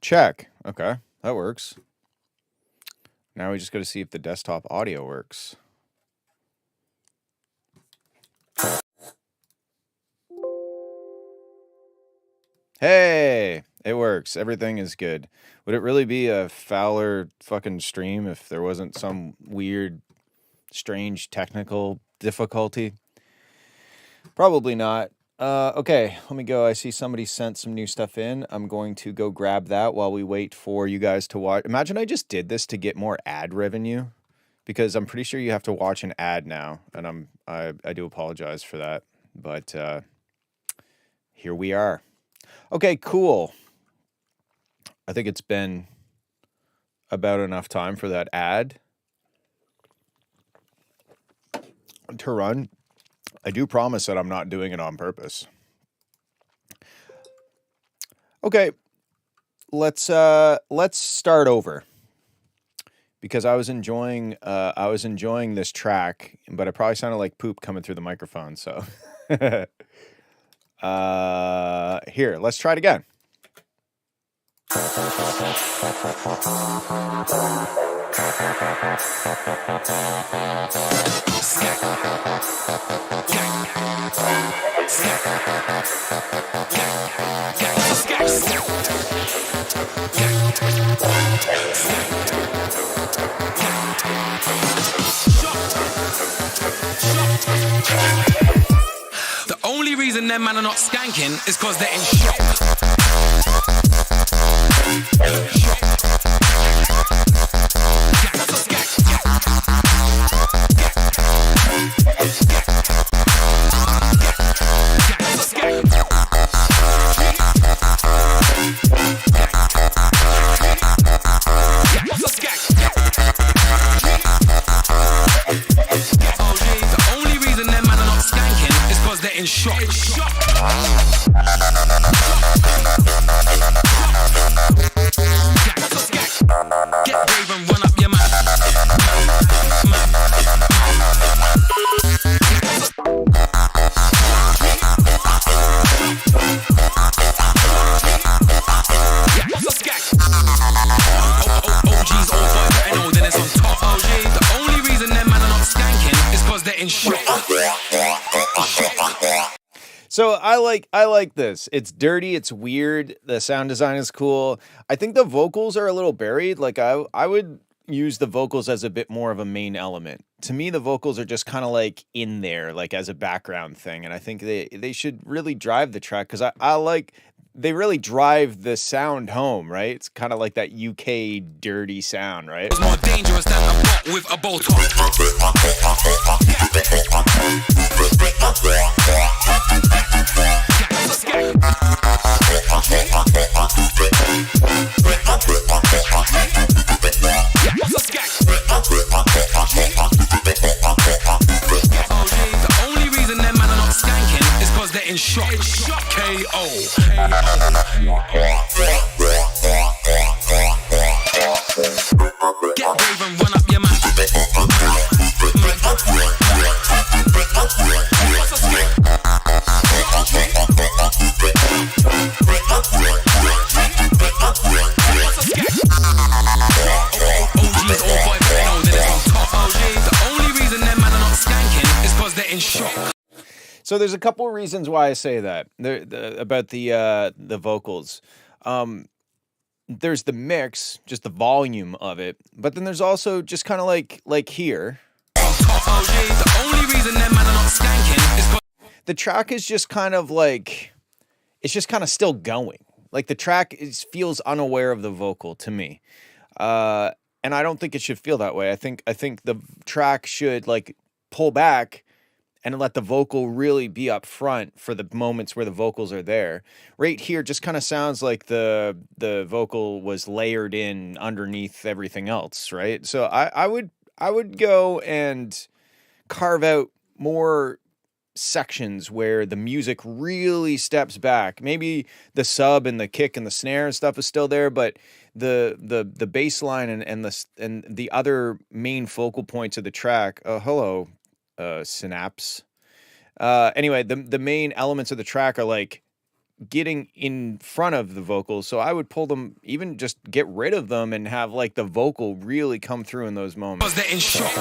Check. Okay, that works. Now we just got to see if the desktop audio works. Hey, it works. Everything is good. Would it really be a FWLR fucking stream if there wasn't some weird, strange technical difficulty? Probably not. Okay, let me go. I see somebody sent some new stuff in. I'm going to go grab that while we wait for you guys to watch. Imagine I just did this to get more ad revenue, because I'm pretty sure you have to watch an ad now, and I do apologize for that, but here we are. Okay, cool. I think it's been about enough time for that ad to run. I do promise that I'm not doing it on purpose. Okay, let's start over, because I was enjoying this track, but it probably sounded like poop coming through the microphone. So here, let's try it again. The only reason them man are not skanking is because they're in shock. In shock. Get brave and run up your mouth. OG's over, I know then it's on top. OG, the only reason them man are not skanking is because they're in shock. So I like this. It's dirty, it's weird, the sound design is cool. I think the vocals are a little buried. Like I would use the vocals as a bit more of a main element. To me, the vocals are just kind of like in there, like as a background thing. And I think they should really drive the track, because I like, they really drive the sound home, right? It's kind of like that UK dirty sound, right? It's more dangerous than a pot with a bolt on. The only reason them man are not skanking is because they're in shock. KO. Get brave and run up your mouth. So there's a couple of reasons why I say that about the vocals. There's the mix, just the volume of it, but then there's also just kind of like here. The only reason them man are not skanking is the track is just kind of like, it's just kind of still going. Like the track feels unaware of the vocal to me. And I don't think it should feel that way. I think the track should like pull back and let the vocal really be up front for the moments where the vocals are there. Right here just kind of sounds like the vocal was layered in underneath everything else, right? So I would go and carve out more sections where the music really steps back. Maybe the sub and the kick and the snare and stuff is still there, but the bass line and the other main focal points of the track. Hello, Synapse. Anyway, the main elements of the track are like getting in front of the vocals. So I would pull them, even just get rid of them and have like the vocal really come through in those moments. They're in shock.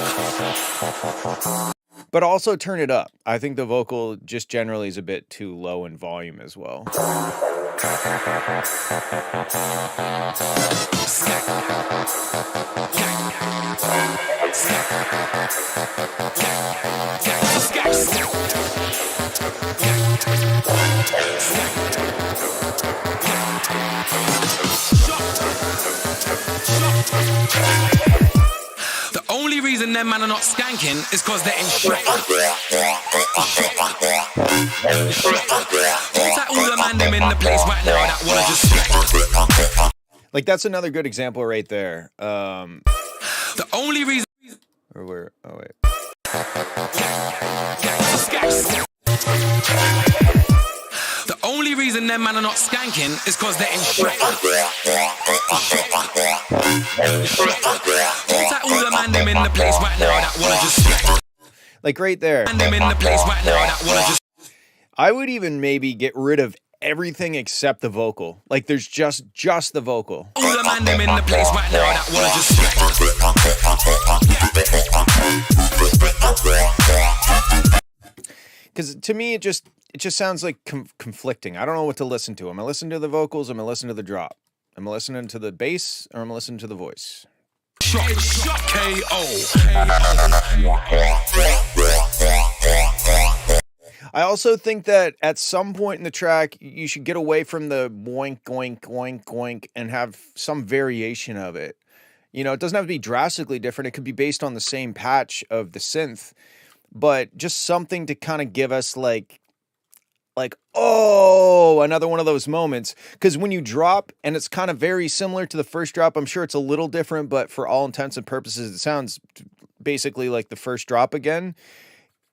But also turn it up. I think the vocal just generally is a bit too low in volume as well. The only reason them man are not skanking is because they're in shock. It's like all the man them in the place right now that wanna just like that's another good example right there. The only reason Or where? Oh wait. The only reason them man are not skanking is because they're in shock. It's like all the man them in the place right now that wanna just Like right there. man them in the place right now that wanna just I would even maybe get rid of everything except the vocal. Like there's just the vocal. all the man them in the place right now that wanna just Because to me, it just sounds like conflicting. I don't know what to listen to. Am I listening to the vocals? Am I listening to the drop? Am I listening to the bass? Or am I listening to the voice? shock, shock, KO. I also think that at some point in the track, you should get away from the boink, oink, oink, oink, and have some variation of it. You know, it doesn't have to be drastically different. It could be based on the same patch of the synth, but just something to kind of give us like, oh, another one of those moments. Because when you drop, and it's kind of very similar to the first drop, I'm sure it's a little different, but for all intents and purposes, it sounds basically like the first drop again.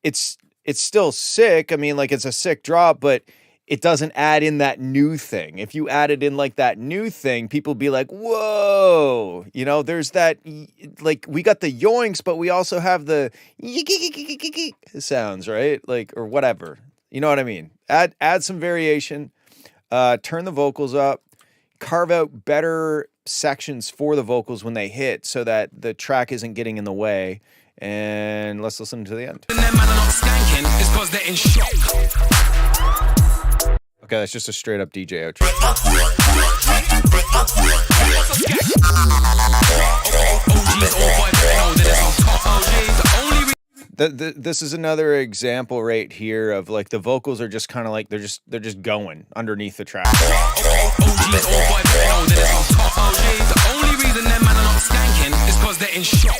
It's still sick. I mean, like it's a sick drop, but it doesn't add in that new thing. If you added in like that new thing, people be like, whoa, you know, there's that, like we got the yoinks, but we also have the sounds, right? Like, or whatever, you know what I mean? Add some variation, turn the vocals up, carve out better sections for the vocals when they hit so that the track isn't getting in the way. And let's listen to the end. And them man are not skanking is because they're in shock. Okay, that's just a straight up DJ outro. This is another example right here of like the vocals are just kind of like they're just going underneath the track. The only reason them man are not skanking is because they're in shock.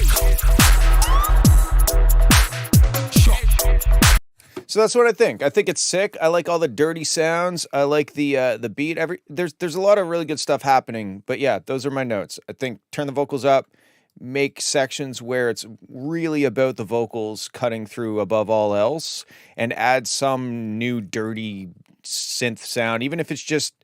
So that's what I think. I think it's sick. I like all the dirty sounds. I like the beat. There's a lot of really good stuff happening. But yeah, those are my notes. I think turn the vocals up, make sections where it's really about the vocals cutting through above all else, and add some new dirty synth sound, even if it's just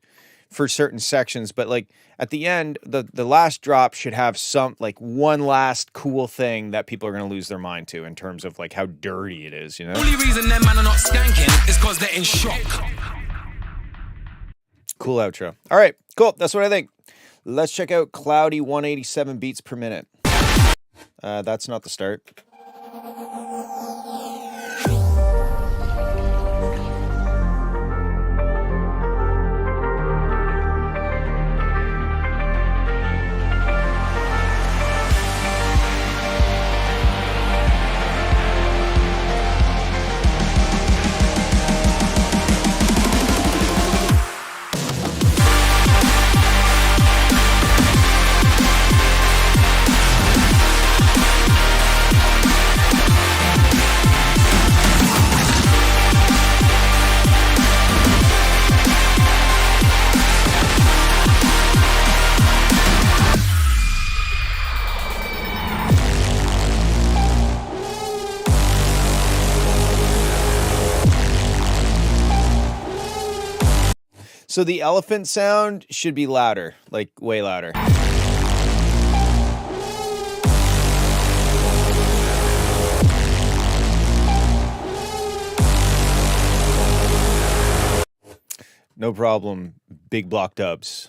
for certain sections. But like at the end, the last drop should have some like one last cool thing that people are going to lose their mind to in terms of like how dirty it is, you know? Only reason them man are not skanking is because they're in shock. Cool outro. All right, cool. That's what I think. Let's check out Cloudy 187 beats per minute. That's not the start. So the elephant sound should be louder, like way louder. No problem. Big block dubs.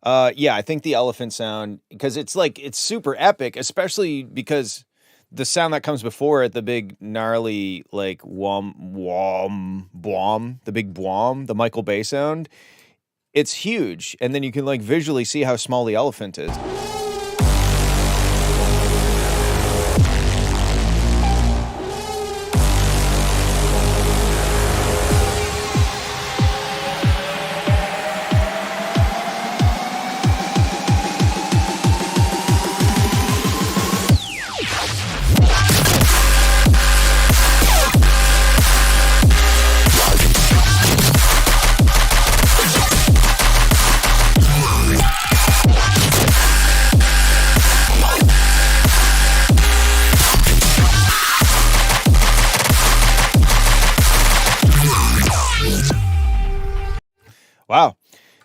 Yeah, I think the elephant sound, because it's super epic, especially because the sound that comes before it, the big gnarly like wom wom bwom, the big bwom, the Michael Bay sound, it's huge, and then you can like visually see how small the elephant is. Wow.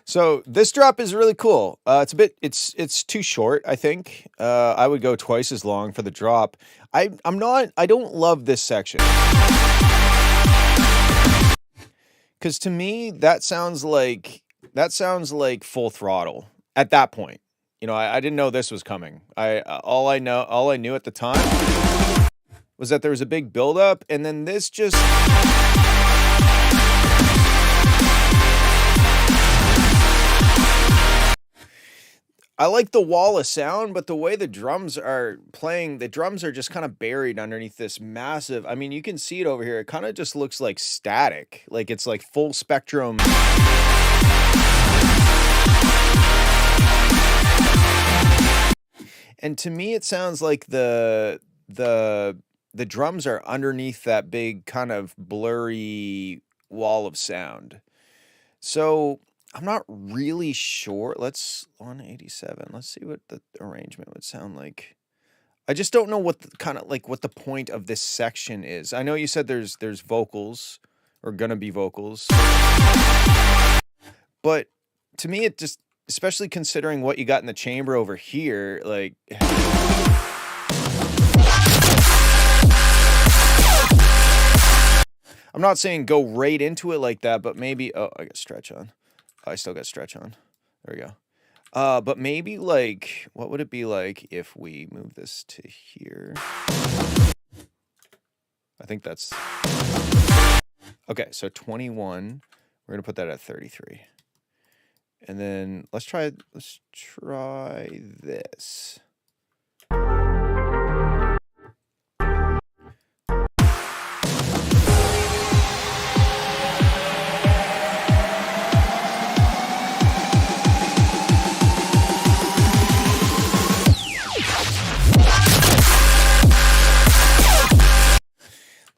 So this drop is really cool. It's too short, I think. I would go twice as long for the drop. I don't love this section. Cuz to me that sounds like full throttle at that point. You know, I didn't know this was coming. All I knew at the time was that there was a big buildup, and then this just I like the wall of sound, but the way the drums are playing, the drums are just kind of buried underneath this massive, I mean, you can see it over here. It kind of just looks like static, like it's like full spectrum. And to me, it sounds like the drums are underneath that big kind of blurry wall of sound. So I'm not really sure. Let's 187. Let's see what the arrangement would sound like. I just don't know what what the point of this section is. I know you said there's vocals, or gonna be vocals, but to me it just, especially considering what you got in the chamber over here, like I'm not saying go right into it like that, but maybe, oh, I got stretch on. I still got stretch on. There we go. But maybe like, what would it be like if we move this to here? I think that's okay. So 21. We're gonna put that at 33, and then let's try this.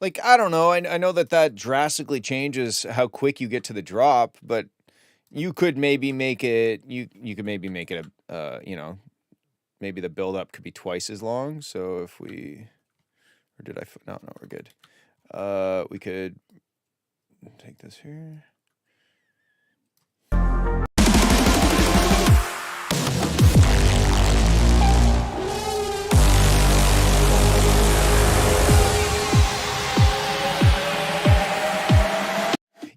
Like, I don't know. I know that drastically changes how quick you get to the drop, but you could maybe make it, you could maybe make it you know, maybe the build up could be twice as long. So if we, or did I, no, we're good. We could take this here.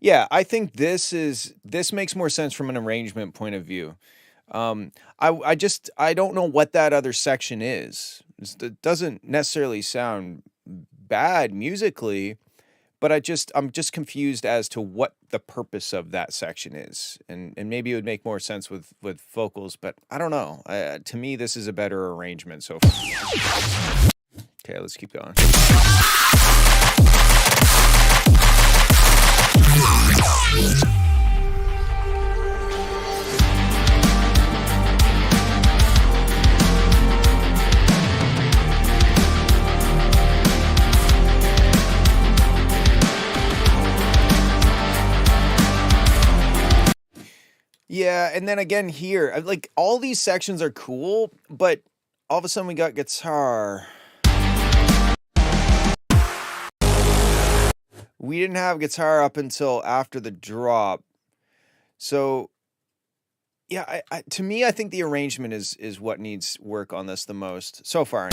Yeah, I think this makes more sense from an arrangement point of view. I don't know what that other section is. It doesn't necessarily sound bad musically, but I'm just confused as to what the purpose of that section is. And maybe it would make more sense with vocals, but I don't know. To me, this is a better arrangement so far. Okay, let's keep going. Yeah, and then again here, like all these sections are cool, but all of a sudden we got guitar. We didn't have guitar up until after the drop. So yeah, to me, I think the arrangement is what needs work on this the most so far.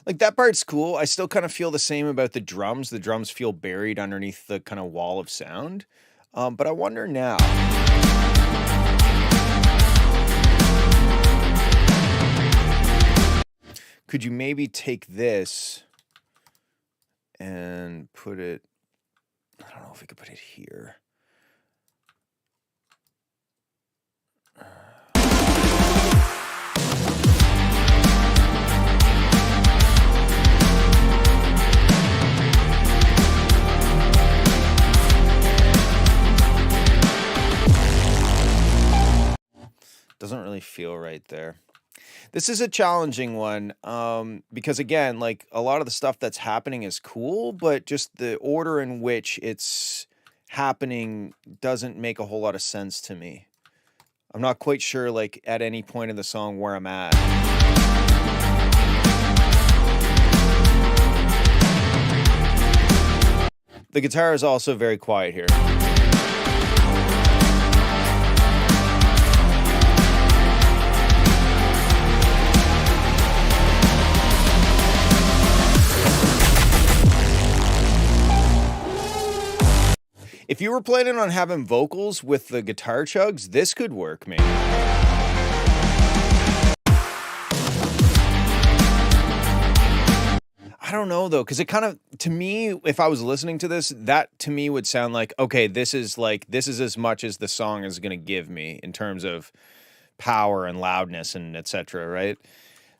Like that part's cool. I still kind of feel the same about the drums. The drums feel buried underneath the kind of wall of sound. But I wonder now. Could you maybe take this and put it, I don't know if we could put it here. Doesn't really feel right there. This is a challenging one because, again, like a lot of the stuff that's happening is cool, but just the order in which it's happening doesn't make a whole lot of sense to me. I'm not quite sure, like, at any point in the song where I'm at. The guitar is also very quiet here. If you were planning on having vocals with the guitar chugs, this could work, maybe. I don't know though, because it kind of, to me, if I was listening to this, that to me would sound like, okay, this is as much as the song is going to give me in terms of power and loudness and etc. Right?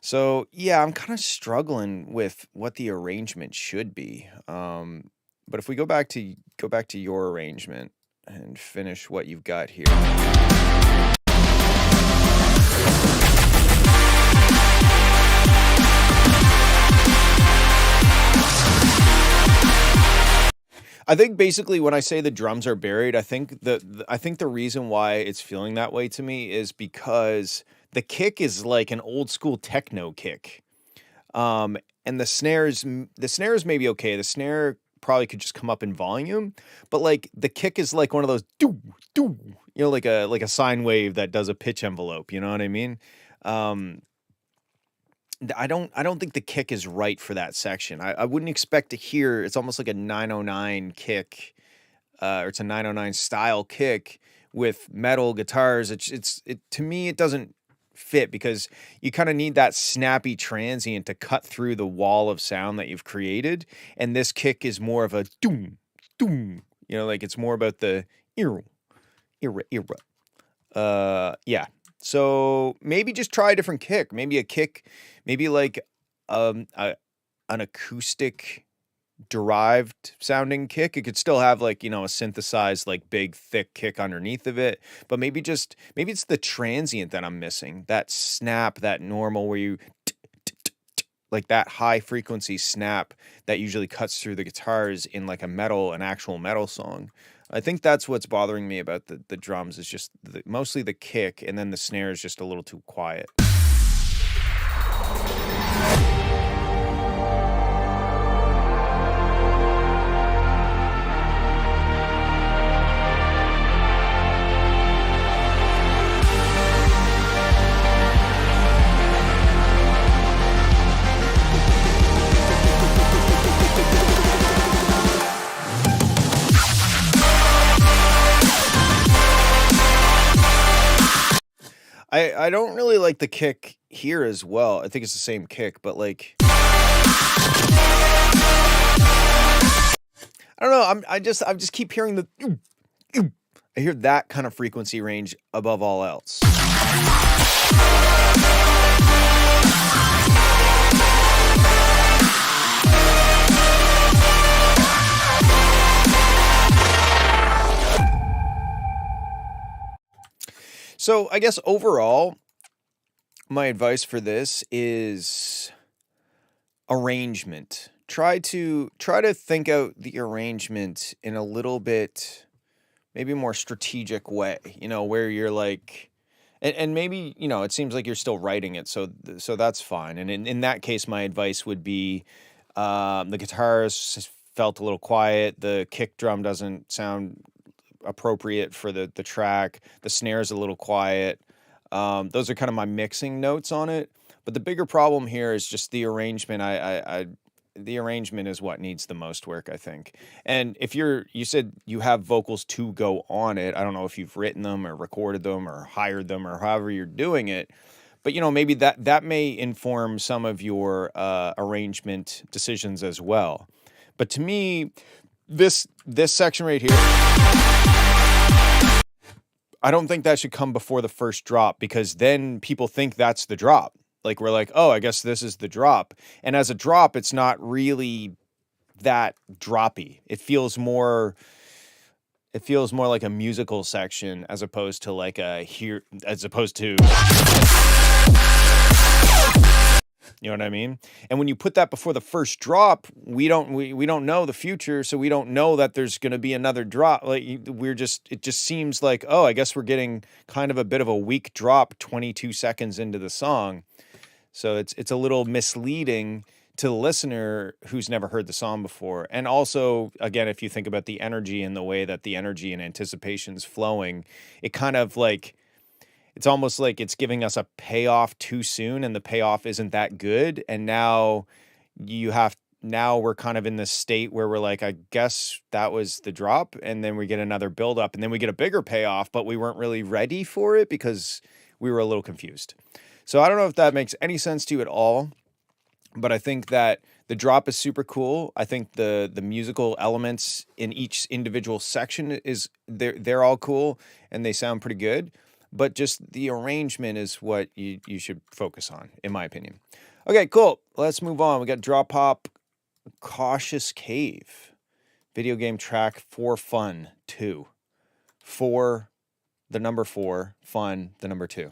So yeah, I'm kind of struggling with what the arrangement should be. But if we go back to your arrangement and finish what you've got here. I think basically when I say the drums are buried, I think the reason why it's feeling that way to me is because the kick is like an old school techno kick. And the snares may be okay. The snare probably could just come up in volume, but like the kick is like one of those doo doo, like a sine wave that does a pitch envelope, you know what I mean? I don't think the kick is right for that section. I wouldn't expect to hear, it's almost like a 909 kick, or it's a 909 style kick with metal guitars. It to me it doesn't fit because you kind of need that snappy transient to cut through the wall of sound that you've created, and this kick is more of a doom doom, like it's more about the era. Yeah. So maybe just try a different kick. Maybe a kick, maybe like an acoustic derived sounding kick. It could still have like, a synthesized like big thick kick underneath of it, but maybe it's the transient that I'm missing. That snap, that normal where you like that high frequency snap that usually cuts through the guitars in like an actual metal song. I think that's what's bothering me about the drums is just mostly the kick, and then the snare is just a little too quiet. I don't really like the kick here as well. I think it's the same kick, but like I don't know. I just keep hearing the I hear that kind of frequency range above all else. So I guess overall, my advice for this is arrangement. Try to think out the arrangement in a little bit, maybe more strategic way, where you're like, and maybe, it seems like you're still writing it. So that's fine. And in that case, my advice would be, the guitars felt a little quiet. The kick drum doesn't sound appropriate for the track. The snare's a little quiet. Those are kind of my mixing notes on it. But the bigger problem here is just the arrangement. The arrangement is what needs the most work, I think. And if you said you have vocals to go on it, I don't know if you've written them or recorded them or hired them or however you're doing it, but maybe that may inform some of your arrangement decisions as well. But to me, this section right here, I don't think that should come before the first drop, because then people think that's the drop. Like, we're like, oh, I guess this is the drop. And as a drop, it's not really that droppy. It feels more like a musical section as opposed to you know what I mean? And when you put that before the first drop, we don't know the future, so we don't know that there's going to be another drop. It just seems like, oh, I guess we're getting kind of a bit of a weak drop 22 seconds into the song. So it's a little misleading to the listener who's never heard the song before. And also, again, if you think about the energy and the way that the energy and anticipation's flowing, it kind of like, it's almost like it's giving us a payoff too soon, and the payoff isn't that good. And now we're kind of in this state where we're like, I guess that was the drop. And then we get another build up, and then we get a bigger payoff, but we weren't really ready for it because we were a little confused. So I don't know if that makes any sense to you at all, but I think that the drop is super cool. I think the musical elements in each individual section they're all cool and they sound pretty good, but just the arrangement is what you should focus on, in my opinion. Okay, cool. Let's move on. We got Drop Pop, Cautious Cave, video game track for Fun 2. 4, the number 4, Fun, the number 2.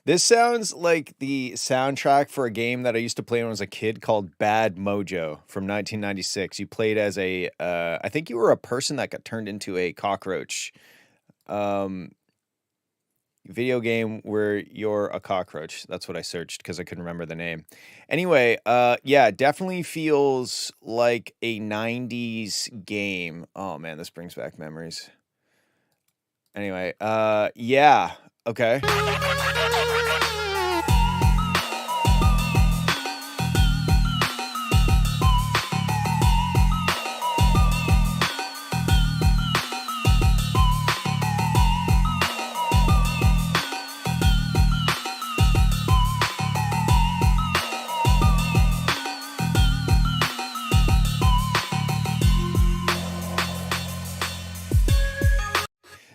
This sounds like the soundtrack for a game that I used to play when I was a kid called Bad Mojo from 1996. You played as I think you were a person that got turned into a cockroach. Video game where you're a cockroach. That's what I searched because I couldn't remember the name. Anyway, yeah, definitely feels like a 90s game. Oh man, this brings back memories. Anyway, yeah, okay.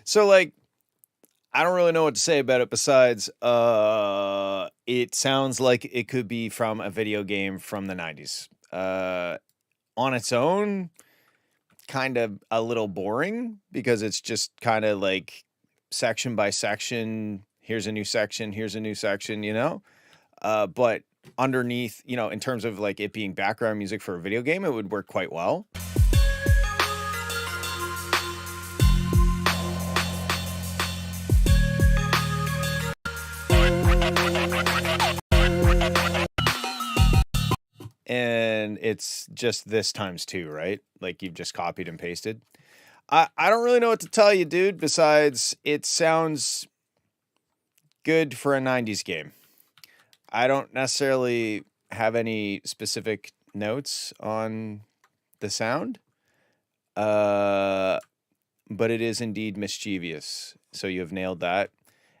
So, like, I don't really know what to say about it besides it sounds like it could be from a video game from the 90s. On its own, kind of a little boring because it's just kind of like section by section. Here's a new section, here's a new section, you know? But underneath, you know, in terms of like it being background music for a video game, it would work quite well. And it's just this times 2, right? Like you've just copied and pasted. I don't really know what to tell you, dude, besides it sounds good for a 90s game. I don't necessarily have any specific notes on the sound. But it is indeed mischievous. So you have nailed that.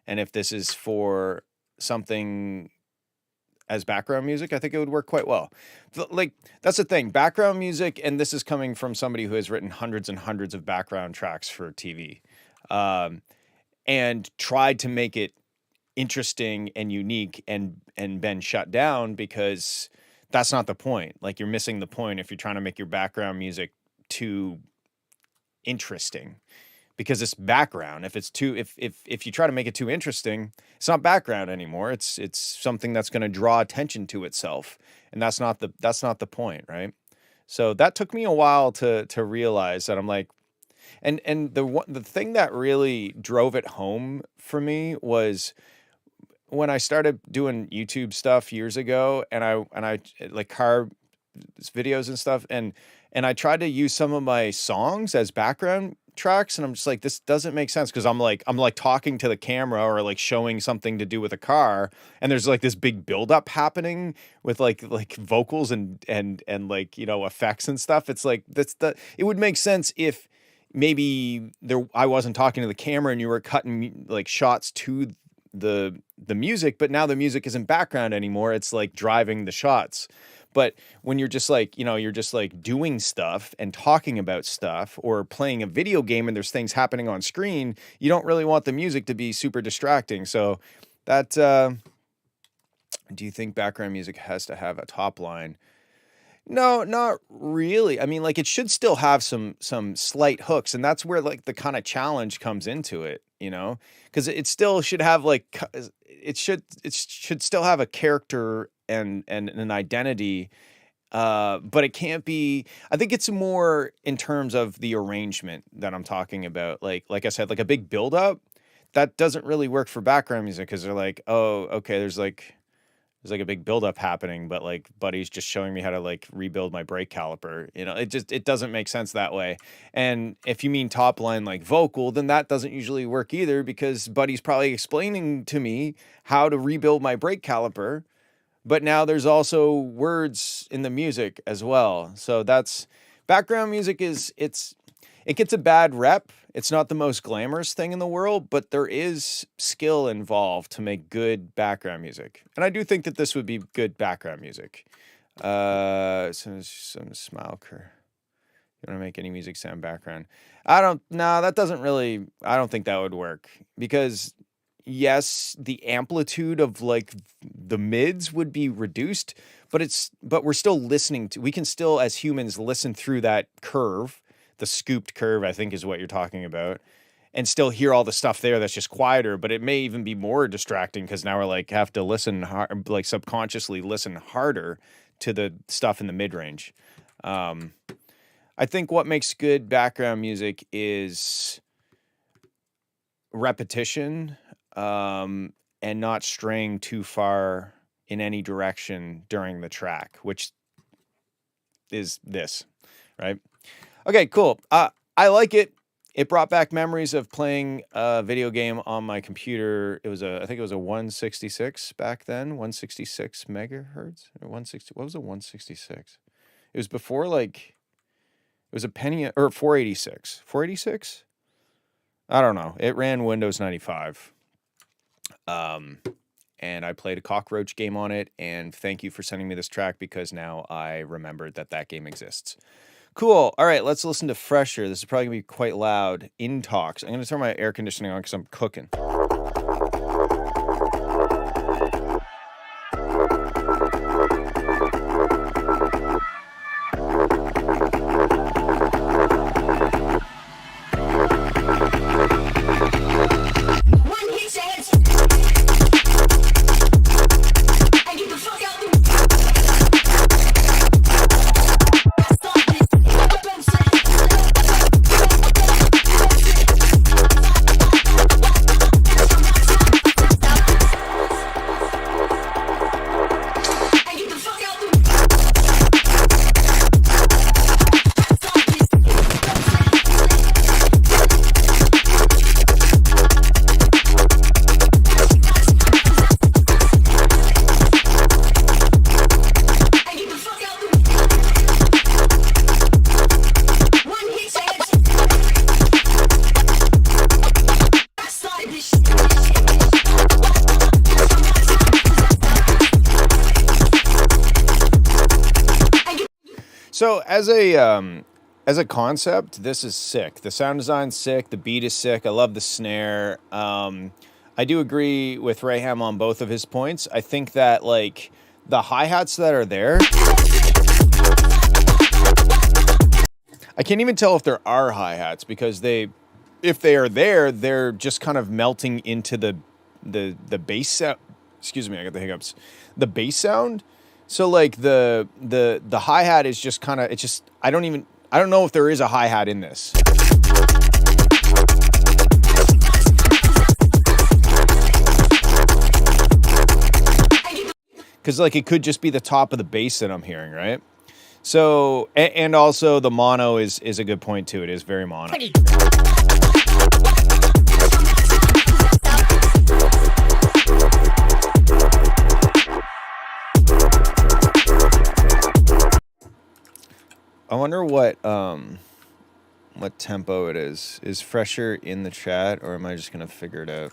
And if this is for something as background music, I think it would work quite well. Like, that's the thing. Background music, and this is coming from somebody who has written hundreds and hundreds of background tracks for TV, and tried to make it interesting and unique, and been shut down because that's not the point. Like, you're missing the point if you're trying to make your background music too interesting, because it's background. If it's too, if you try to make it too interesting, it's not background anymore. It's something that's going to draw attention to itself, and that's not the point, right? So that took me a while to realize that. I'm like, and the thing that really drove it home for me was when I started doing YouTube stuff years ago, and I like car videos and stuff, and I tried to use some of my songs as background tracks, and I'm just like, this doesn't make sense, because I'm like talking to the camera or like showing something to do with a car, and there's like this big buildup happening with like vocals and like, you know, effects and stuff. It's like, it would make sense if maybe I wasn't talking to the camera and you were cutting like shots to the music, but now the music isn't background anymore. It's like driving the shots. But when you're just like, you know, you're just like doing stuff and talking about stuff, or playing a video game and there's things happening on screen, you don't really want the music to be super distracting. So that, do you think background music has to have a top line? No, not really. I mean, like, it should still have some slight hooks, and that's where like the kind of challenge comes into it, you know, because it still should have like, it should still have a character and an identity, but it can't be. I think it's more in terms of the arrangement that I'm talking about. Like I said, like a big buildup that doesn't really work for background music, because they're like, oh, okay, there's like a big buildup happening, but like Buddy's just showing me how to like rebuild my brake caliper. You know, it doesn't make sense that way. And if you mean top line like vocal, then that doesn't usually work either, because Buddy's probably explaining to me how to rebuild my brake caliper, but now there's also words in the music as well. So that's background music. It gets a bad rep. It's not the most glamorous thing in the world, but there is skill involved to make good background music. And I do think that this would be good background music. Some smile cur. You want to make any music sound background? I don't think that would work, because yes, the amplitude of like the mids would be reduced, but we're still listening to, we can still as humans listen through that curve. The scooped curve, I think, is what you're talking about, and still hear all the stuff there that's just quieter, but it may even be more distracting, because now we're like have to listen like subconsciously listen harder to the stuff in the mid-range. I think what makes good background music is repetition, and not straying too far in any direction during the track, which is this, right? Okay, cool. I like it. It brought back memories of playing a video game on my computer. I think it was a 166 back then, 166 megahertz or 160. What was a 166? It was before like, it was a penny or 486. 486? I don't know. It ran Windows 95. And I played a cockroach game on it. And thank you for sending me this track, because now I remembered that game exists. Cool. All right, let's listen to Fresher. This is probably going to be quite loud in talks. I'm going to turn my air conditioning on because I'm cooking. So as a concept, this is sick. The sound design's sick. The beat is sick. I love the snare. I do agree with Rayham on both of his points. I think that like the hi-hats that are there, I can't even tell if there are hi-hats because if they are there, they're just kind of melting into the bass sound. Excuse me, I got the hiccups. The bass sound. So like the hi-hat is just kind of, it's just, I don't know if there is a hi-hat in this. Because like it could just be the top of the bass that I'm hearing, right? So, and also the mono is a good point too. It is very mono. I wonder what tempo it is. Is Fresher in the chat, or am I just gonna figure it out?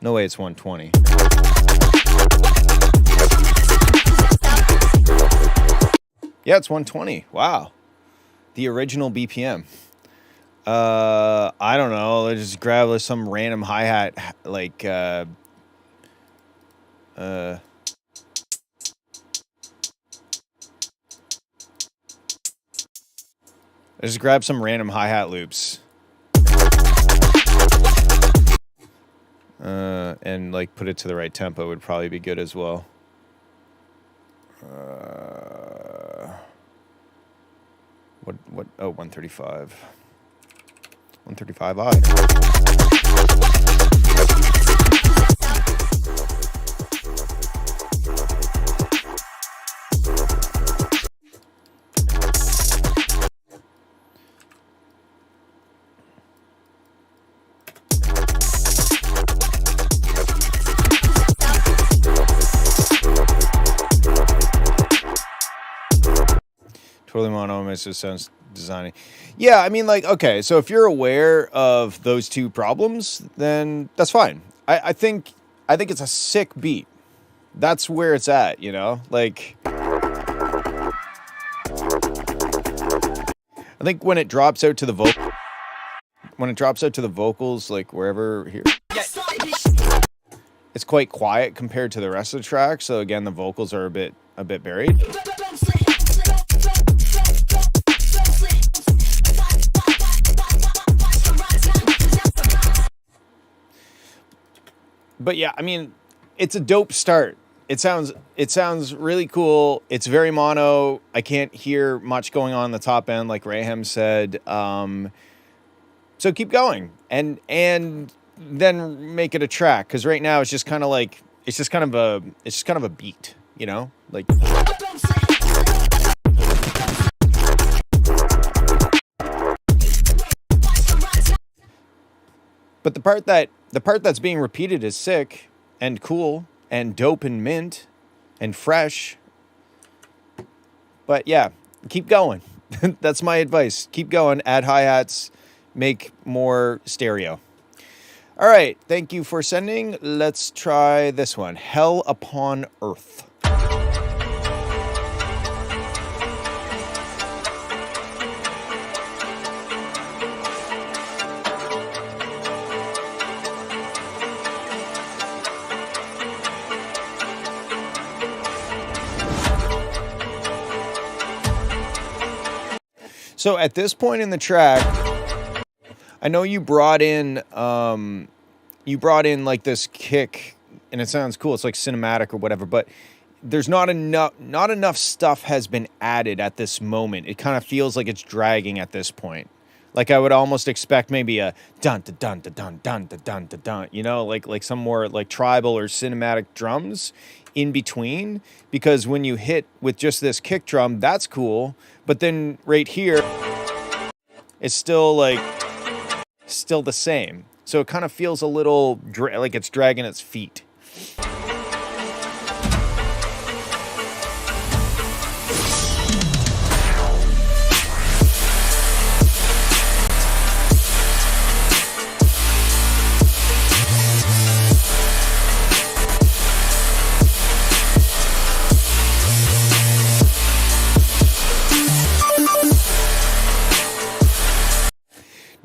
No way, it's 120. Yeah, it's 120. Wow, the original BPM. I don't know. Let's just grab some random hi-hat, like, let's just grab some random hi-hat loops. And like put it to the right tempo would probably be good as well. What? Oh, 135. 135i. Totally mono, it just sounds designing. Yeah, I mean, like, okay, so if you're aware of those two problems, then that's fine. I think it's a sick beat. That's where it's at, you know? Like, I think when it drops out to the vocals, like wherever here, it's quite quiet compared to the rest of the track. So again, the vocals are a bit buried. But yeah, I mean, it's a dope start. It sounds really cool. It's very mono. I can't hear much going on the top end, like Rayham said. So keep going and then make it a track. Because right now it's just kind of like it's just kind of a beat, you know, like. But the part that's being repeated is sick and cool and dope and mint and fresh. But yeah, keep going. That's my advice. Keep going. Add hi-hats. Make more stereo. All right. Thank you for sending. Let's try this one. Hell Upon Earth. So at this point in the track, I know you brought in like this kick, and it sounds cool. It's like cinematic or whatever, but there's not enough stuff has been added at this moment. It kind of feels like it's dragging at this point. Like I would almost expect maybe a dun dun dun dun dun dun dun dun dun, you know, like some more like tribal or cinematic drums in between, because when you hit with just this kick drum, that's cool, but then right here it's still the same, so it kind of feels a little like it's dragging its feet.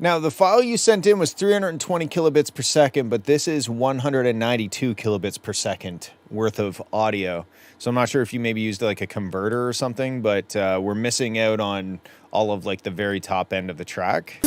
Now, the file you sent in was 320 kilobits per second, but this is 192 kilobits per second worth of audio. So I'm not sure if you maybe used like a converter or something, but we're missing out on all of like the very top end of the track.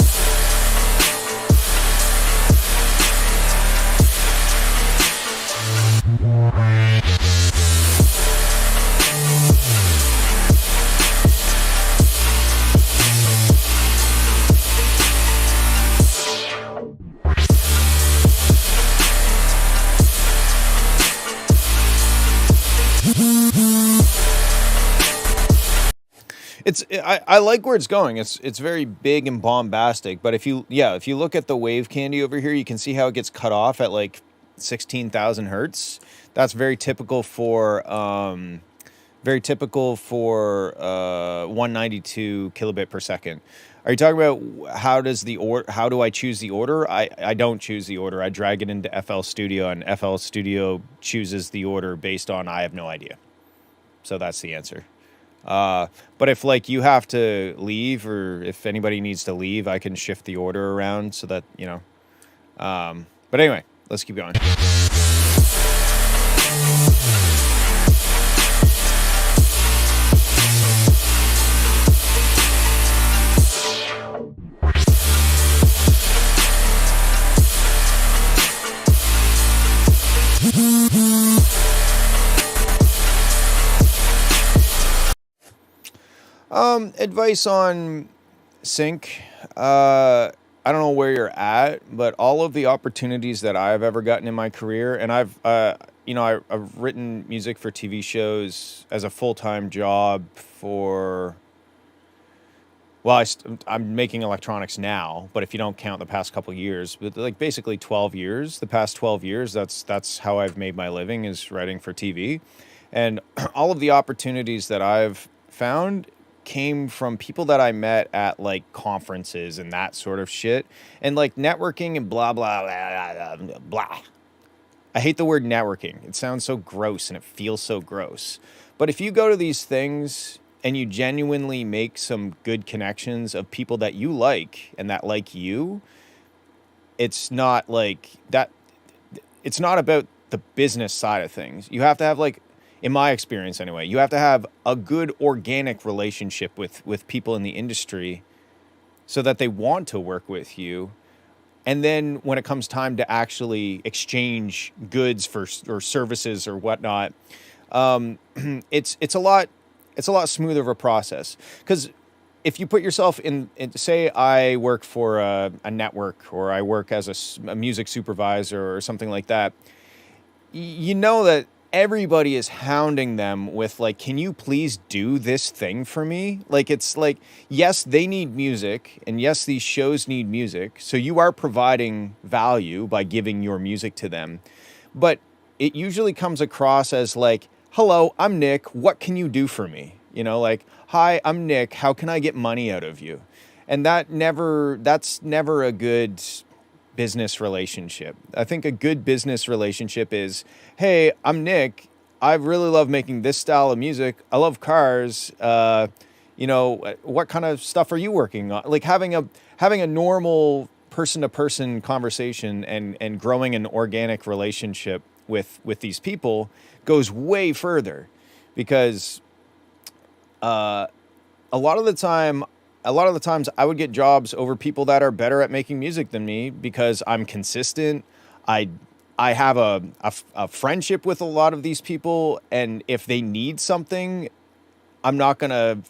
I like where it's going. It's very big and bombastic, but if you look at the wave candy over here, you can see how it gets cut off at like 16,000 hertz. That's very typical for 192 kilobit per second. Are you talking about how do I choose the order? I don't choose the order. I drag it into FL Studio, and FL Studio chooses the order based on I have no idea. So that's the answer. But if like you have to leave, or if anybody needs to leave, I can shift the order around so that, you know. But anyway, let's keep going. Advice on sync. I don't know where you're at, but all of the opportunities that I've ever gotten in my career, and I've written music for TV shows as a full-time job for, well, I'm making electronics now, but if you don't count the past couple years, but like basically 12 years, the past 12 years, that's how I've made my living, is writing for TV. And all of the opportunities that I've found came from people that I met at like conferences and that sort of shit, and like networking and blah blah blah blah blah. I hate the word networking. It sounds so gross and it feels so gross. But if you go to these things and you genuinely make some good connections of people that you like and that like you, it's not like that. It's not about the business side of things. You have to have, like, in my experience anyway, you have to have a good organic relationship with people in the industry so that they want to work with you. And then when it comes time to actually exchange goods or services or whatnot, it's a lot smoother of a process. Because if you put yourself in, say I work for a network, or I work as a music supervisor or something like that, you know that everybody is hounding them with like, can you please do this thing for me? Like, it's like, yes, they need music, and yes, these shows need music. So you are providing value by giving your music to them. But it usually comes across as like, hello, I'm Nick. What can you do for me? You know, like, hi, I'm Nick. How can I get money out of you? And that's never a good business relationship. I think a good business relationship is, hey, I'm Nick. I really love making this style of music. I love cars. You know, what kind of stuff are you working on? Like having a normal person-to-person conversation and growing an organic relationship with these people goes way further, because a lot of the times I would get jobs over people that are better at making music than me because I'm consistent. I have a friendship with a lot of these people, and if they need something, I'm not gonna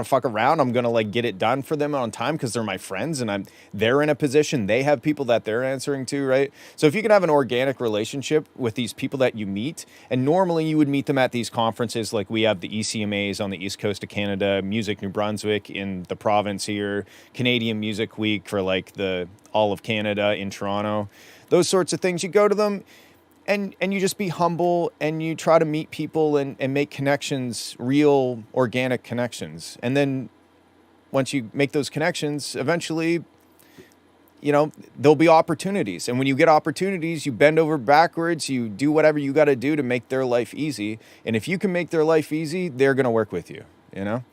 fuck around. I'm gonna like get it done for them on time because they're my friends, and they're in a position, they have people that they're answering to, right? So if you can have an organic relationship with these people that you meet, and normally you would meet them at these conferences, like we have the ECMAs on the east coast of Canada, Music New Brunswick in the province here, Canadian Music Week for like all of Canada in Toronto, those sorts of things. You go to them, and you just be humble, and you try to meet people and make connections, real organic connections. And then once you make those connections, eventually, you know, there'll be opportunities. And when you get opportunities, you bend over backwards, you do whatever you got to do to make their life easy. And if you can make their life easy, they're going to work with you, you know?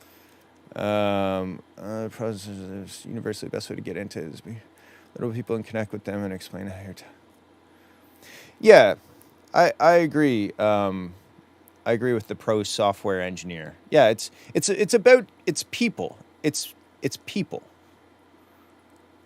Process is universally best way to get into it is be little people and connect with them and explain how you're. Yeah, I agree. I agree with the pro software engineer. Yeah, it's about it's people. It's people.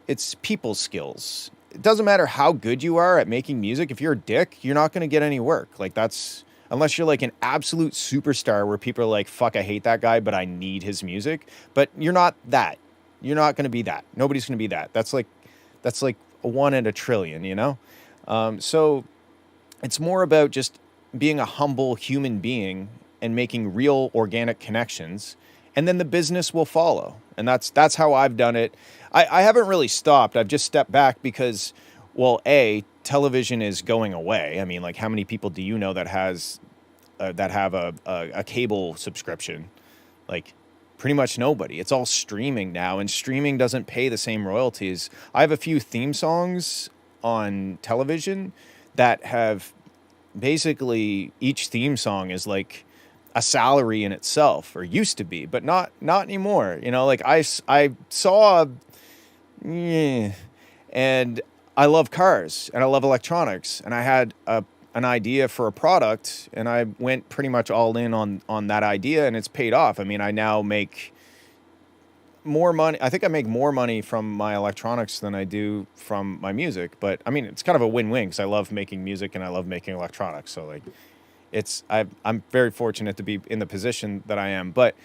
It's people skills. It doesn't matter how good you are at making music. If you're a dick, you're not going to get any work. Like that's unless you're like an absolute superstar where people are like, "Fuck, I hate that guy, but I need his music." But you're not that. You're not going to be that. Nobody's going to be that. That's like a 1 in a trillion, you know? So it's more about just being a humble human being and making real organic connections, and then the business will follow. And that's how I've done it. I haven't really stopped. I've just stepped back because, well, television is going away. I mean, like, how many people do you know that have a cable subscription? Like, pretty much nobody. It's all streaming now, and streaming doesn't pay the same royalties. I have a few theme songs on television that have basically each theme song is like a salary in itself, or used to be, but not anymore. You know, like I saw, and I love cars and I love electronics, and I had an idea for a product, and I went pretty much all in on that idea, and it's paid off. I mean, I now make more money. I think I make more money from my electronics than I do from my music. But I mean, it's kind of a win-win because I love making music and I love making electronics. So like, I'm very fortunate to be in the position that I am. But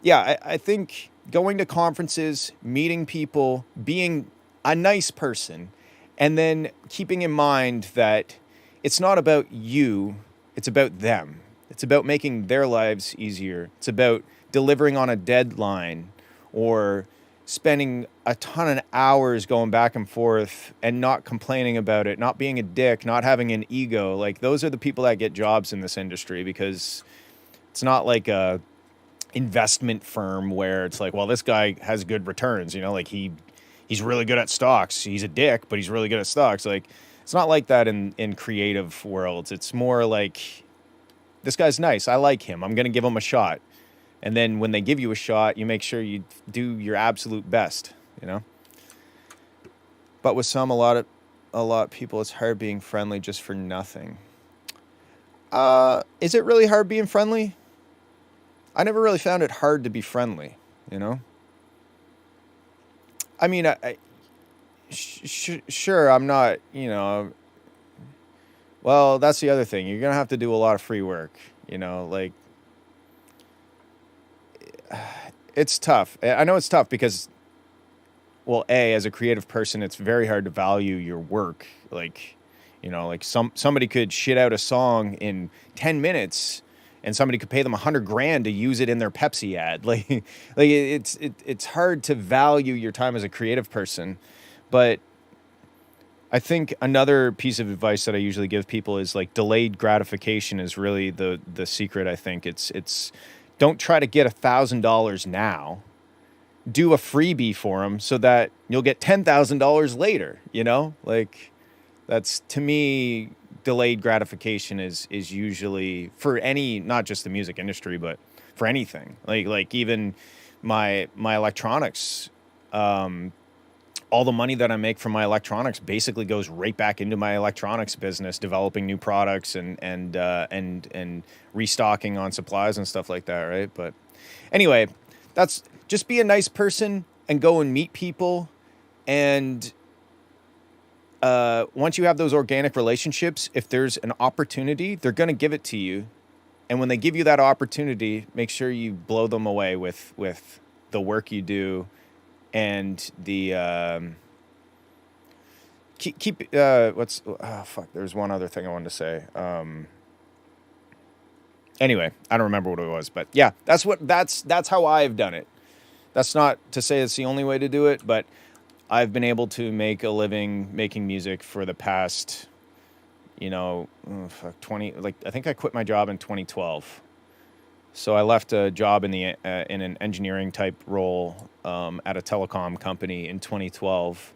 yeah, I think going to conferences, meeting people, being a nice person, and then keeping in mind that it's not about you, it's about them. It's about making their lives easier. It's about delivering on a deadline, or spending a ton of hours going back and forth and not complaining about it, not being a dick, not having an ego. Like, those are the people that get jobs in this industry, because it's not like a investment firm where it's like, well, this guy has good returns, you know, like he's really good at stocks. He's a dick, but he's really good at stocks. Like, it's not like that in creative worlds. It's more like, this guy's nice. I like him. I'm going to give him a shot. And then when they give you a shot, you make sure you do your absolute best, you know? But with some, a lot of people, it's hard being friendly just for nothing. Is it really hard being friendly? I never really found it hard to be friendly, you know? I mean, sure, I'm not, you know... Well, that's the other thing. You're going to have to do a lot of free work, you know? Like, it's tough. I know it's tough because, well, as a creative person, it's very hard to value your work. Like, you know, like somebody could shit out a song in 10 minutes and somebody could pay them $100,000 to use it in their Pepsi ad. Like it's hard to value your time as a creative person. But I think another piece of advice that I usually give people is like, delayed gratification is really the secret. I think it's don't try to get $1,000 now. Do a freebie for them so that you'll get $10,000 later. You know, like, that's, to me, delayed gratification is usually for any, not just the music industry, but for anything. Like even my electronics. All the money that I make from my electronics basically goes right back into my electronics business, developing new products and restocking on supplies and stuff like that, right? But anyway, that's just be a nice person and go and meet people. And once you have those organic relationships, if there's an opportunity, they're going to give it to you. And when they give you that opportunity, make sure you blow them away with the work you do. And the keep there's one other thing I wanted to say. Anyway, I don't remember what it was, but yeah, that's how I've done it. That's not to say it's the only way to do it, but I've been able to make a living making music for the past, 20. Like, I think I quit my job in 2012. So I left a job in an engineering type role at a telecom company in 2012,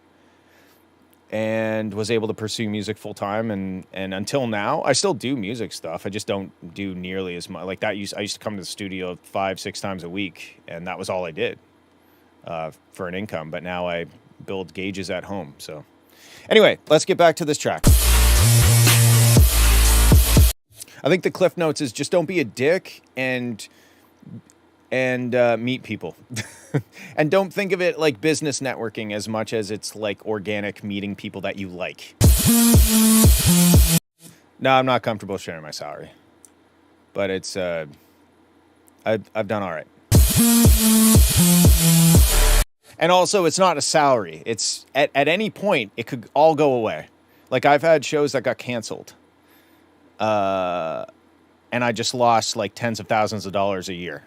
and was able to pursue music full time. And until now, I still do music stuff. I just don't do nearly as much. Like that, I used to come to the studio 5-6 times a week, and that was all I did for an income. But now I build gauges at home. So anyway, let's get back to this track. I think the Cliff Notes is just don't be a dick and meet people. And don't think of it like business networking as much as it's like organic meeting people that you like. No, I'm not comfortable sharing my salary, but it's I've done all right. And also, it's not a salary. It's at any point it could all go away. Like I've had shows that got canceled, and I just lost like tens of thousands of dollars a year.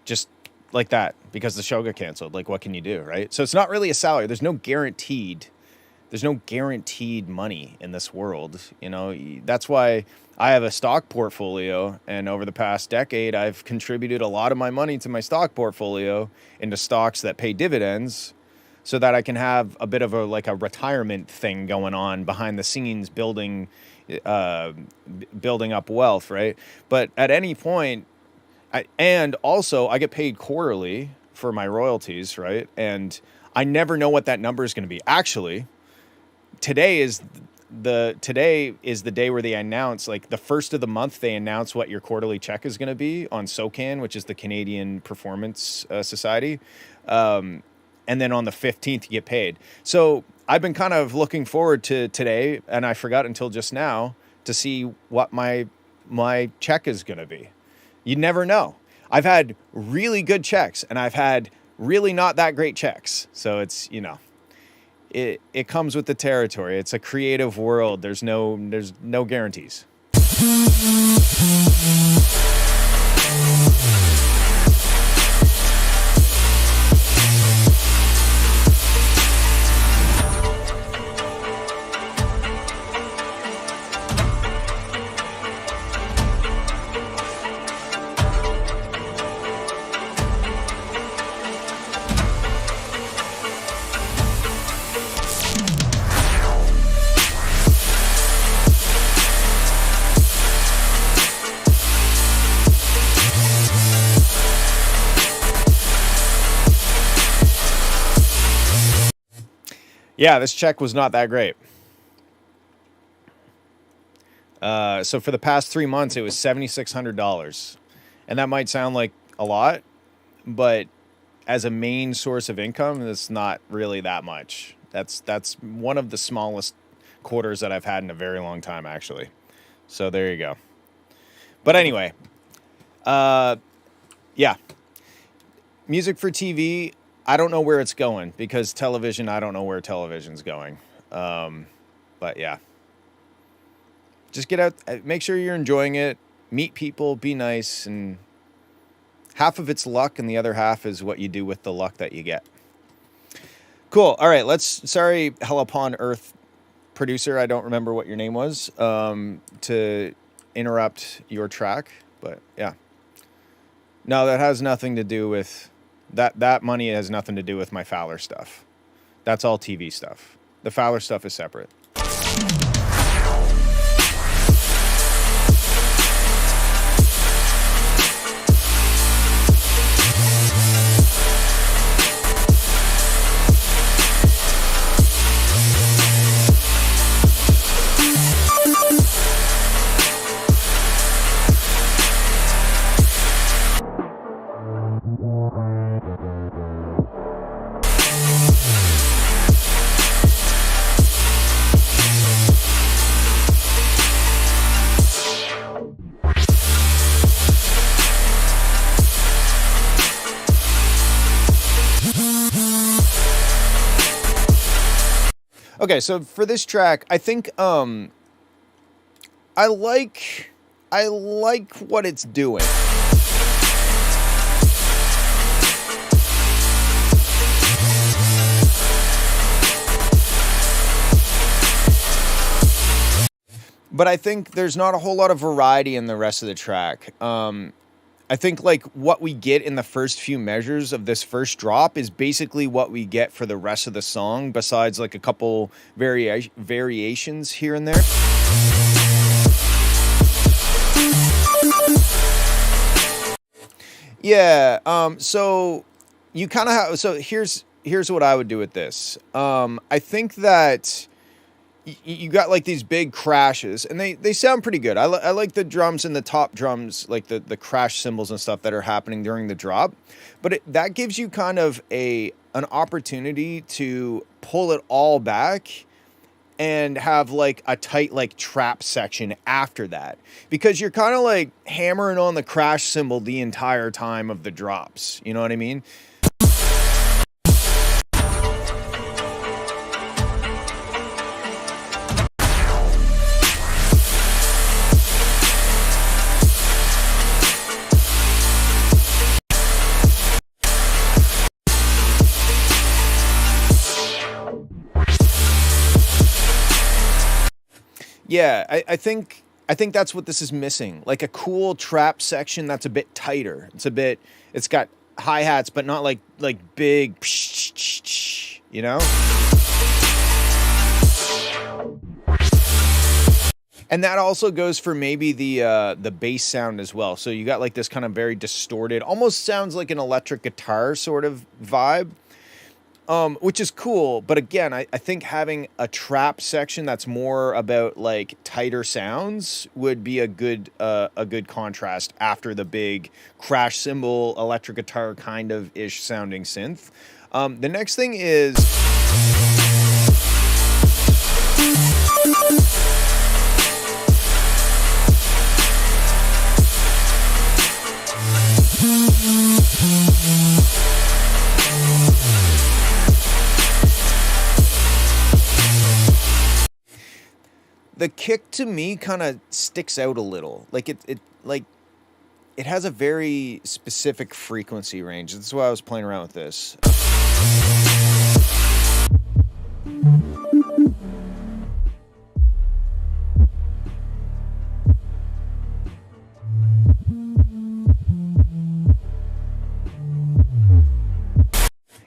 Just like that, because the show got canceled. Like, what can you do, right? So it's not really a salary. There's no guaranteed money in this world. You know, that's why I have a stock portfolio, and over the past decade, I've contributed a lot of my money to my stock portfolio into stocks that pay dividends, so that I can have a bit of a retirement thing going on behind the scenes, building up wealth, right? But at any point, and also I get paid quarterly for my royalties, right? And I never know what that number is going to be. Actually, today is the day where they announce, like the first of the month, they announce what your quarterly check is going to be on SOCAN, which is the Canadian Performance Society. And then on the 15th, you get paid. So I've been kind of looking forward to today, and I forgot until just now to see what my check is going to be. You never know. I've had really good checks, and I've had really not that great checks. So it's, you know, it comes with the territory. It's a creative world. There's no guarantees. Yeah, this check was not that great. So for the past 3 months, it was $7,600. And that might sound like a lot, but as a main source of income, it's not really that much. That's one of the smallest quarters that I've had in a very long time, actually. So there you go. But anyway, yeah. Music for TV, I don't know where it's going, because television, I don't know where television's going. But yeah, just get out, make sure you're enjoying it, meet people, be nice, and half of it's luck and the other half is what you do with the luck that you get. Cool. All right, sorry, Hell Upon Earth producer, I don't remember what your name was, to interrupt your track, but yeah. No, that has nothing to do with... That money has nothing to do with my Fowler stuff. That's all TV stuff. The Fowler stuff is separate. Okay, so for this track, I think I like what it's doing. But I think there's not a whole lot of variety in the rest of the track. I think like what we get in the first few measures of this first drop is basically what we get for the rest of the song, besides like a couple variations here and there. Yeah, so you kind of have, so here's what I would do with this. I think that you got like these big crashes, and they sound pretty good. I like the drums and the top drums, like the crash cymbals and stuff that are happening during the drop. But that gives you kind of an opportunity to pull it all back and have like a tight like trap section after that, because you're kind of like hammering on the crash cymbal the entire time of the drops. You know what I mean? Yeah, I think that's what this is missing. Like a cool trap section that's a bit tighter. It's got hi-hats, but not like big, you know? And that also goes for maybe the bass sound as well. So you got like this kind of very distorted, almost sounds like an electric guitar sort of vibe. Which is cool, but again, I think having a trap section that's more about like tighter sounds would be a good contrast after the big crash cymbal, electric guitar kind of ish sounding synth. The next thing is the kick. To me kind of sticks out a little. Like it has a very specific frequency range. That's why I was playing around with this.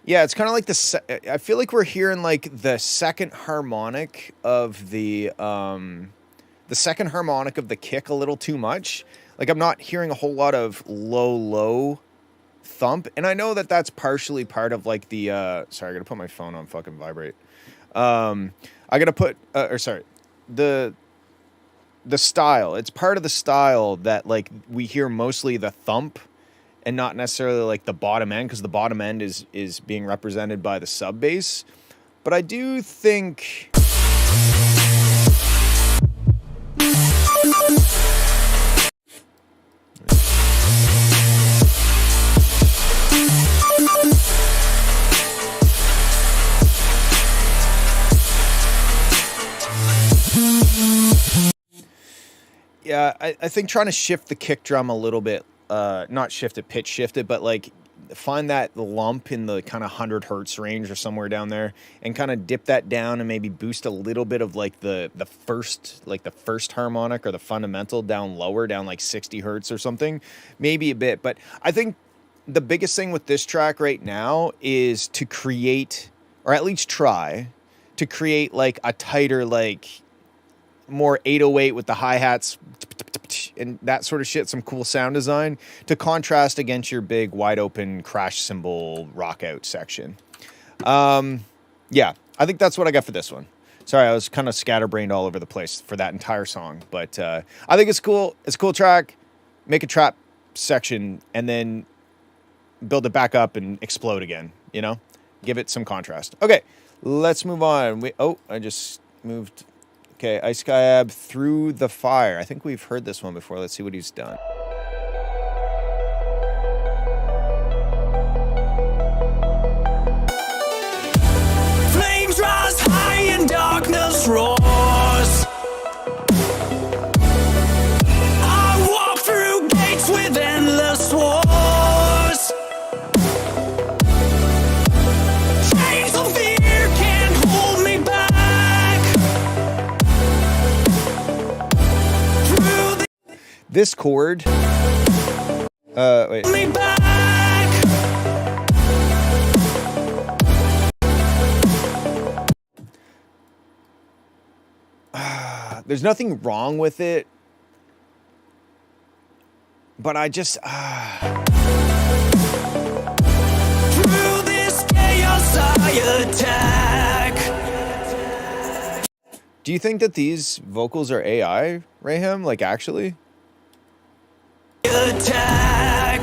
Yeah, it's kind of like I feel like we're hearing like the second harmonic of the second harmonic of the kick a little too much. Like I'm not hearing a whole lot of low thump, and I know that that's partially part of like the sorry, I gotta put my phone on fucking vibrate. I gotta put the style. It's part of the style that like we hear mostly the thump and not necessarily like the bottom end, because the bottom end is being represented by the sub bass. But I do think yeah, I think trying to shift the kick drum a little bit, not shift it, pitch shift it, but like find that lump in the kind of 100 hertz range or somewhere down there, and kind of dip that down and maybe boost a little bit of like the first harmonic or the fundamental down lower, down like 60 hertz or something, maybe a bit. But I think the biggest thing with this track right now is to create, or at least try to create like a tighter, like more 808 with the hi-hats and that sort of shit, some cool sound design to contrast against your big wide open crash cymbal rock out section. Yeah, I think that's what I got for this one. Sorry, I was kind of scatterbrained all over the place for that entire song, but I think it's cool. It's a cool track. Make a trap section and then build it back up and explode again, you know? Give it some contrast. Okay, let's move on. I just moved. Okay, Ice Sky Ab, Through the Fire. I think we've heard this one before. Let's see what he's done. Flames rise high and darkness roars. I walk through gates with endless wars. Chains of fear can't hold me back. This chord Wait. Me back. There's nothing wrong with it, but I just Through this chaos I attack. Do you think that these vocals are AI, Raham? Like, actually? Attack.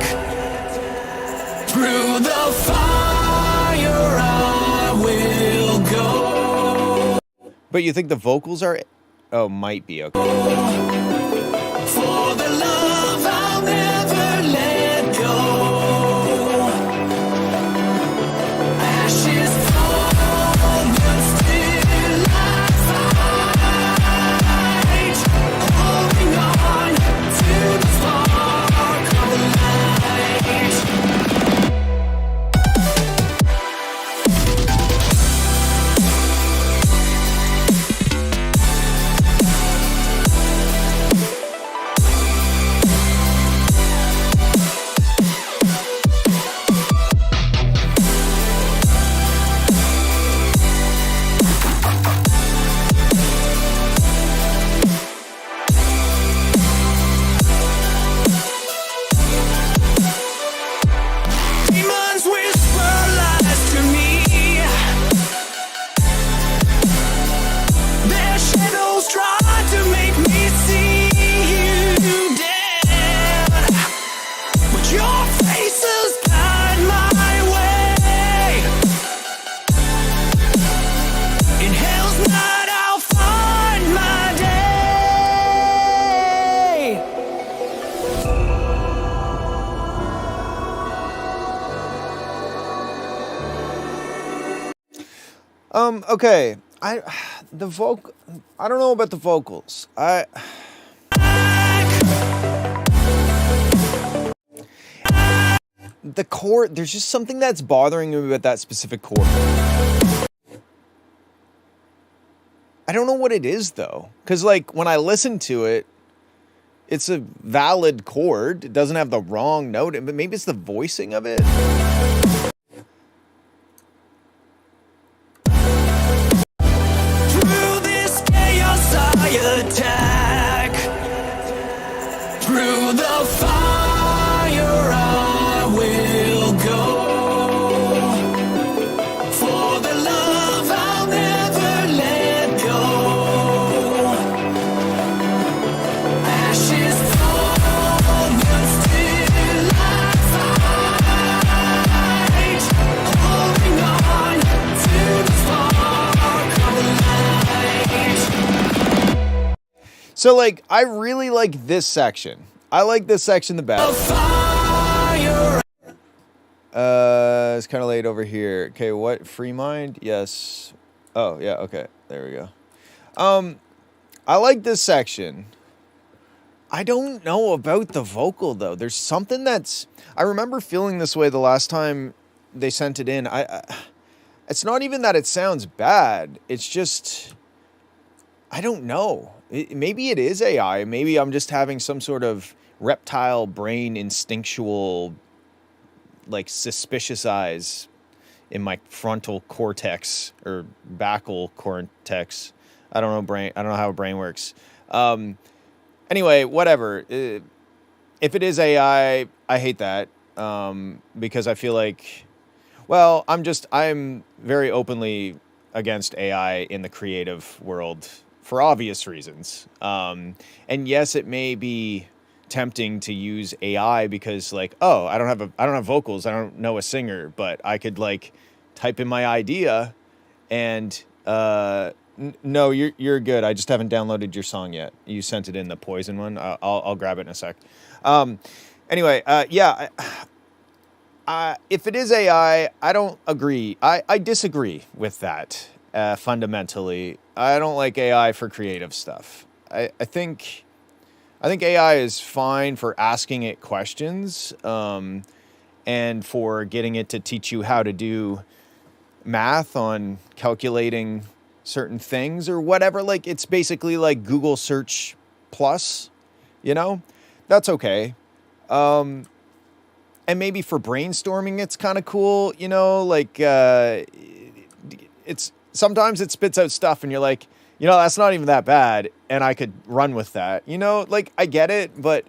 Through the fire I will go. But you think the vocals are... Oh, might be, okay. For the love I'll never let go. Ashes fall, but still I fight. Holding on to the spark of the light. Demons whisper lies to me. Their shadows try to make me see you dead, but your faces guide my way. In hell's night I'll find my day. Okay. I don't know about the vocals. The chord, there's just something that's bothering me about that specific chord. I don't know what it is, though. Because, like, when I listen to it, it's a valid chord. It doesn't have the wrong note, but maybe it's the voicing of it. Through this chaos I attack. Through the fire I will go. For the love I'll never let go. Ashes fall, but still I fight. Holding on to the spark of the light. So, like, I really like this section. I like this section the best. Fire. It's kind of late over here. Okay, what? Free Mind? Yes. Oh, yeah, okay. There we go. I like this section. I don't know about the vocal, though. There's something that's... I remember feeling this way the last time they sent it in. It's not even that it sounds bad. It's just... I don't know. Maybe it is AI. Maybe I'm just having some sort of reptile brain instinctual, like, suspicious eyes in my frontal cortex or backal cortex. I don't know how a brain works. Anyway, whatever. If it is AI, I hate that. Because I feel like, well, I'm very openly against AI in the creative world for obvious reasons. And yes, it may be tempting to use AI because, like, oh, I don't have vocals, I don't know a singer, but I could, like, type in my idea and no, you're good. I just haven't downloaded your song yet. You sent it in, the Poison one. I'll grab it in a sec. Anyway, yeah. If it is AI, I don't agree. I disagree with that fundamentally. I don't like AI for creative stuff. I think AI is fine for asking it questions and for getting it to teach you how to do math on calculating certain things or whatever. Like, it's basically like Google search plus, you know, that's okay. and maybe for brainstorming, it's kind of cool, you know, like, it's sometimes it spits out stuff and you're like, you know, that's not even that bad. And I could run with that, you know, like I get it, but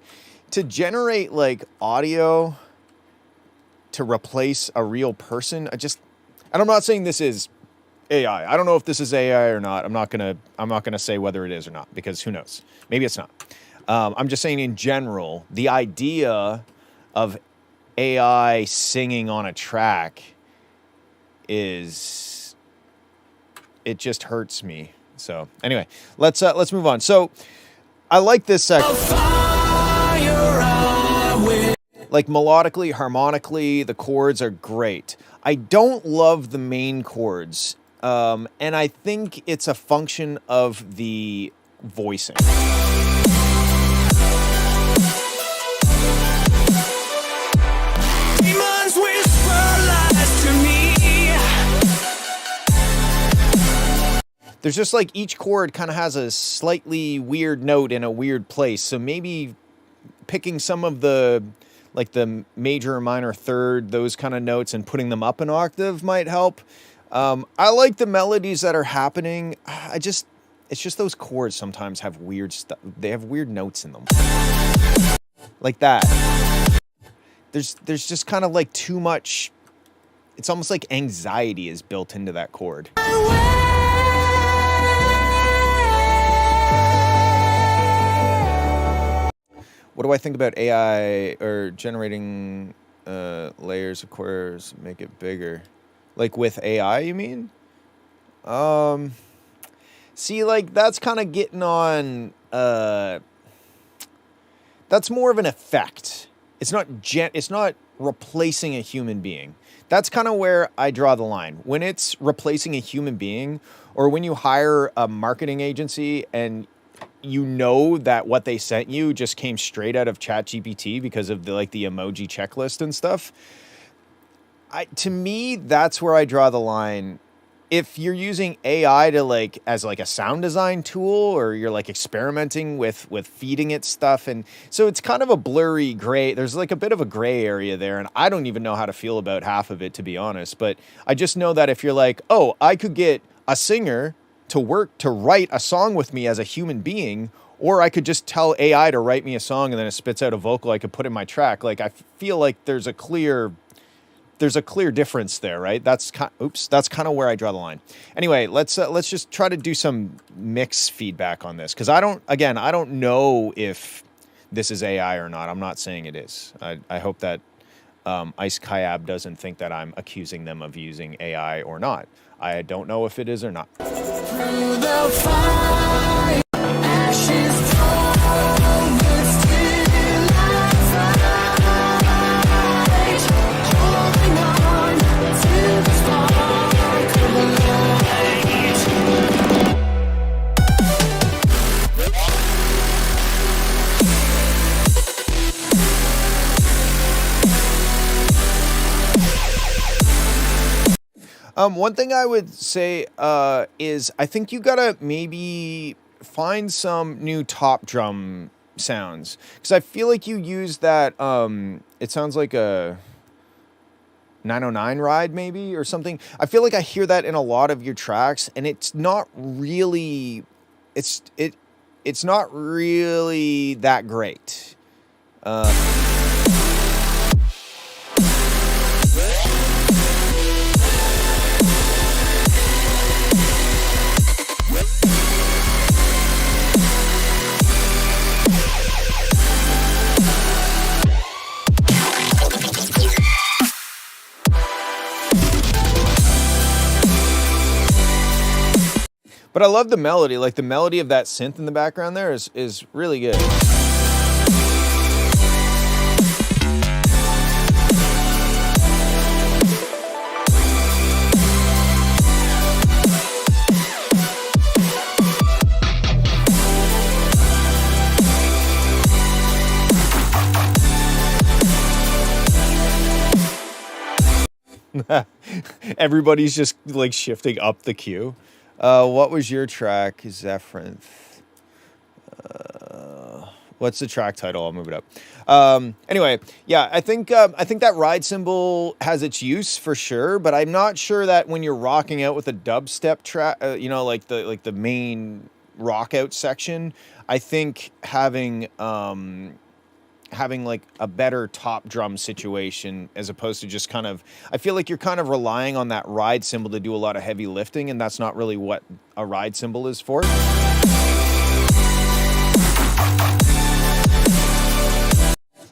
to generate like audio to replace a real person, and I'm not saying this is AI. I don't know if this is AI or not. I'm not gonna say whether it is or not, because who knows? Maybe it's not. I'm just saying in general, the idea of AI singing on a track it just hurts me. So anyway, let's move on. So I like this section. Like melodically, harmonically, the chords are great. I don't love the main chords. And I think it's a function of the voicing. Demons whisper lies to me. There's just like each chord kind of has a slightly weird note in a weird place. So maybe picking some of the like the major or minor third, those kind of notes, and putting them up an octave might help. I like the melodies that are happening. It's just those chords sometimes have weird stuff. They have weird notes in them. Like that. There's just kind of like too much. It's almost like anxiety is built into that chord. What do I think about AI or generating layers of chords, make it bigger? Like with AI, you mean? See, like that's kind of getting on. That's more of an effect. It's not replacing a human being. That's kind of where I draw the line. When it's replacing a human being, or when you hire a marketing agency and you know that what they sent you just came straight out of ChatGPT because of the emoji checklist and stuff. To me, that's where I draw the line. If you're using AI to as a sound design tool, or you're experimenting with feeding it stuff, and so it's kind of a blurry gray. There's a bit of a gray area there, and I don't even know how to feel about half of it, to be honest. But I just know that if you're oh, I could get a singer to write a song with me as a human being, or I could just tell AI to write me a song and then it spits out a vocal I could put in my track. I feel like there's a clear difference there, right? That's kind of where I draw the line. Anyway, let's just try to do some mix feedback on this, because I don't know if this is AI or not. I'm not saying it is. I hope that Ice Kayab doesn't think that I'm accusing them of using AI or not. I don't know if it is or not. Through the fire, ashes fall, but still I fight, holding on to the spark of One thing I would say is I think you gotta maybe find some new top drum sounds, because I feel like you use that. It sounds like a 909 ride maybe or something. I feel like I hear that in a lot of your tracks, and it's not really. It's not really that great. But I love the melody. The melody of that synth in the background there is really good. Everybody's just shifting up the cue. What was your track, Zephyrinth? What's the track title? I'll move it up. Anyway, yeah, I think that ride cymbal has its use for sure, but I'm not sure that when you're rocking out with a dubstep track, you know, like the main rock out section, I think having like a better top drum situation as opposed to just kind of, I feel like you're kind of relying on that ride cymbal to do a lot of heavy lifting, and that's not really what a ride cymbal is for.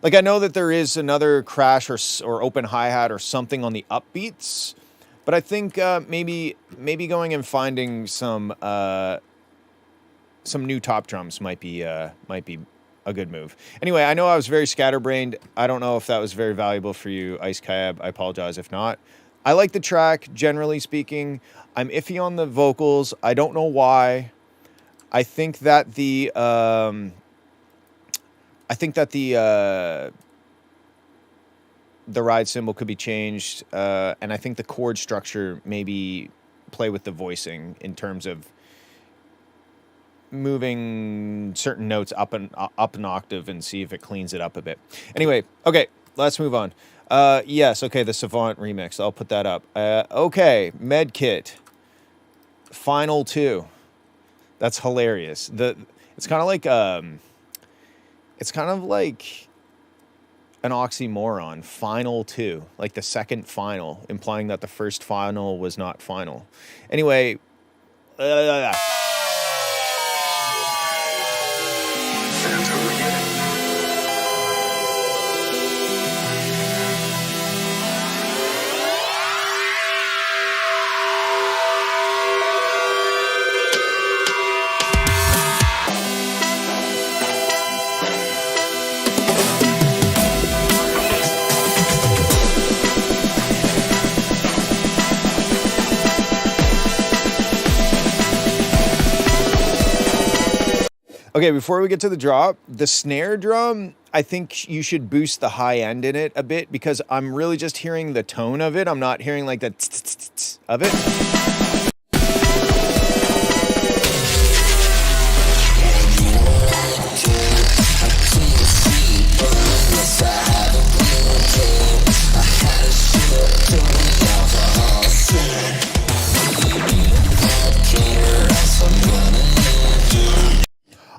Like, I know that there is another crash or open hi-hat or something on the upbeats, but I think maybe going and finding some new top drums might be a good move. Anyway, I know I was very scatterbrained. I don't know if that was very valuable for you, Ice Kayab. I apologize if not. I like the track, generally speaking. I'm iffy on the vocals. I don't know why. I think that the ride cymbal could be changed, and I think the chord structure maybe play with the voicing in terms of moving certain notes up an octave and see if it cleans it up a bit. Anyway, okay, let's move on. Yes, okay, the Savant remix. I'll put that up. Okay, Medkit. Final 2. That's hilarious. It's kind of like an oxymoron. Final 2, like the second final, implying that the first final was not final. Anyway, okay, before we get to the drop, the snare drum, I think you should boost the high end in it a bit because I'm really just hearing the tone of it. I'm not hearing like the tss of it.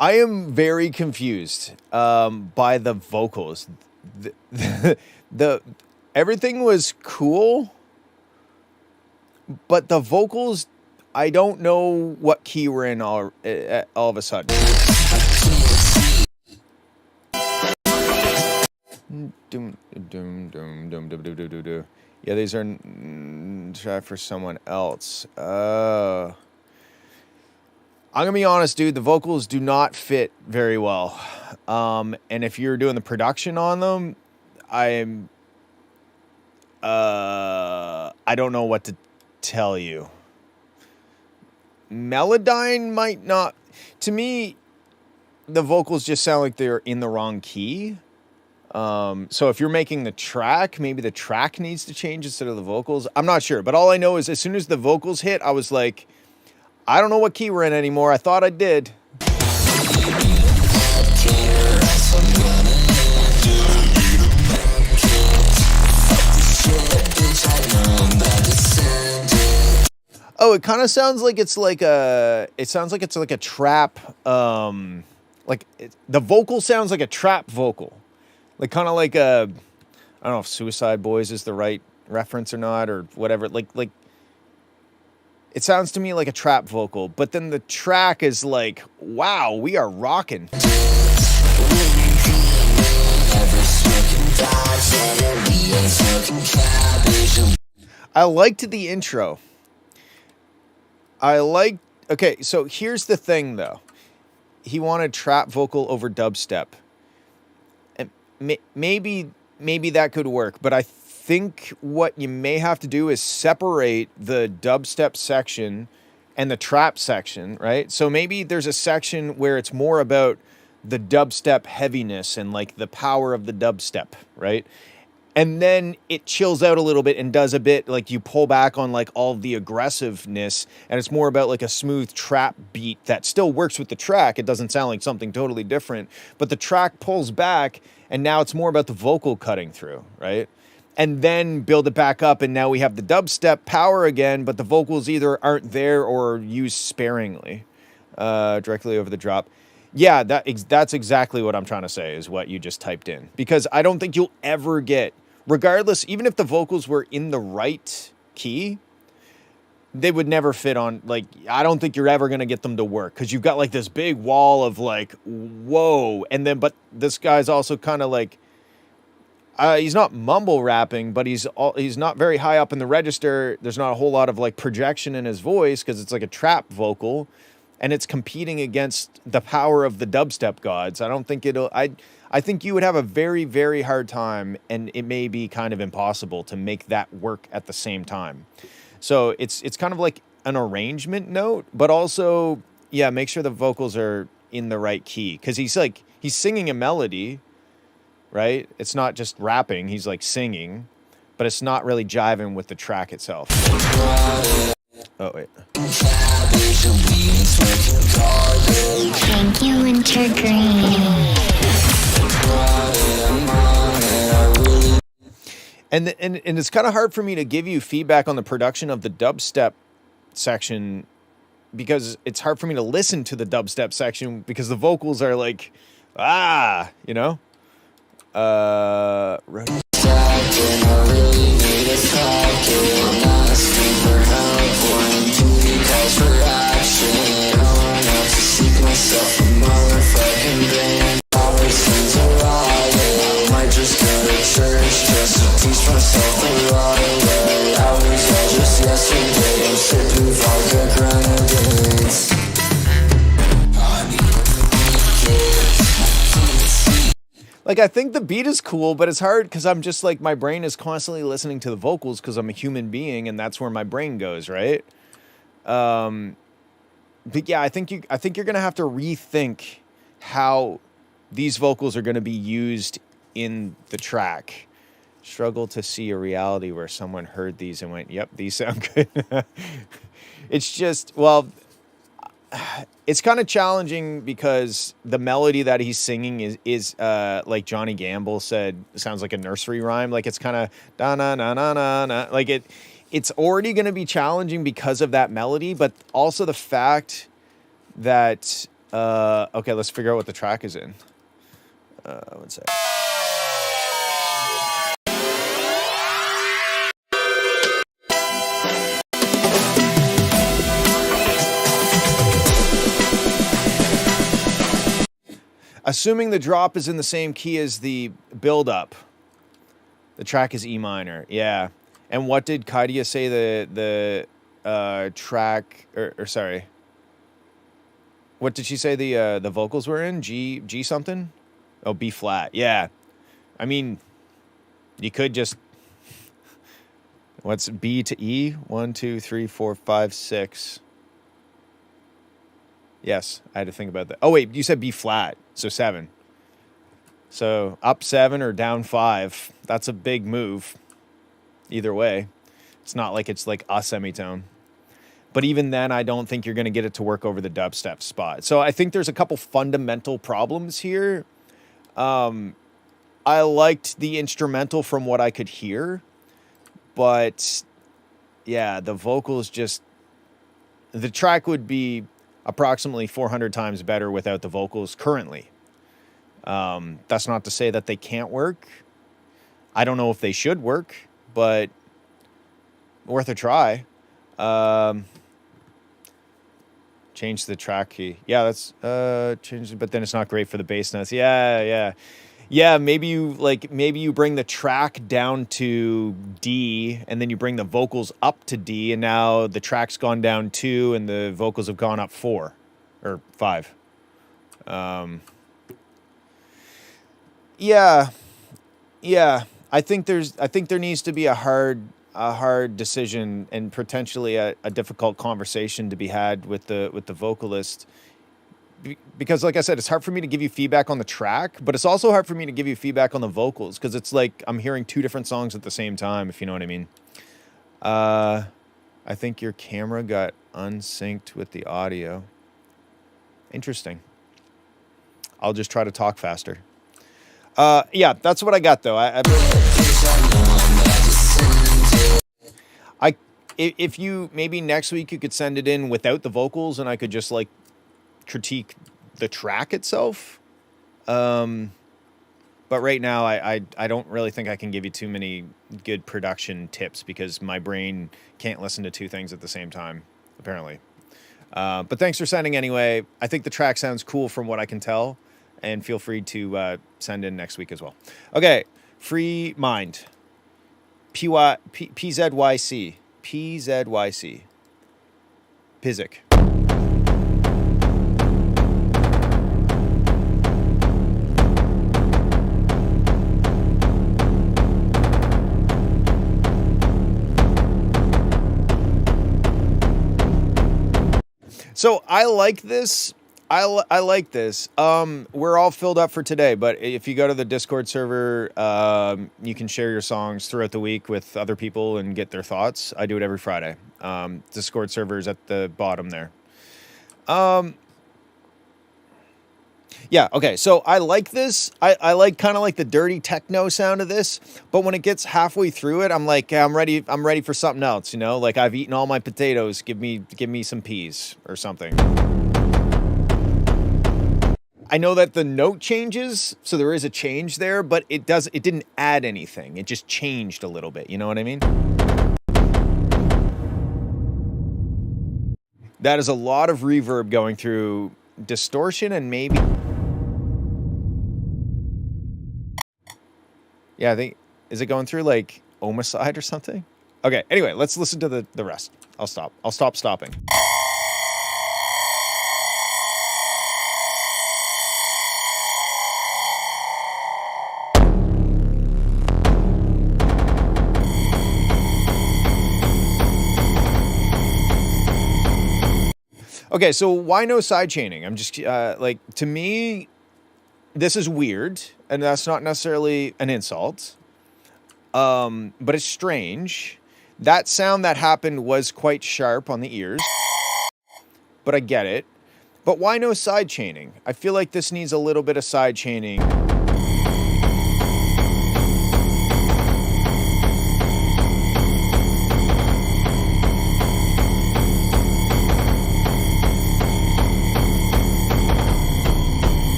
I am very confused by the vocals. The everything was cool, but the vocals, I don't know what key we're in all of a sudden. Yeah, these are try for someone else. I'm going to be honest, dude, the vocals do not fit very well. And if you're doing the production on them, I don't know what to tell you. Melodyne might not. To me, the vocals just sound like they're in the wrong key. So if you're making the track, maybe the track needs to change instead of the vocals. I'm not sure. But all I know is as soon as the vocals hit, I was like, I don't know what key we're in anymore. I thought I did. Oh, it kind of sounds like it's like a. It sounds like it's like a trap. The vocal sounds like a trap vocal, like kind of like a. I don't know if Suicide Boys is the right reference or not, or whatever. Like. It sounds to me like a trap vocal, but then the track is like, wow, we are rocking. I liked the intro. Okay, so here's the thing though. He wanted trap vocal over dubstep. And maybe that could work, but I think what you may have to do is separate the dubstep section and the trap section, right? So maybe there's a section where it's more about the dubstep heaviness and like the power of the dubstep, right? And then it chills out a little bit and does a bit like you pull back on like all the aggressiveness, and it's more about like a smooth trap beat that still works with the track. It doesn't sound like something totally different, but the track pulls back and now it's more about the vocal cutting through, right? And then build it back up, and now we have the dubstep power again, but the vocals either aren't there or used sparingly, directly over the drop. Yeah, that's exactly what I'm trying to say, is what you just typed in. Because I don't think you'll ever get, regardless, even if the vocals were in the right key, they would never fit on, like, I don't think you're ever going to get them to work. Because you've got, like, this big wall of, like, whoa. And then, but this guy's also kind of, like, he's not mumble rapping, but he's not very high up in the register. There's not a whole lot of, like, projection in his voice because it's like a trap vocal. And it's competing against the power of the dubstep gods. I don't think it'll... I think you would have a very, very hard time, and it may be kind of impossible to make that work at the same time. So it's kind of like an arrangement note, but also, yeah, make sure the vocals are in the right key. Because he's singing a melody, right? It's not just rapping, he's like singing, but it's not really jiving with the track itself. Oh, wait. Thank you, Wintergreen. And it's kind of hard for me to give you feedback on the production of the dubstep section because it's hard for me to listen to the dubstep section because the vocals are like, you know? Like, I think the beat is cool, but it's hard because I'm just like, my brain is constantly listening to the vocals because I'm a human being and that's where my brain goes, right? But yeah, I think you're gonna have to rethink how these vocals are gonna be used in the track. Struggle to see a reality where someone heard these and went, "Yep, these sound good." It's just, well, it's kind of challenging because the melody that he's singing is like Johnny Gamble said, sounds like a nursery rhyme. Like it's kind of da na na na na na. Like it's already going to be challenging because of that melody, but also the fact that okay, let's figure out what the track is in. One sec. Assuming the drop is in the same key as the build-up, the track is E minor. Yeah. And what did Kaidia say the track, or sorry, what did she say the vocals were in? G something? Oh, B flat. Yeah. I mean, you could just, what's B to E? 1, 2, 3, 4, 5, 6. Yes, I had to think about that. Oh, wait, you said B flat, so 7. So up 7 or down 5, that's a big move. Either way, it's not like it's like a semitone. But even then, I don't think you're going to get it to work over the dubstep spot. So I think there's a couple fundamental problems here. I liked the instrumental from what I could hear. But, yeah, the vocals just... The track would be approximately 400 times better without the vocals currently. That's not to say that they can't work. I don't know if they should work, but worth a try. Change the track key. Yeah, that's change it, but then it's not great for the bass notes. Yeah. Maybe you bring the track down to D, and then you bring the vocals up to D, and now the track's gone down 2, and the vocals have gone up 4 or 5. Yeah. I think there needs to be a hard decision and potentially a difficult conversation to be had with the vocalist, because like I said, it's hard for me to give you feedback on the track, but it's also hard for me to give you feedback on the vocals because it's like I'm hearing two different songs at the same time, if you know what I mean. I think your camera got unsynced with the audio. Interesting. I'll just try to talk faster. Yeah, that's what I got though. If you maybe next week you could send it in without the vocals and I could just like critique the track itself. But right now I don't really think I can give you too many good production tips because my brain can't listen to two things at the same time, apparently. But thanks for sending anyway. I think the track sounds cool from what I can tell, and feel free to send in next week as well. Okay, Free Mind. PZYC. PZYC. Pizik. So I like this. I like this. We're all filled up for today, but if you go to the Discord server, you can share your songs throughout the week with other people and get their thoughts. I do it every Friday. Discord server is at the bottom there. Yeah, okay, so I like this. I like kind of like the dirty techno sound of this, but when it gets halfway through it, I'm like, I'm ready for something else, you know? Like I've eaten all my potatoes, give me some peas or something. I know that the note changes, so there is a change there, but it didn't add anything. It just changed a little bit, you know what I mean? That is a lot of reverb going through distortion and maybe... Yeah, I think... Is it going through, like, homicide or something? Okay, anyway, let's listen to the rest. I'll stop. I'll stop stopping. Okay, so why no side chaining? I'm just, like, to me, this is weird, and that's not necessarily an insult, but it's strange. That sound that happened was quite sharp on the ears, but I get it. But why no side chaining? I feel like this needs a little bit of side chaining.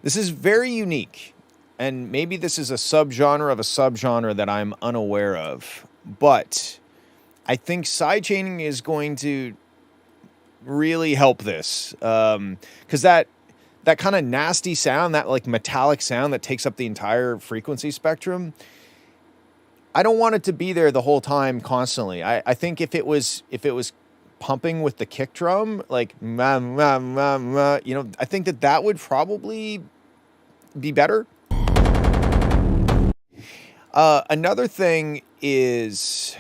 This is very unique, and maybe this is a subgenre of a subgenre that I'm unaware of, but I think sidechaining is going to really help this, because that kind of nasty sound, that like metallic sound that takes up the entire frequency spectrum, I don't want it to be there the whole time constantly. I think if it was pumping with the kick drum, like you know, I think that would probably be better. Another thing is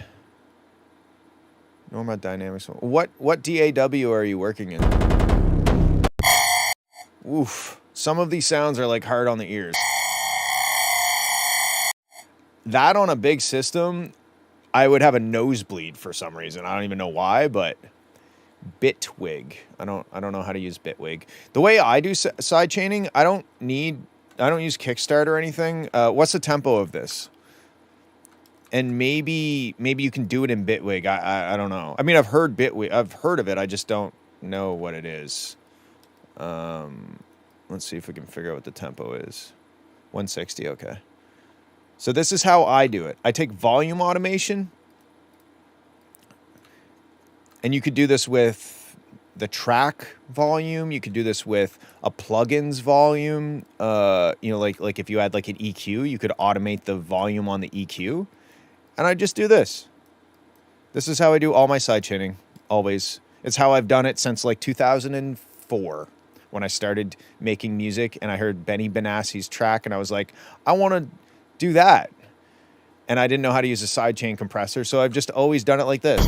Norma Dynamics. What DAW are you working in? Oof. Some of these sounds are like hard on the ears. That on a big system, I would have a nosebleed for some reason. I don't even know why, but Bitwig. I don't know how to use Bitwig. The way I do side chaining, I don't use Kickstart or anything. What's the tempo of this? And maybe you can do it in Bitwig. I don't know. I mean, I've heard Bitwig. I've heard of it. I just don't know what it is. Let's see if we can figure out what the tempo is. 160. Okay. So this is how I do it. I take volume automation, and you could do this with the track volume. You could do this with a plugin's volume. You know, like if you had like an EQ, you could automate the volume on the EQ. And I just do this. This is how I do all my side chaining, always. It's how I've done it since like 2004. when I started making music, and I heard Benny Benassi's track, and I was like, I want to do that. And I didn't know how to use a sidechain compressor, so I've just always done it like this.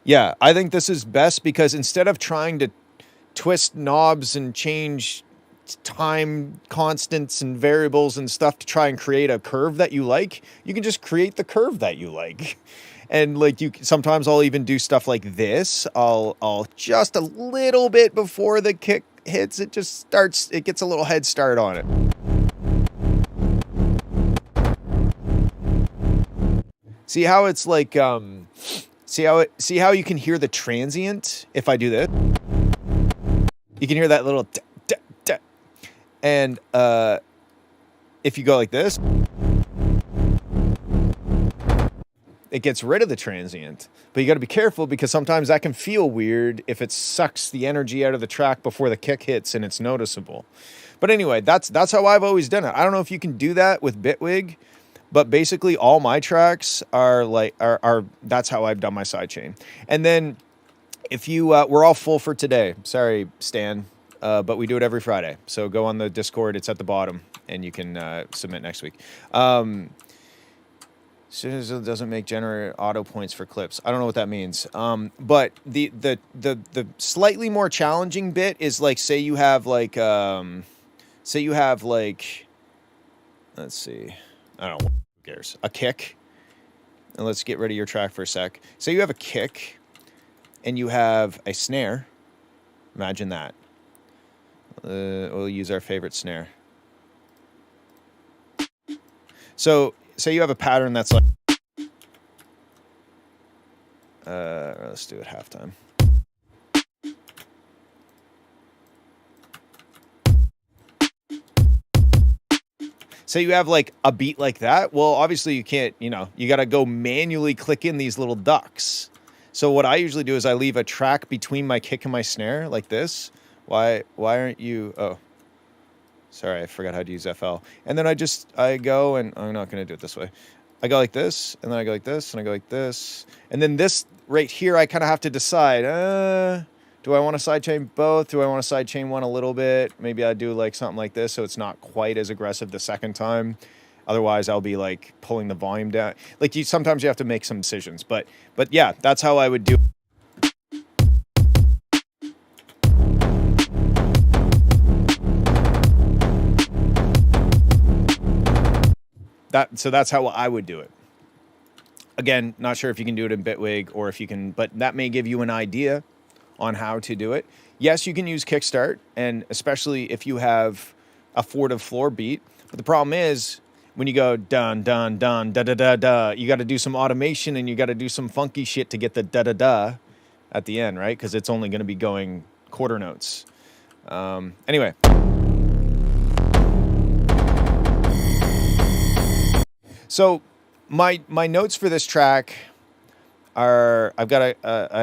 Yeah, I think this is best because instead of trying to twist knobs and change time constants and variables and stuff to try and create a curve that you like, you can just create the curve that you like. And like sometimes I'll even do stuff like this. I'll just a little bit before the kick hits, it gets a little head start on it. See how it's like see how you can hear the transient if I do this? You can hear that little and if you go like this, it gets rid of the transient. But you got to be careful because sometimes that can feel weird if it sucks the energy out of the track before the kick hits and it's noticeable. But anyway, that's how I've always done it. I don't know if you can do that with Bitwig, but basically all my tracks are like are that's how I've done my sidechain. And then if you we're all full for today. Sorry, Stan. But we do it every Friday. So go on the Discord. It's at the bottom, and you can submit next week. It doesn't make generate auto points for clips. I don't know what that means. But the slightly more challenging bit is like, say you have like, let's see, I don't know, who cares? A kick. And let's get rid of your track for a sec. Say you have a kick, and you have a snare. Imagine that. We'll use our favorite snare. So say you have a pattern that's like, let's do it halftime. Say you have like a beat like that. Well, obviously you can't, you got to go manually click in these little ducks. So what I usually do is I leave a track between my kick and my snare like this. Why aren't you? Oh, sorry, I forgot how to use FL. And then I go, and I'm not going to do it this way. I go like this, and then I go like this, and I go like this. And then this right here, I kind of have to decide, do I want to sidechain both? Do I want to sidechain one a little bit? Maybe I do like something like this so it's not quite as aggressive the second time. Otherwise, I'll be like pulling the volume down. Like sometimes you have to make some decisions. But yeah, that's how I would do it. So that's how I would do it. Again, not sure if you can do it in Bitwig or if you can, but that may give you an idea on how to do it. Yes, you can use Kickstart, and especially if you have a 4-to-floor beat. But the problem is when you go dun, dun, dun, da, da, da, da, you got to do some automation and you got to do some funky shit to get the da, da, da at the end, right? Because it's only going to be going quarter notes. Anyway. So my notes for this track are, I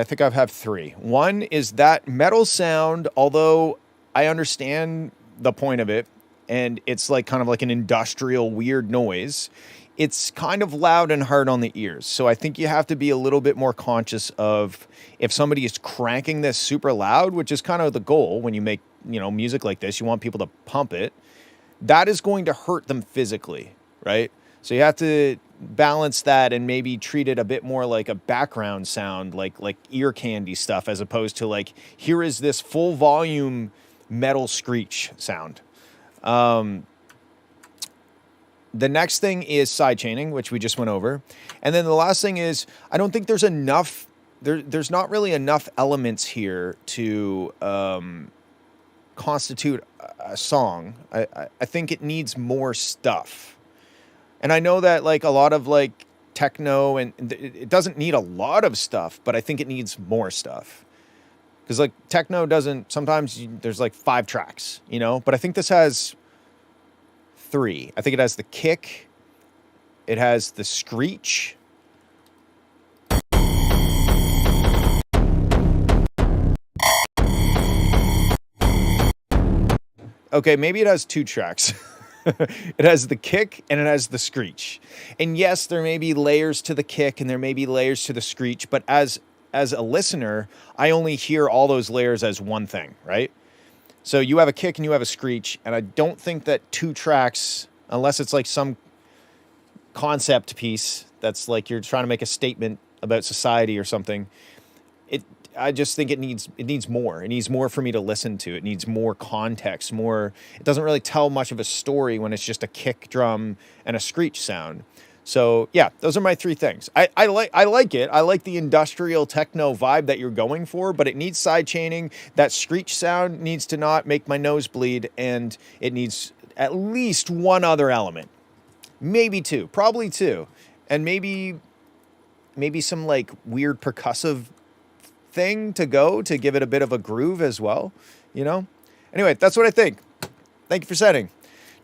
think I have 3. One is that metal sound, although I understand the point of it, and it's like kind of like an industrial weird noise, it's kind of loud and hard on the ears. So I think you have to be a little bit more conscious of if somebody is cranking this super loud, which is kind of the goal when you make, music like this, you want people to pump it. That is going to hurt them physically, right? So you have to balance that and maybe treat it a bit more like a background sound, like ear candy stuff, as opposed to like, here is this full volume metal screech sound. The next thing is sidechaining, which we just went over. And then the last thing is, I don't think there's enough, there's not really enough elements here to constitute a song. I think it needs more stuff. And I know that like a lot of like techno and it doesn't need a lot of stuff, but I think it needs more stuff. Because like techno doesn't, sometimes there's like 5 tracks, but I think this has 3. I think it has the kick, it has the screech. Okay, maybe it has 2 tracks. It has the kick and it has the screech. And yes, there may be layers to the kick and there may be layers to the screech, but as a listener, I only hear all those layers as one thing, right? So you have a kick and you have a screech, and I don't think that 2 tracks, unless it's like some concept piece that's like you're trying to make a statement about society or something, I just think it needs more. It needs more for me to listen to. It needs more context, more. It doesn't really tell much of a story when it's just a kick drum and a screech sound. So yeah, those are my 3 things. I like it. I like the industrial techno vibe that you're going for, but it needs side chaining. That screech sound needs to not make my nose bleed, and it needs at least one other element. Maybe 2, probably 2. And maybe some like weird percussive thing to give it a bit of a groove as well, you know? Anyway, that's what I think. Thank you for setting.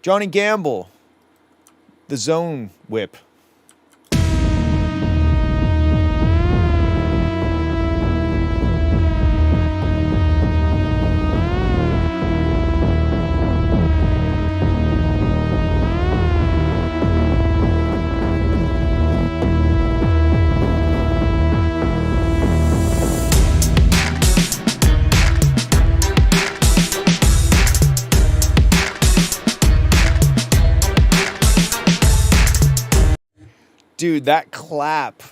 Johnny Gamble, the Zone Whip. Dude, that clap.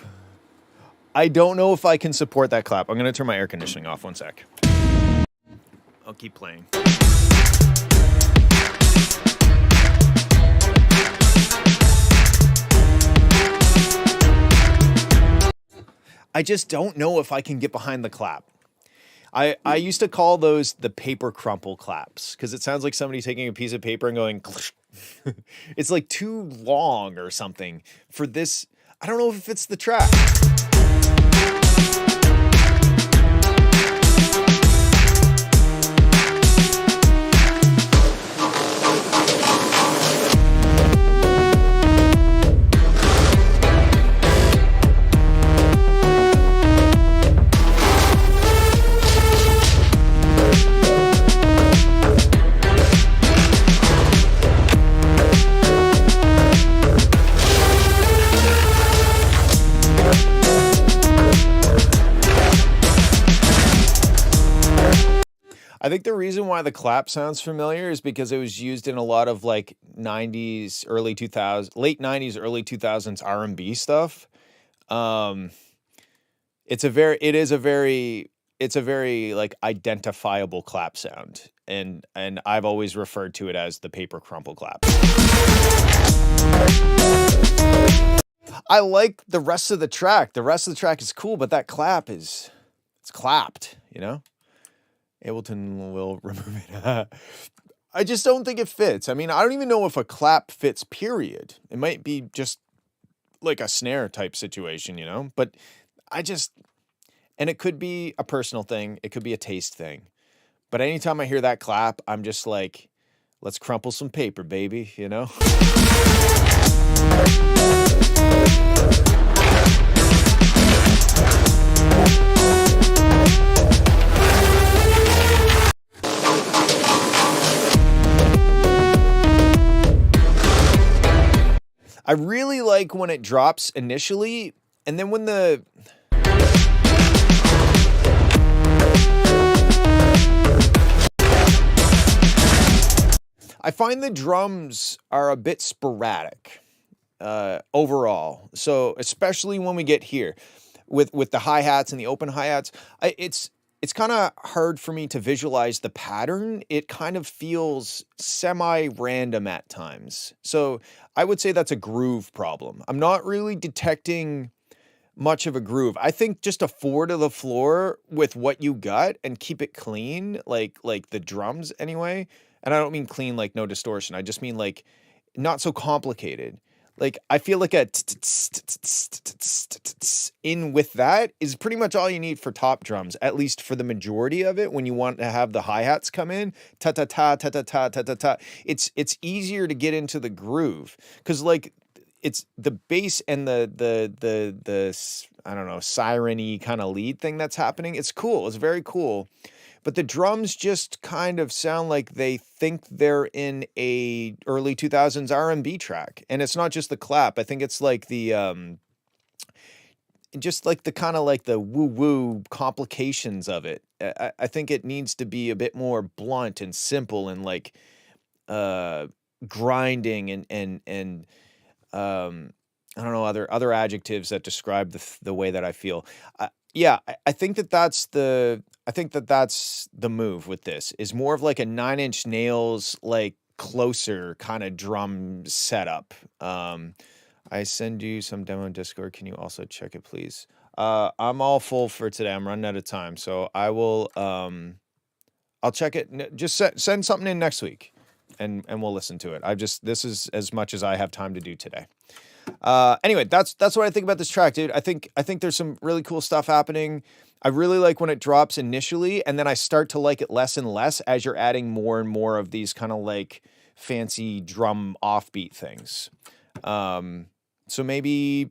I don't know if I can support that clap. I'm going to turn my air conditioning off 1 sec. I'll keep playing. I just don't know if I can get behind the clap. I used to call those the paper crumple claps because it sounds like somebody taking a piece of paper and going, it's like too long or something for this. I don't know if it fits the track. I think the reason why the clap sounds familiar is because it was used in a lot of like 90s, early 2000s, late 90s, early 2000s R&B stuff. It's a very like identifiable clap sound. And I've always referred to it as the paper crumple clap. I like the rest of the track. The rest of the track is cool, but that clap it's clapped, you know? Ableton will remove it. I just don't think it fits. I mean, I don't even know if a clap fits, period. It might be just like a snare type situation, you know? But and it could be a personal thing. It could be a taste thing. But anytime I hear that clap, I'm just like, let's crumple some paper, baby, you know? I really like when it drops initially, and then when I find the drums are a bit sporadic overall. So especially when we get here with the hi-hats and the open hi-hats, it's kind of hard for me to visualize the pattern. It kind of feels semi-random at times. So I would say that's a groove problem. I'm not really detecting much of a groove. I think just a 4 to the floor with what you got and keep it clean, like the drums anyway. And I don't mean clean like no distortion. I just mean like not so complicated. Like I feel like a in with that is pretty much all you need for top drums, at least for the majority of it. When you want to have the hi-hats come in, ta ta ta ta ta ta ta ta ta, it's easier to get into the groove because like it's the bass and the I don't know, siren-y kind of lead thing that's happening. It's cool. It's very cool. but the drums just kind of sound like they think they're in a early 2000s R&B track. And it's not just the clap. I think it's like the just like the kind of like the woo-woo complications of it. I think it needs to be a bit more blunt and simple and like grinding and I don't know, other adjectives that describe the way that I feel. I think that's the move with this is more of like a Nine Inch Nails like closer kind of drum setup. I send you some demo in Discord. Can you also check it, please? I'm all full for today. I'm running out of time, so I will. I'll check it. Just send something in next week, and we'll listen to it. This is as much as I have time to do today. Anyway, that's what I think about this track, dude. I think there's some really cool stuff happening. I really like when it drops initially, and then I start to like it less and less as you're adding more and more of these kind of like fancy drum offbeat things. So maybe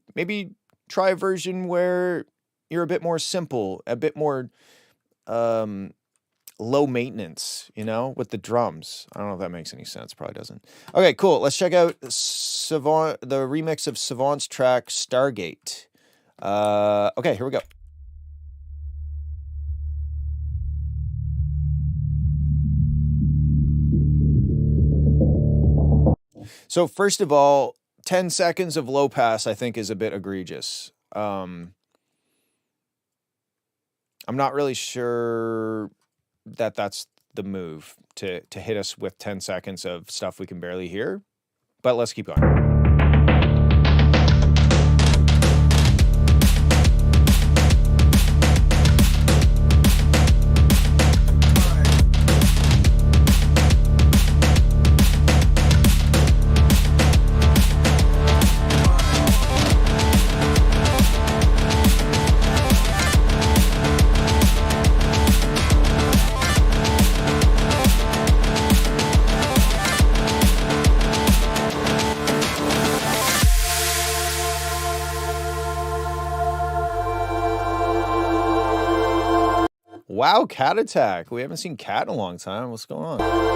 try a version where you're a bit more simple, a bit more low maintenance, with the drums. I don't know if that makes any sense. Probably doesn't. Okay, cool. Let's check out the remix of Savant's track Stargate. Okay, here we go. So first of all, 10 seconds of low pass, I think, is a bit egregious. I'm not really sure that that's the move to hit us with 10 seconds of stuff we can barely hear, but let's keep going. Wow, Cat Attack. We haven't seen Cat in a long time. What's going on?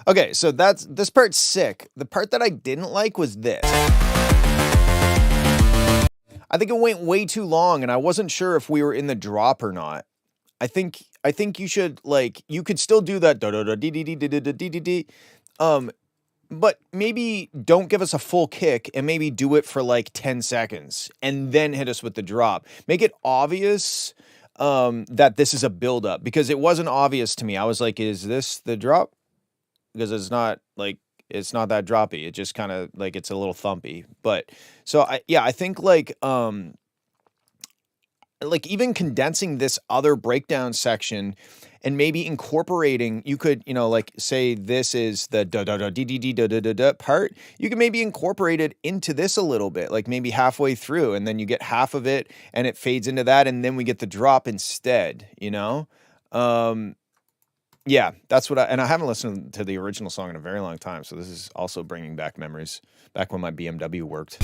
Okay, so this part's sick. The part that I didn't like was this. I think it went way too long, and I wasn't sure if we were in the drop or not. I think you should, like, you could still do that da da da dee dee dee dee dee dee dee dee. But maybe don't give us a full kick and maybe do it for like 10 seconds and then hit us with the drop. Make it obvious that this is a build-up, because it wasn't obvious to me. I was like, is this the drop? Because it's not that droppy. It just kind of like, it's a little thumpy. But so I think like, I like even condensing this other breakdown section and maybe incorporating, you could, you know, like say this is the da da da dee dee dee da da da da part. You can maybe incorporate it into this a little bit, like maybe halfway through, and then you get half of it and it fades into that, and then we get the drop instead, you know? Yeah, that's what and I haven't listened to the original song in a very long time, so this is also bringing back memories back when my BMW worked.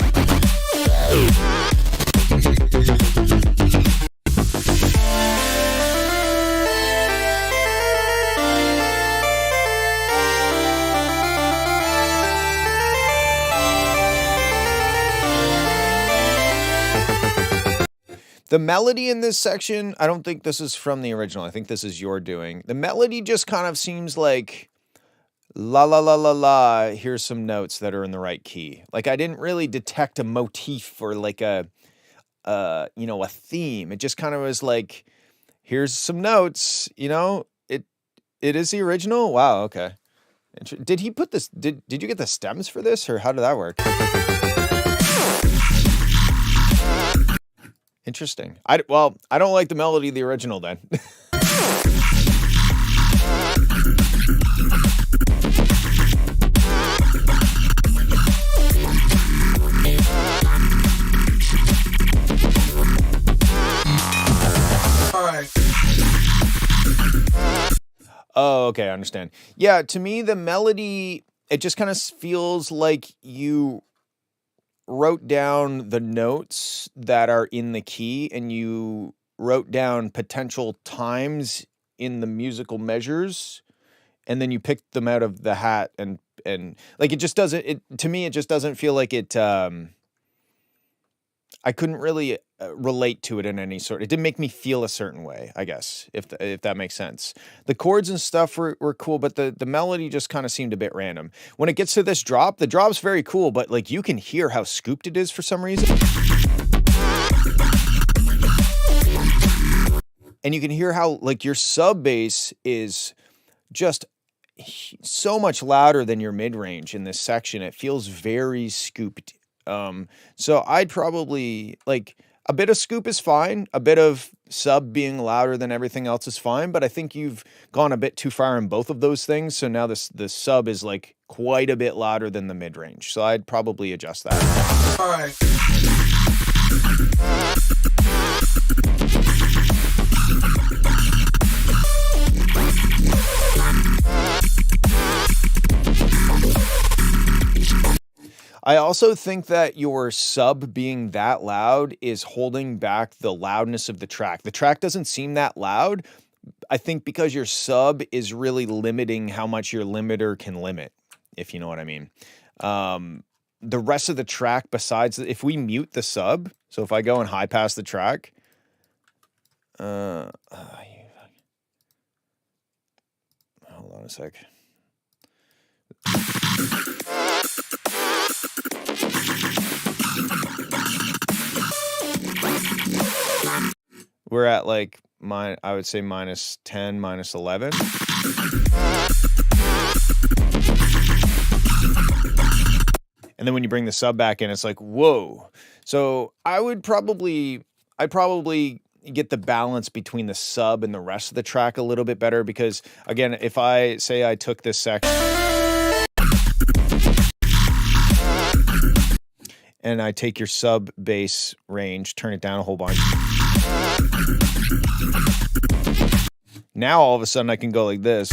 The melody in this section, I don't think this is from the original. I think this is your doing. The melody just kind of seems like la la la la la. Here's some notes that are in the right key. Like I didn't really detect a motif or like a you know, a theme. It just kind of was like, here's some notes, you know. It is the original. Wow, okay. Did he put this? Did you get the stems for this, or how did that work? Interesting. Well, I don't like the melody of the original then. Oh, okay, I understand. Yeah, to me, the melody, it just kind of feels like you wrote down the notes that are in the key and you wrote down potential times in the musical measures, and then you picked them out of the hat and like it just doesn't, to me it just doesn't feel like it I couldn't really relate to it in any sort. It didn't make me feel a certain way, I guess, if that makes sense. The chords and stuff were cool, but the melody just kind of seemed a bit random. When it gets to this drop, the drop's very cool, but like you can hear how scooped it is for some reason. And you can hear how like your sub bass is just so much louder than your mid range in this section. It feels very scooped. So I'd probably like a bit of scoop is fine. A bit of sub being louder than everything else is fine, but I think you've gone a bit too far in both of those things. So now the sub is like quite a bit louder than the mid range. So I'd probably adjust that. All right. I also think that your sub being that loud is holding back the loudness of the track. The track doesn't seem that loud, I think, because your sub is really limiting how much your limiter can limit, if you know what I mean. The rest of the track, besides, if we mute the sub, so if I go and high pass the track, hold on a sec. We're at like I would say minus 10, minus 11. And then when you bring the sub back in, it's like, whoa. So I'd probably get the balance between the sub and the rest of the track a little bit better, because again, if I say I took this section and I take your sub bass range, turn it down a whole bunch. Now all of a sudden I can go like this.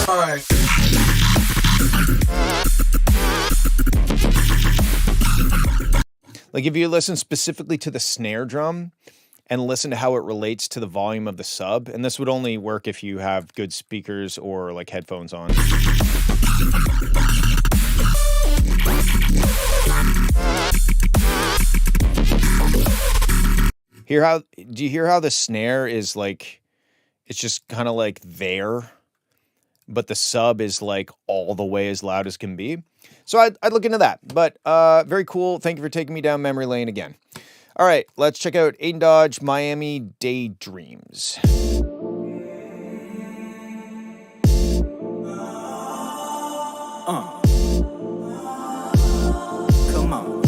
All right. Like if you listen specifically to the snare drum and listen to how it relates to the volume of the sub, and this would only work if you have good speakers or like headphones on. Do you hear how the snare is like, it's just kind of like there, but the sub is like all the way as loud as can be? So I'd look into that, but very cool. Thank you for taking me down memory lane again. All right, let's check out Aiden Dodge, Miami Daydreams. Come on.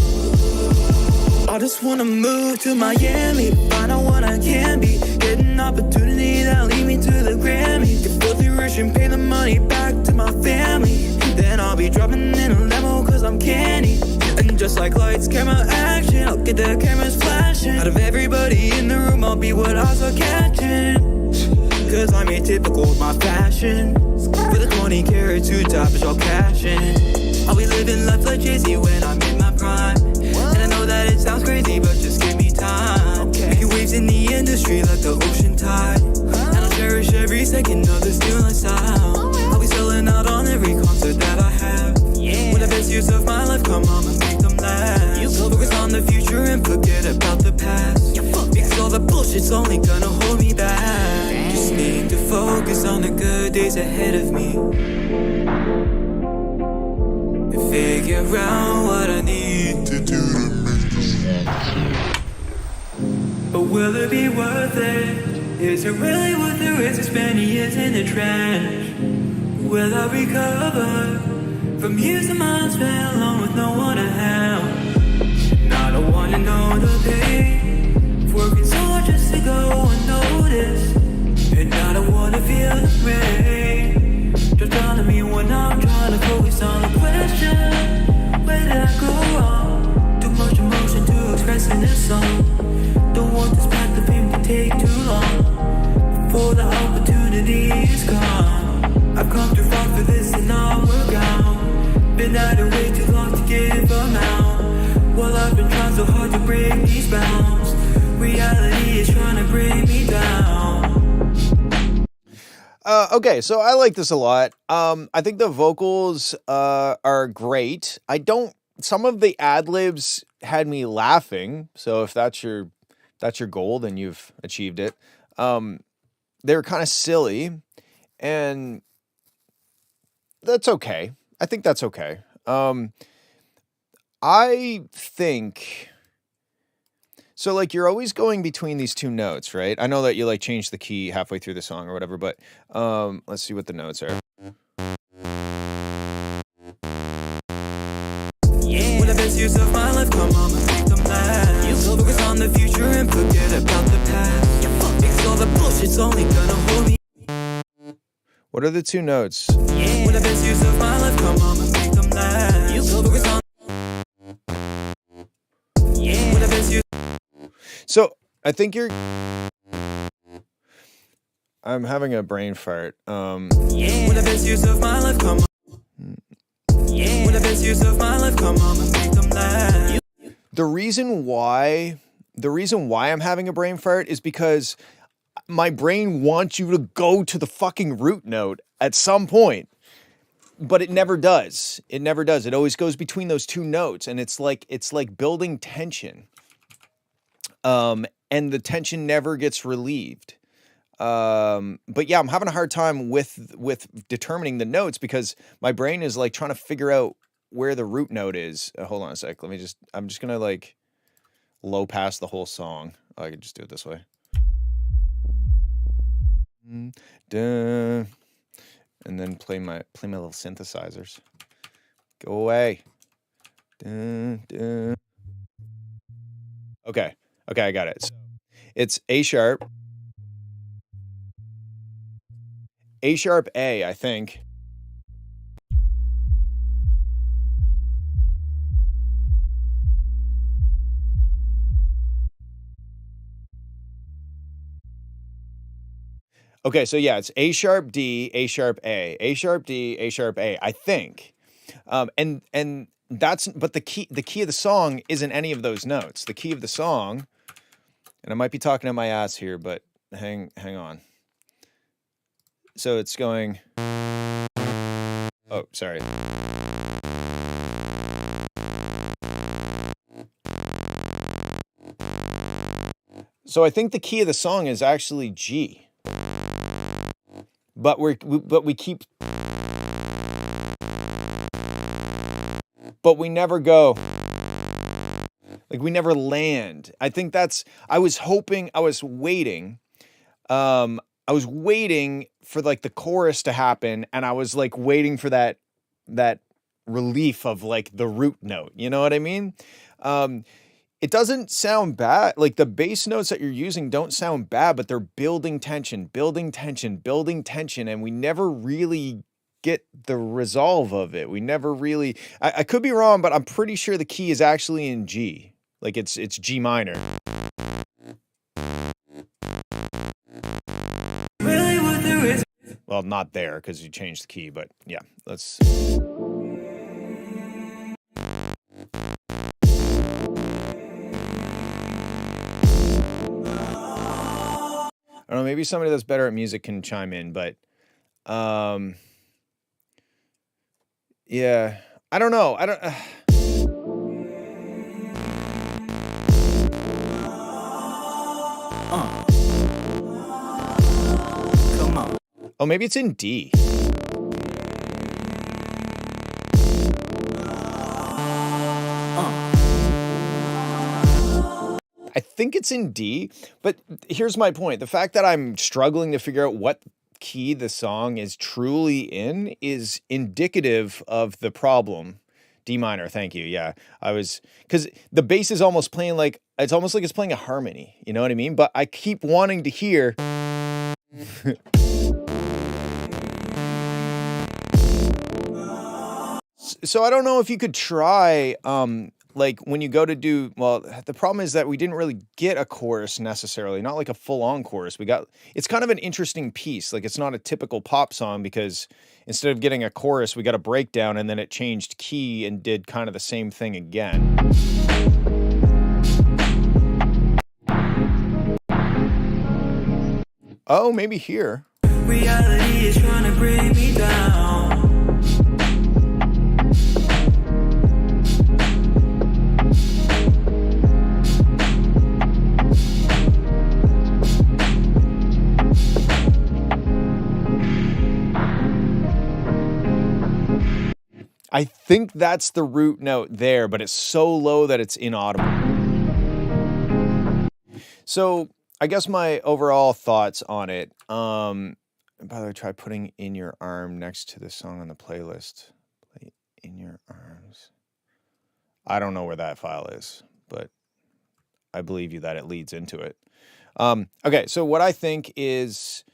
I just wanna move to Miami, find out what I can be, get an opportunity that'll lead me to the Grammy, get filthy rich and pay the money back to my family. Then I'll be dropping in a limo cause I'm candy. And just like lights, camera, action, I'll get the cameras flashing. Out of everybody in the room, I'll be what eyes are catching. Cause I'm atypical with my fashion. With a 20 carat two top is all cashing. I'll be living life like Jay-Z when I'm in my prime. And I know that it sounds crazy, but just give me time. Making waves in the industry like the ocean tide. And I'll cherish every second of this new lifestyle. I'll be selling out on every concert that I have. When the best years of my life come on and make them last. Focus on the future and forget about the past. Because all the bullshit's only gonna hold me back. Just need to focus on the good days ahead of me. And figure out what I need to do to make this happen. But will it be worth it? Is it really worth the risk to spend years in the trench? Will I recover from years of mine spent alone with no one to help? And I don't wanna know the pain, working so hard just to go unnoticed. And I don't wanna feel the rain just down on me when I'm trying to focus on the question, where did I go wrong? Too much emotion to express in this song. Don't want this path of fame to take too long before the opportunity is gone. I've come too far for this and I'll work out. Been at it way too long to give them out. Well, I've been trying so hard to break these bounds. Reality is trying to bring me down. Okay, so I like this a lot. I think the vocals are great. Some of the ad-libs had me laughing, so if that's your goal, then you've achieved it. They're kind of silly, and that's okay. I think that's okay. I think so, like, you're always going between these two notes, right? I know that you like change the key halfway through the song or whatever, but let's see what the notes are. When the best years of my life come on and make them last. Focus on the future and forget about the past. Because all the bullshit's only gonna hold me. What are the two notes? When the best years of my life come on and make them last. Focus on. When the best years. So I think I'm having a brain fart. When the best years of my life come on. When the best years of my life come on and make them last. The reason why I'm having a brain fart is because my brain wants you to go to the fucking root note at some point, but it never does. It never does. It always goes between those two notes, and it's like building tension. And the tension never gets relieved. But yeah, I'm having a hard time with determining the notes because my brain is like trying to figure out where the root note is. Hold on a sec. I'm just gonna like low pass the whole song. Oh, I can just do it this way. Duh. And then play my little synthesizers. Go away. Duh, duh. Okay, I got it. So it's A sharp, A, I think. Okay, so yeah, it's A sharp, D, A sharp, A sharp, D, A sharp, A, I think. And that's, but the key of the song isn't any of those notes. The key of the song, and I might be talking to my ass here, but hang on. So it's going, oh, sorry. So I think the key of the song is actually G. But we never go. Like, we never land. I think I was waiting for like the chorus to happen, and I was like waiting for that relief of like the root note. You know what I mean? It doesn't sound bad. Like the bass notes that you're using don't sound bad, but they're building tension, building tension, building tension. And we never really get the resolve of it. We never really, I could be wrong, but I'm pretty sure the key is actually in G. Like it's G minor. Well, not there because you changed the key, but yeah, let's. I don't know, maybe somebody that's better at music can chime in, but yeah, I don't know. I don't. Come on. Oh, maybe it's in D. I think it's in D, but here's my point. The fact that I'm struggling to figure out what key the song is truly in is indicative of the problem. D minor, thank you. Yeah, because the bass is almost playing like, it's almost like it's playing a harmony. You know what I mean? But I keep wanting to hear. So I don't know if you could try, like when you go to do, well, the problem is that we didn't really get a chorus necessarily, not like a full-on chorus. It's kind of an interesting piece. Like it's not a typical pop song because instead of getting a chorus, we got a breakdown and then it changed key and did kind of the same thing again. Oh, maybe here. Reality is trying to bring me down. I think that's the root note there, but it's so low that it's inaudible. So I guess my overall thoughts on it. By the way, try putting In Your Arm next to the song on the playlist. Play In Your Arms. I don't know where that file is, but I believe you that it leads into it. Okay, so what I think is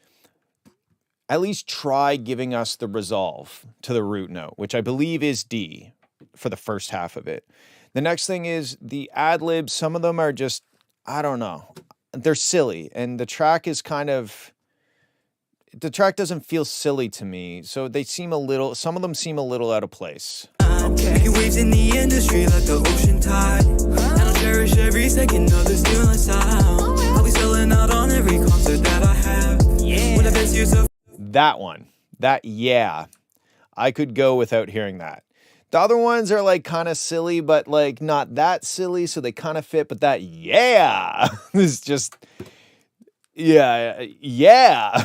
at least try giving us the resolve to the root note, which I believe is D for the first half of it. The next thing is the ad-libs. Some of them are just, I don't know. They're silly. And the track is kind of, the track doesn't feel silly to me. So they seem some of them seem a little out of place. Making waves in the industry like the ocean tide. And I'll cherish every second of this new sound. I'll be selling out on every concert that I have. When I best use of that one, yeah, I could go without hearing that. The other ones are like kind of silly, but like not that silly, so they kind of fit. But that, yeah, is just, yeah, yeah.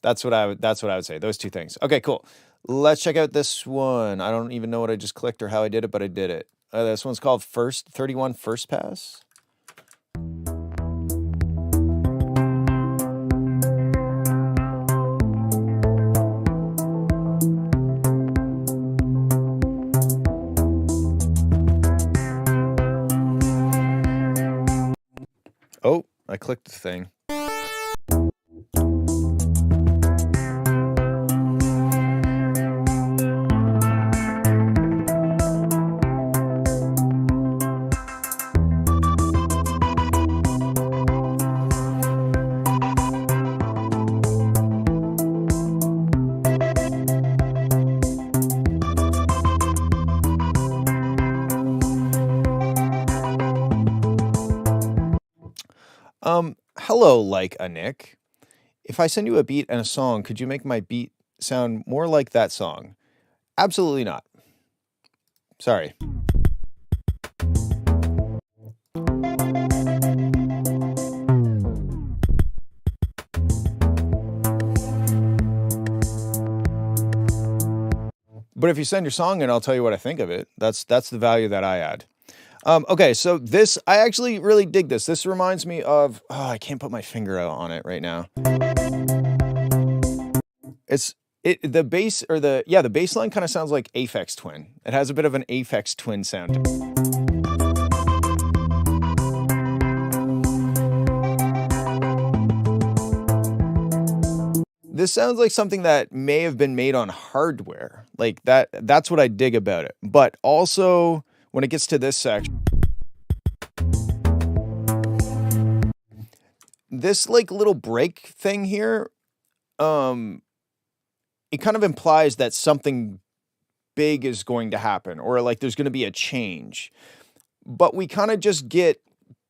That's what I would say. Those two things. Okay, cool. Let's check out this one. I don't even know what I just clicked or how I did it, but I did it. This one's called 31 First Pass. Oh, I clicked the thing. Hello, like a Nick. If I send you a beat and a song, could you make my beat sound more like that song? Absolutely not. Sorry. But if you send your song in, I'll tell you what I think of it. That's the value that I add. Okay, so this, I actually really dig this. This reminds me of, I can't put my finger out on it right now. It's The bass or the bass line kind of sounds like Aphex Twin. It has a bit of an Aphex Twin sound. This sounds like something that may have been made on hardware. Like that's what I dig about it. But also when it gets to this section, this like little break thing here, it kind of implies that something big is going to happen, or like there's going to be a change. But we kind of just get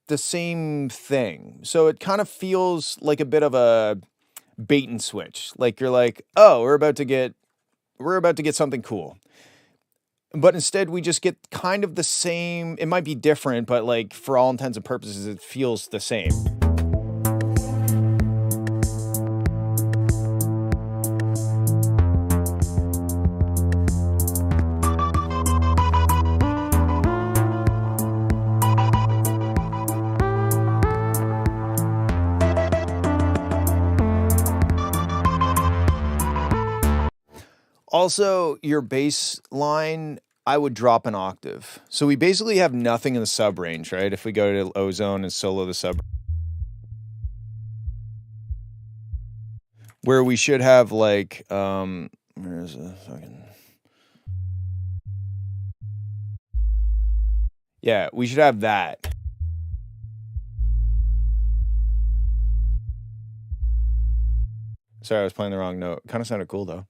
the same thing. So it kind of feels like a bit of a bait and switch. Like you're like, "Oh, we're about to get something cool." But instead we just get kind of the same. It might be different, but like for all intents and purposes it feels the same. Also, your bass line, I would drop an octave. So we basically have nothing in the sub range, right? If we go to Ozone and solo the sub, where we should have like, where's a fucking, yeah, we should have that. Sorry, I was playing the wrong note. Kind of sounded cool though.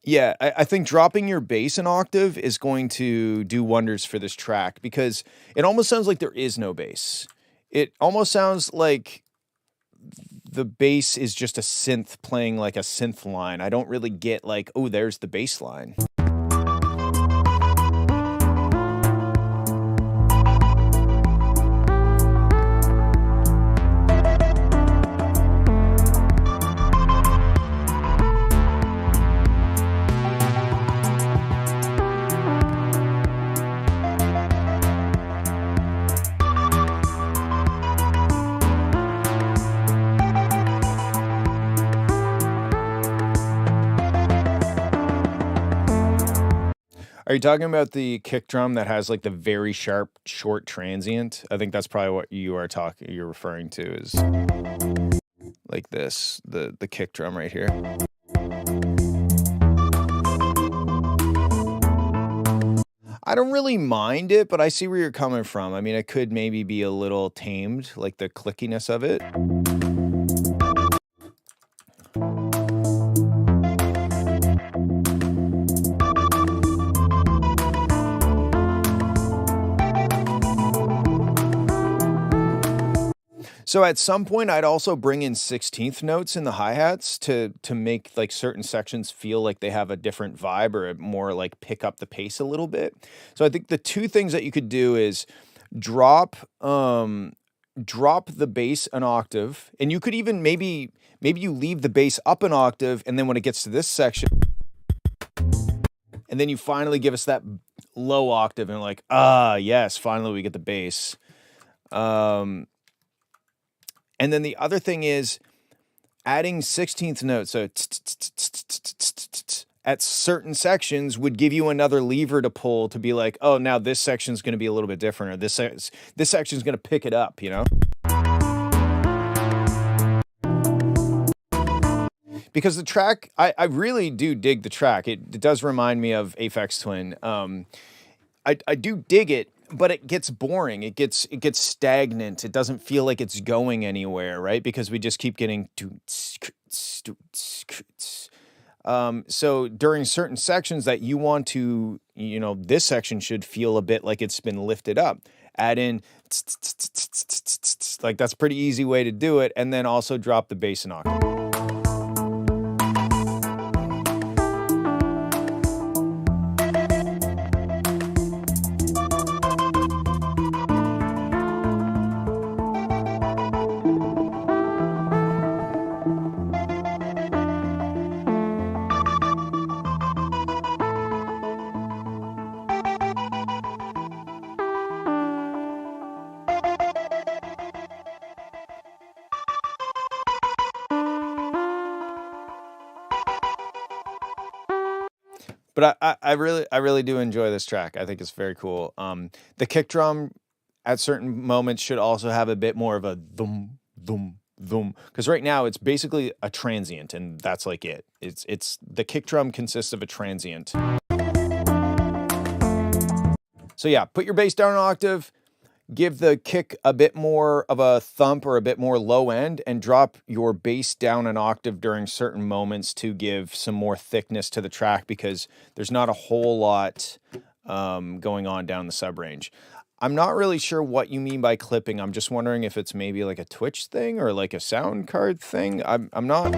Yeah, I think dropping your bass an octave is going to do wonders for this track because it almost sounds like there is no bass. It almost sounds like the bass is just a synth playing like a synth line. I don't really get like, oh, there's the bass line. Are you talking about the kick drum that has like the very sharp short transient? I think that's probably what you're referring to is like this, the kick drum right here. I don't really mind it, but I see where you're coming from. I mean, it could maybe be a little tamed, like the clickiness of it. So at some point, I'd also bring in 16th notes in the hi-hats to make like certain sections feel like they have a different vibe or more like pick up the pace a little bit. So I think the two things that you could do is drop the bass an octave, and you could even maybe you leave the bass up an octave, and then when it gets to this section, and then you finally give us that low octave, and like, yes, finally we get the bass. And then the other thing is adding 16th notes. So at certain sections would give you another lever to pull to be like, oh, now this section's going to be a little bit different, or this section's going to pick it up, you know? Because the track, I really do dig the track. It does remind me of Aphex Twin. I do dig it, but it gets boring. It gets stagnant. It doesn't feel like it's going anywhere, right? Because we just keep getting so during certain sections that you want to, this section should feel a bit like it's been lifted up. Add in like that's a pretty easy way to do it, and then also drop the bass an octave. But I really do enjoy this track. I think it's very cool. The kick drum at certain moments should also have a bit more of a thum thum thum, because right now it's basically a transient, and that's like it. It's the kick drum consists of a transient. So yeah, put your bass down an octave, give the kick a bit more of a thump or a bit more low end, and drop your bass down an octave during certain moments to give some more thickness to the track, because there's not a whole lot going on down the sub range. I'm not really sure what you mean by clipping. I'm just wondering if it's maybe like a Twitch thing or like a sound card thing. I'm not...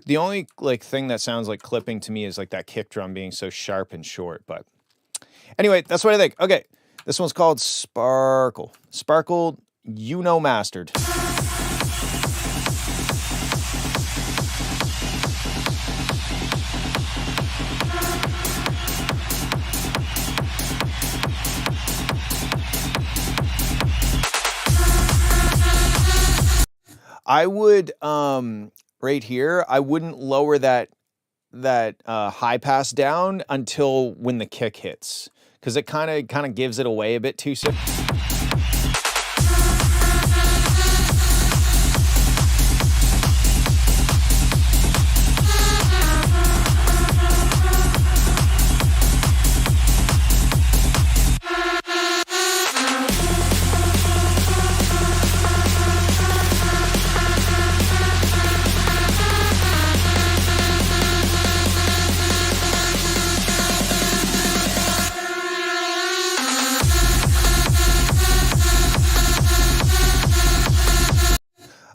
The only like thing that sounds like clipping to me is like that kick drum being so sharp and short. But anyway, that's what I think. Okay, this one's called Sparkle. Sparkle, mastered. I would right here, I wouldn't lower that high pass down until when the kick hits, because it kind of gives it away a bit too soon.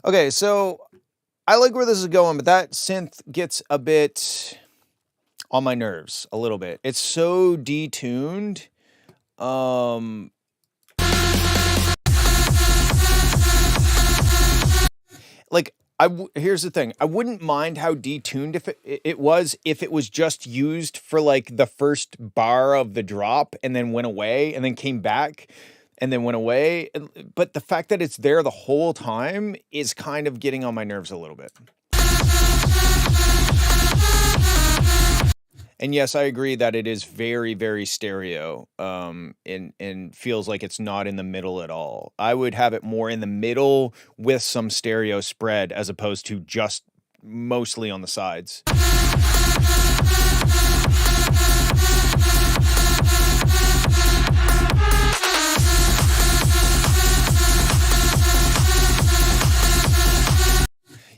Okay, so I like where this is going, but that synth gets a bit on my nerves a little bit. It's so detuned. Like here's the thing. I wouldn't mind how detuned if it was just used for like the first bar of the drop and then went away and then came back and then went away. But the fact that it's there the whole time is kind of getting on my nerves a little bit. And yes, I agree that it is very, very stereo, and feels like it's not in the middle at all. I would have it more in the middle with some stereo spread as opposed to just mostly on the sides.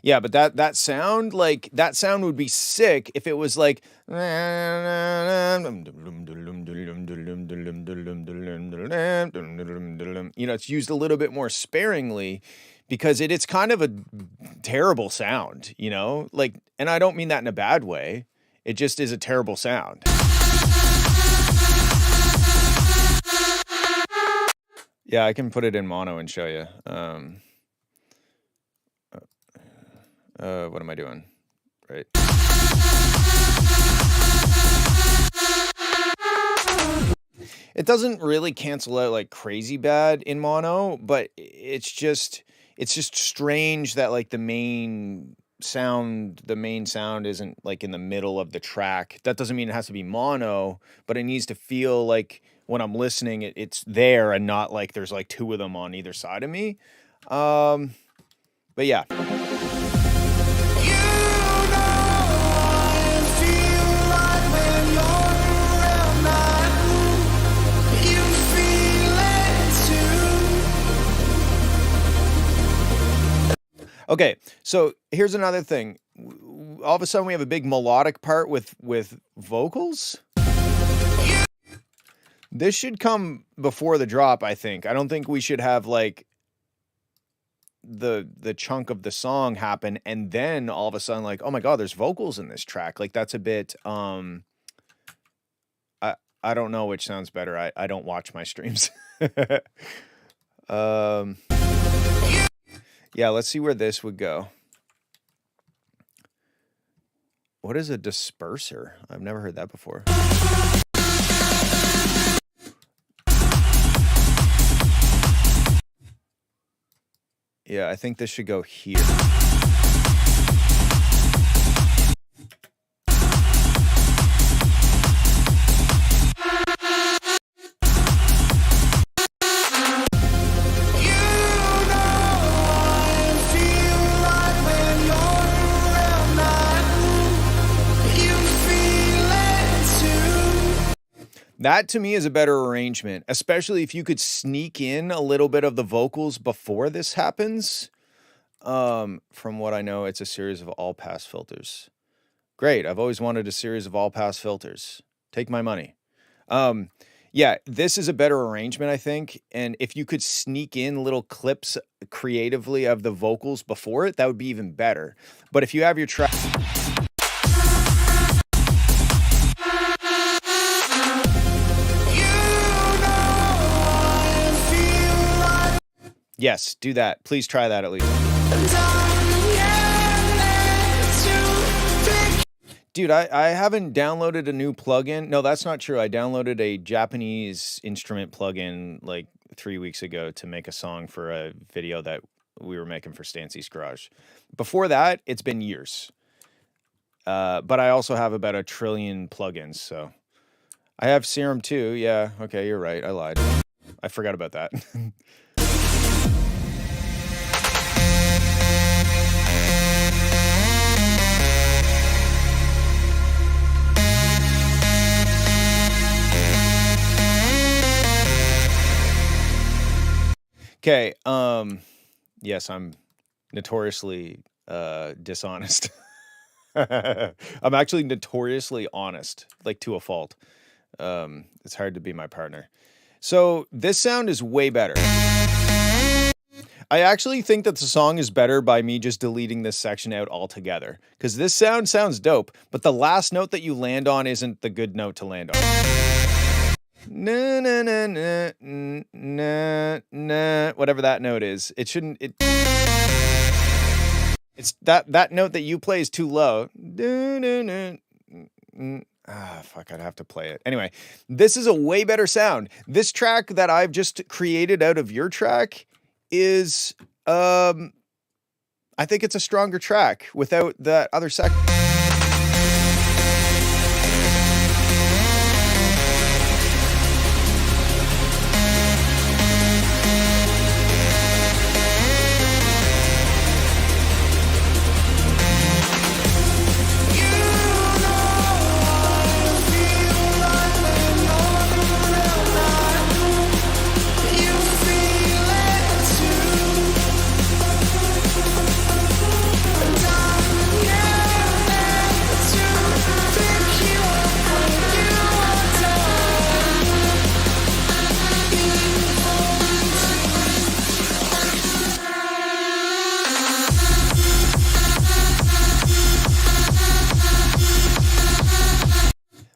Yeah, but that sound would be sick if it was like, you know, it's used a little bit more sparingly, because it's kind of a terrible sound, you know, like, and I don't mean that in a bad way. It just is a terrible sound. Yeah, I can put it in mono and show you. What am I doing? Right. It doesn't really cancel out like crazy bad in mono, but it's just strange that like the main sound isn't like in the middle of the track. That doesn't mean it has to be mono, but it needs to feel like when I'm listening, it's there and not like there's like two of them on either side of me. But yeah. Okay, so here's another thing. All of a sudden we have a big melodic part with vocals. This should come before the drop, I think. I don't think we should have like the chunk of the song happen and then all of a sudden like, oh my god, there's vocals in this track. Like that's a bit I don't know which sounds better. I don't watch my streams. Yeah, let's see where this would go. What is a disperser? I've never heard that before. Yeah, I think this should go here. That to me is a better arrangement, especially if you could sneak in a little bit of the vocals before this happens. From what I know, it's a series of all-pass filters. Great. I've always wanted a series of all-pass filters. Take my money. Yeah, this is a better arrangement, I think. And if you could sneak in little clips creatively of the vocals before it, that would be even better. But if you have your track... Yes, do that. Please try that at least. Dude, I haven't downloaded a new plugin. No, that's not true. I downloaded a Japanese instrument plugin like 3 weeks ago to make a song for a video that we were making for Stancy's Garage. Before that, it's been years. But I also have about 1 trillion plugins, so... I have Serum too. Yeah, okay, you're right. I lied. I forgot about that. Okay, yes, I'm notoriously dishonest. I'm actually notoriously honest, like to a fault. It's hard to be my partner. So this sound is way better. I actually think that the song is better by me just deleting this section out altogether, because this sounds dope, but the last note that you land on isn't the good note to land on. Na na na na na na, whatever that note is. It shouldn't. It's that note that you play is too low. Fuck, I'd have to play it. Anyway, this is a way better sound. This track that I've just created out of your track is, I think it's a stronger track without that other section.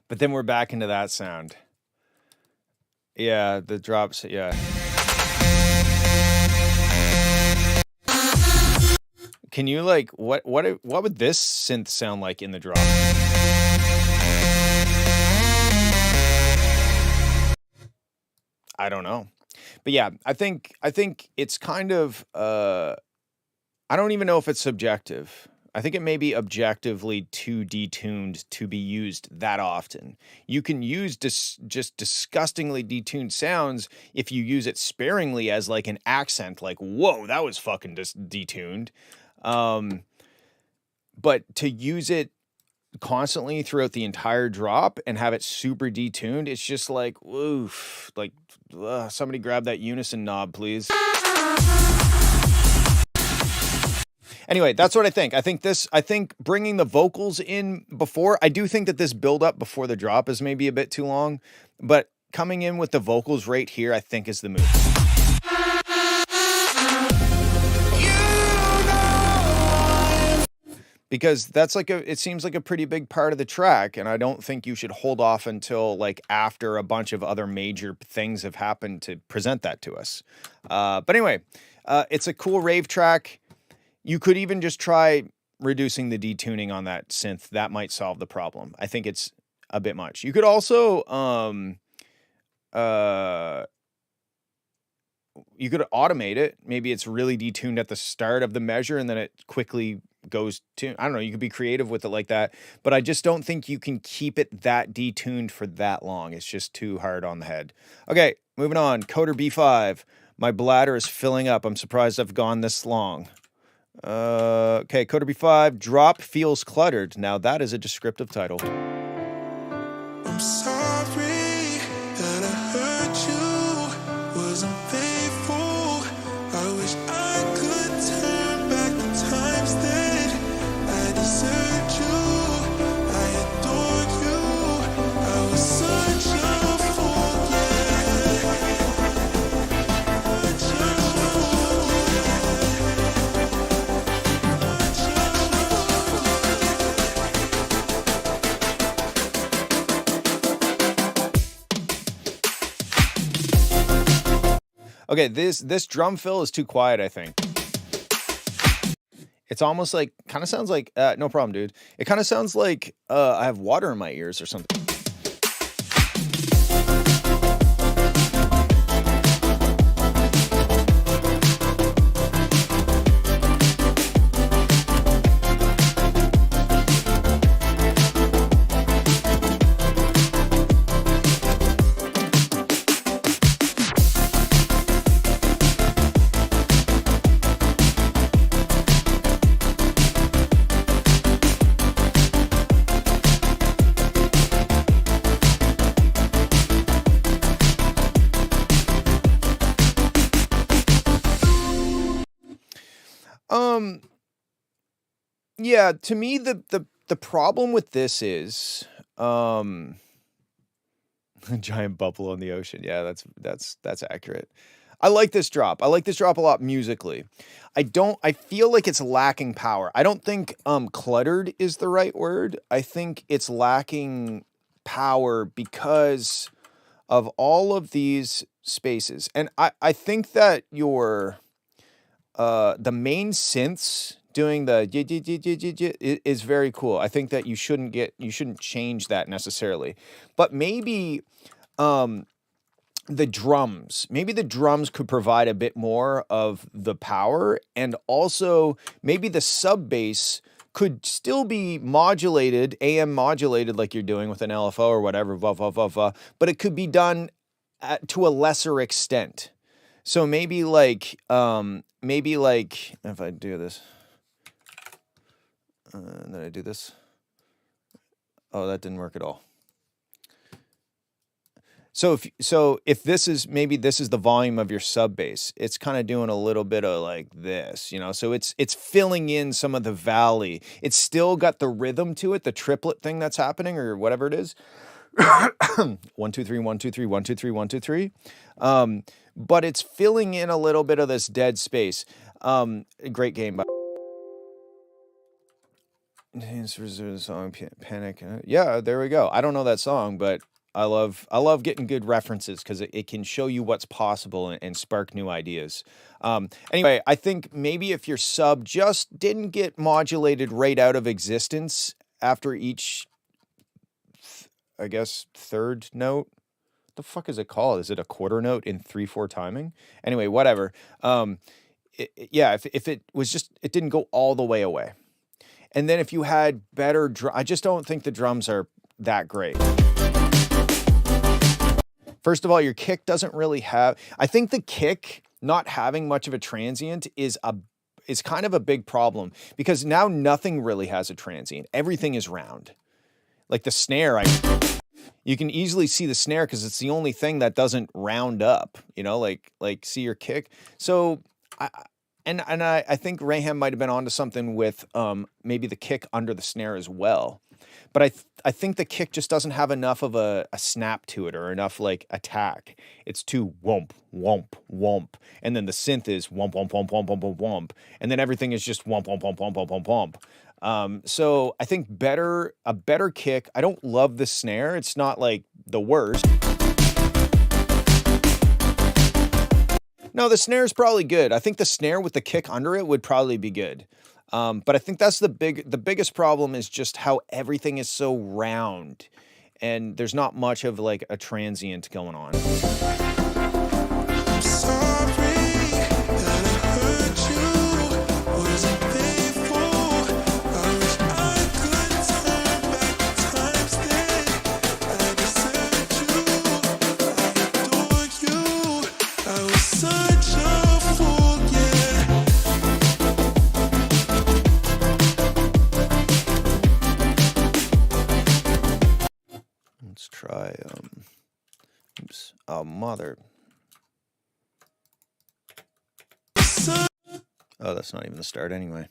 But then we're back into that sound. Yeah, the drops, yeah. Can you like what would this synth sound like in the drop? I don't know. But yeah, I think it's kind of I don't even know if it's subjective. I think it may be objectively too detuned to be used that often. You can use just disgustingly detuned sounds if you use it sparingly as like an accent, like, whoa, that was fucking detuned. But to use it constantly throughout the entire drop and have it super detuned, it's just like, oof, like, somebody grab that unison knob, please. Anyway, that's what I think. I think bringing the vocals in before, I do think that this build up before the drop is maybe a bit too long, but coming in with the vocals right here, I think is the move. Because that's like it seems like a pretty big part of the track, and I don't think you should hold off until like after a bunch of other major things have happened to present that to us. But anyway, it's a cool rave track. You could even just try reducing the detuning on that synth. That might solve the problem. I think it's a bit much. You could also, you could automate it. Maybe it's really detuned at the start of the measure and then it quickly goes to, I don't know, you could be creative with it like that, but I just don't think you can keep it that detuned for that long. It's just too hard on the head. Okay, moving on. Coder B5. My bladder is filling up. I'm surprised I've gone this long. Okay, Coder B5. Drop feels cluttered. Now that is a descriptive title. I'm sorry that I hurt you, wasn't faithful. I wish I could turn back the times that I deserted you. I adored you. I was such a fool, Okay, this drum fill is too quiet, I think. It's almost like, kind of sounds like, no problem, dude. It kind of sounds like I have water in my ears or something. Yeah, to me the problem with this is a giant bubble on the ocean. Yeah, that's accurate. I like this drop. I like this drop a lot musically. I feel like it's lacking power. I don't think cluttered is the right word. I think it's lacking power because of all of these spaces. And I think that your the main synths doing the is very cool. I think that you shouldn't change that necessarily. But maybe the drums could provide a bit more of the power, and also maybe the sub bass could still be modulated, AM modulated like you're doing with an LFO or whatever, but it could be done to a lesser extent. So maybe like if I do this, and then I do this. Oh, that didn't work at all. So if this is the volume of your sub bass, it's kind of doing a little bit of like this, you know. So it's filling in some of the valley. It's still got the rhythm to it, the triplet thing that's happening or whatever it is. 1 2 3 1 2 3 1 2 3 1 2 3. But it's filling in a little bit of this dead space. Great game, by song Panic. Yeah, there we go. I don't know that song, but I love getting good references because it can show you what's possible and spark new ideas. Anyway, I think maybe if your sub just didn't get modulated right out of existence after each, I guess, third note. What the fuck is it called? Is it a quarter note in 3/4 timing? Anyway, whatever. Yeah, if it was just, it didn't go all the way away. And then if you had better I just don't think the drums are that great. First of all, your kick doesn't really have, I think the kick not having much of a transient is kind of a big problem, because now nothing really has a transient. Everything is round. Like the snare, you can easily see the snare because it's the only thing that doesn't round up, you know, like see your kick. So I think Raham might have been onto something with maybe the kick under the snare as well. But I think the kick just doesn't have enough of a snap to it, or enough like attack. It's too womp, womp, womp. And then the synth is womp, womp, womp, womp, womp, womp, womp. And then everything is just womp, womp, womp, womp, womp, womp, womp. So I think a better kick. I don't love the snare. It's not like the worst. No, the snare is probably good. I think the snare with the kick under it would probably be good. But I think that's the biggest problem is just how everything is so round and there's not much of like a transient going on. sorry Oh, mother. Oh, that's not even the start anyway.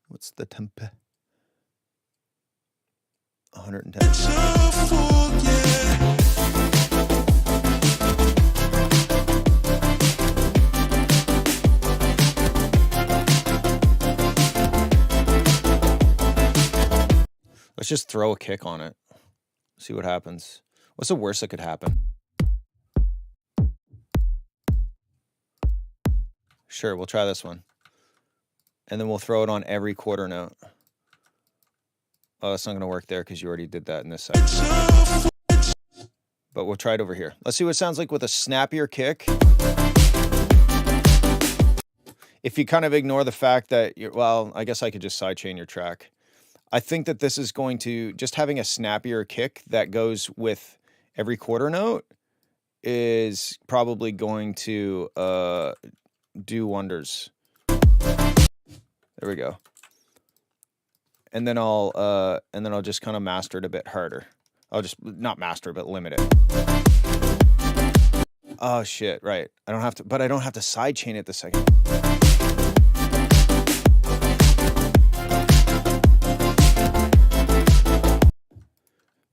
What's the temp? 110. Let's just throw a kick on it. See what happens. What's the worst that could happen? Sure, we'll try this one. And then we'll throw it on every quarter note. Oh, that's not going to work there because you already did that in this side. But we'll try it over here. Let's see what it sounds like with a snappier kick. If you kind of ignore the fact that you're, well, I guess I could just sidechain your track. I think that this is going to, just having a snappier kick that goes with every quarter note is probably going to do wonders. There we go. And then I'll just kind of master it a bit harder. I'll just not master, but limit it. Oh shit, right. I don't have to, but I don't have to sidechain it the second.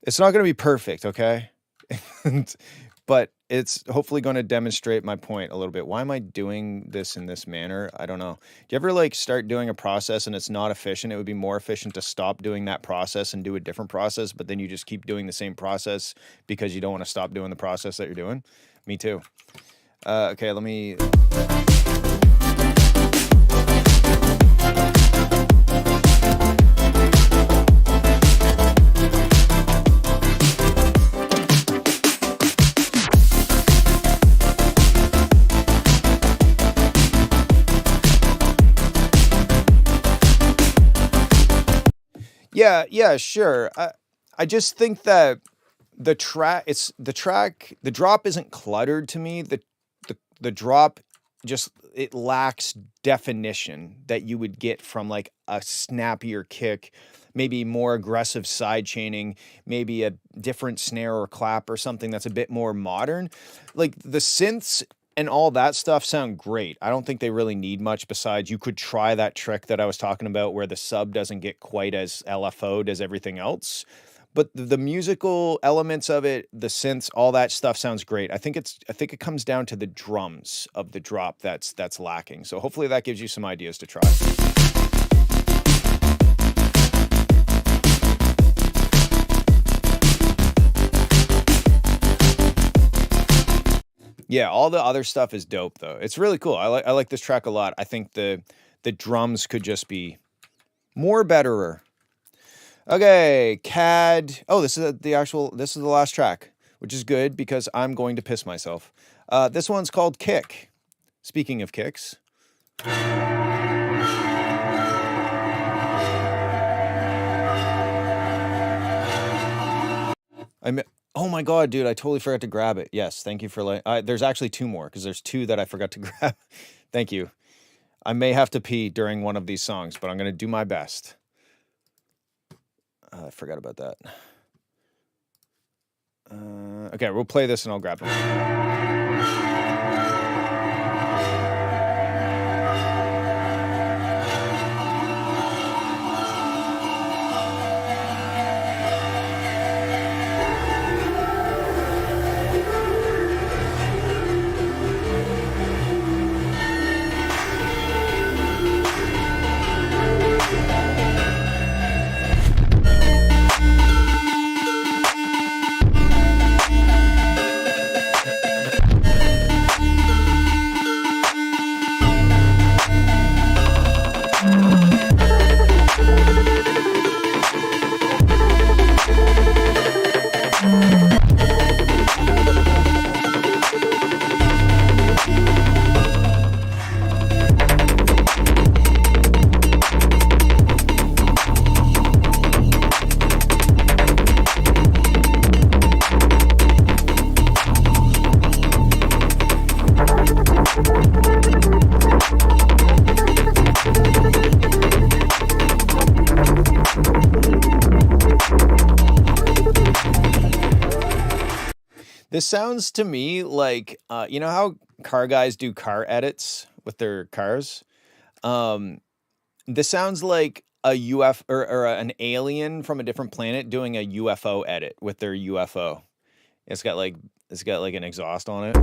It's not going to be perfect, okay? But it's hopefully going to demonstrate my point a little bit. Why am I doing this in this manner? I don't know. Do you ever like start doing a process and it's not efficient? It would be more efficient to stop doing that process and do a different process, but then you just keep doing the same process because you don't want to stop doing the process that you're doing. Me too. Okay, let me... Yeah, sure. I just think that the drop isn't cluttered to me. The drop just, it lacks definition that you would get from like a snappier kick, maybe more aggressive side chaining, maybe a different snare or clap or something that's a bit more modern. Like the synths and all that stuff sound great. I don't think they really need much besides you could try that trick that I was talking about where the sub doesn't get quite as LFO'd as everything else. But the musical elements of it, the synths, all that stuff sounds great. I think it comes down to the drums of the drop that's lacking. So hopefully that gives you some ideas to try. Yeah, all the other stuff is dope though. It's really cool. I like this track a lot. I think the drums could just be more betterer. Okay, CAD. Oh, this is the last track, which is good because I'm going to piss myself. This one's called Kick. Speaking of kicks. Oh my God, dude, I totally forgot to grab it. Yes, thank you for there's actually two more because there's two that I forgot to grab. Thank you. I may have to pee during one of these songs, but I'm going to do my best. I forgot about that. Okay, we'll play this and I'll grab them. This sounds to me like, you know how car guys do car edits with their cars? Um, this sounds like a or an alien from a different planet doing a UFO edit with their UFO. It's got like an exhaust on it.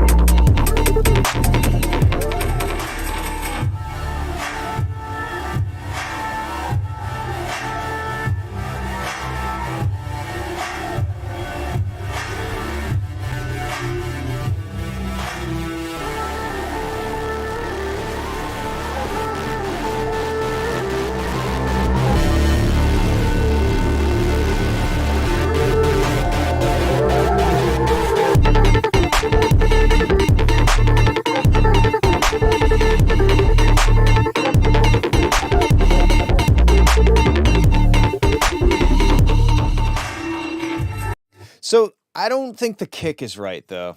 So I don't think the kick is right though.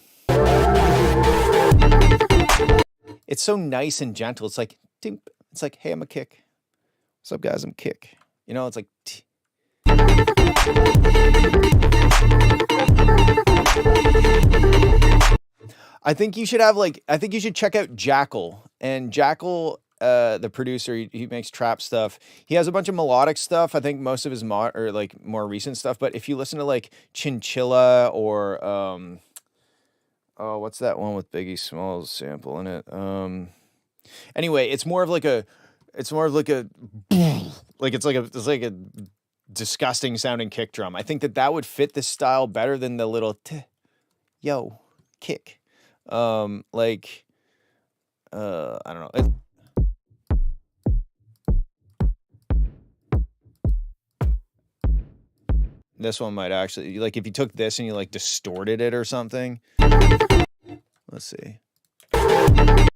It's so nice and gentle. It's like, it's like, hey, I'm a kick. What's up, guys? I'm a kick. You know, it's like. I think you should have I think you should check out Jackal. And Jackal, the producer, he makes trap stuff. He has a bunch of melodic stuff. I think most of his more recent stuff. But if you listen to like Chinchilla or oh, what's that one with Biggie Smalls sample in it? Anyway, it's more of like a it's like a disgusting sounding kick drum. I think that would fit this style better than the little yo kick. I don't know. This one might actually, like, if you took this and you like distorted it or something. Let's see. I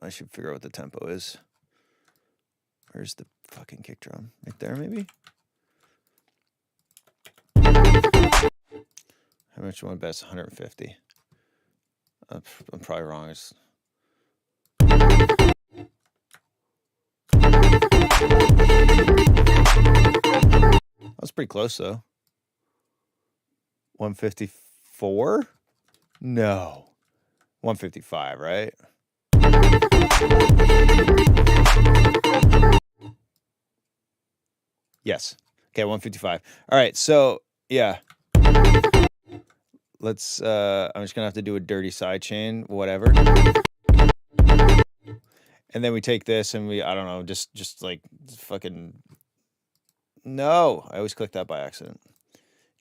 should figure out what the tempo is. Where's the fucking kick drum? Right there, maybe? How much you want to bet? It's 150. I'm probably wrong. That's pretty close, though. 154? No. 155, right? Yes. Okay, 155. All right, so, yeah. Let's, I'm just going to have to do a dirty side chain, whatever. And then we take this and I don't know, just like fucking... No, I always click that by accident.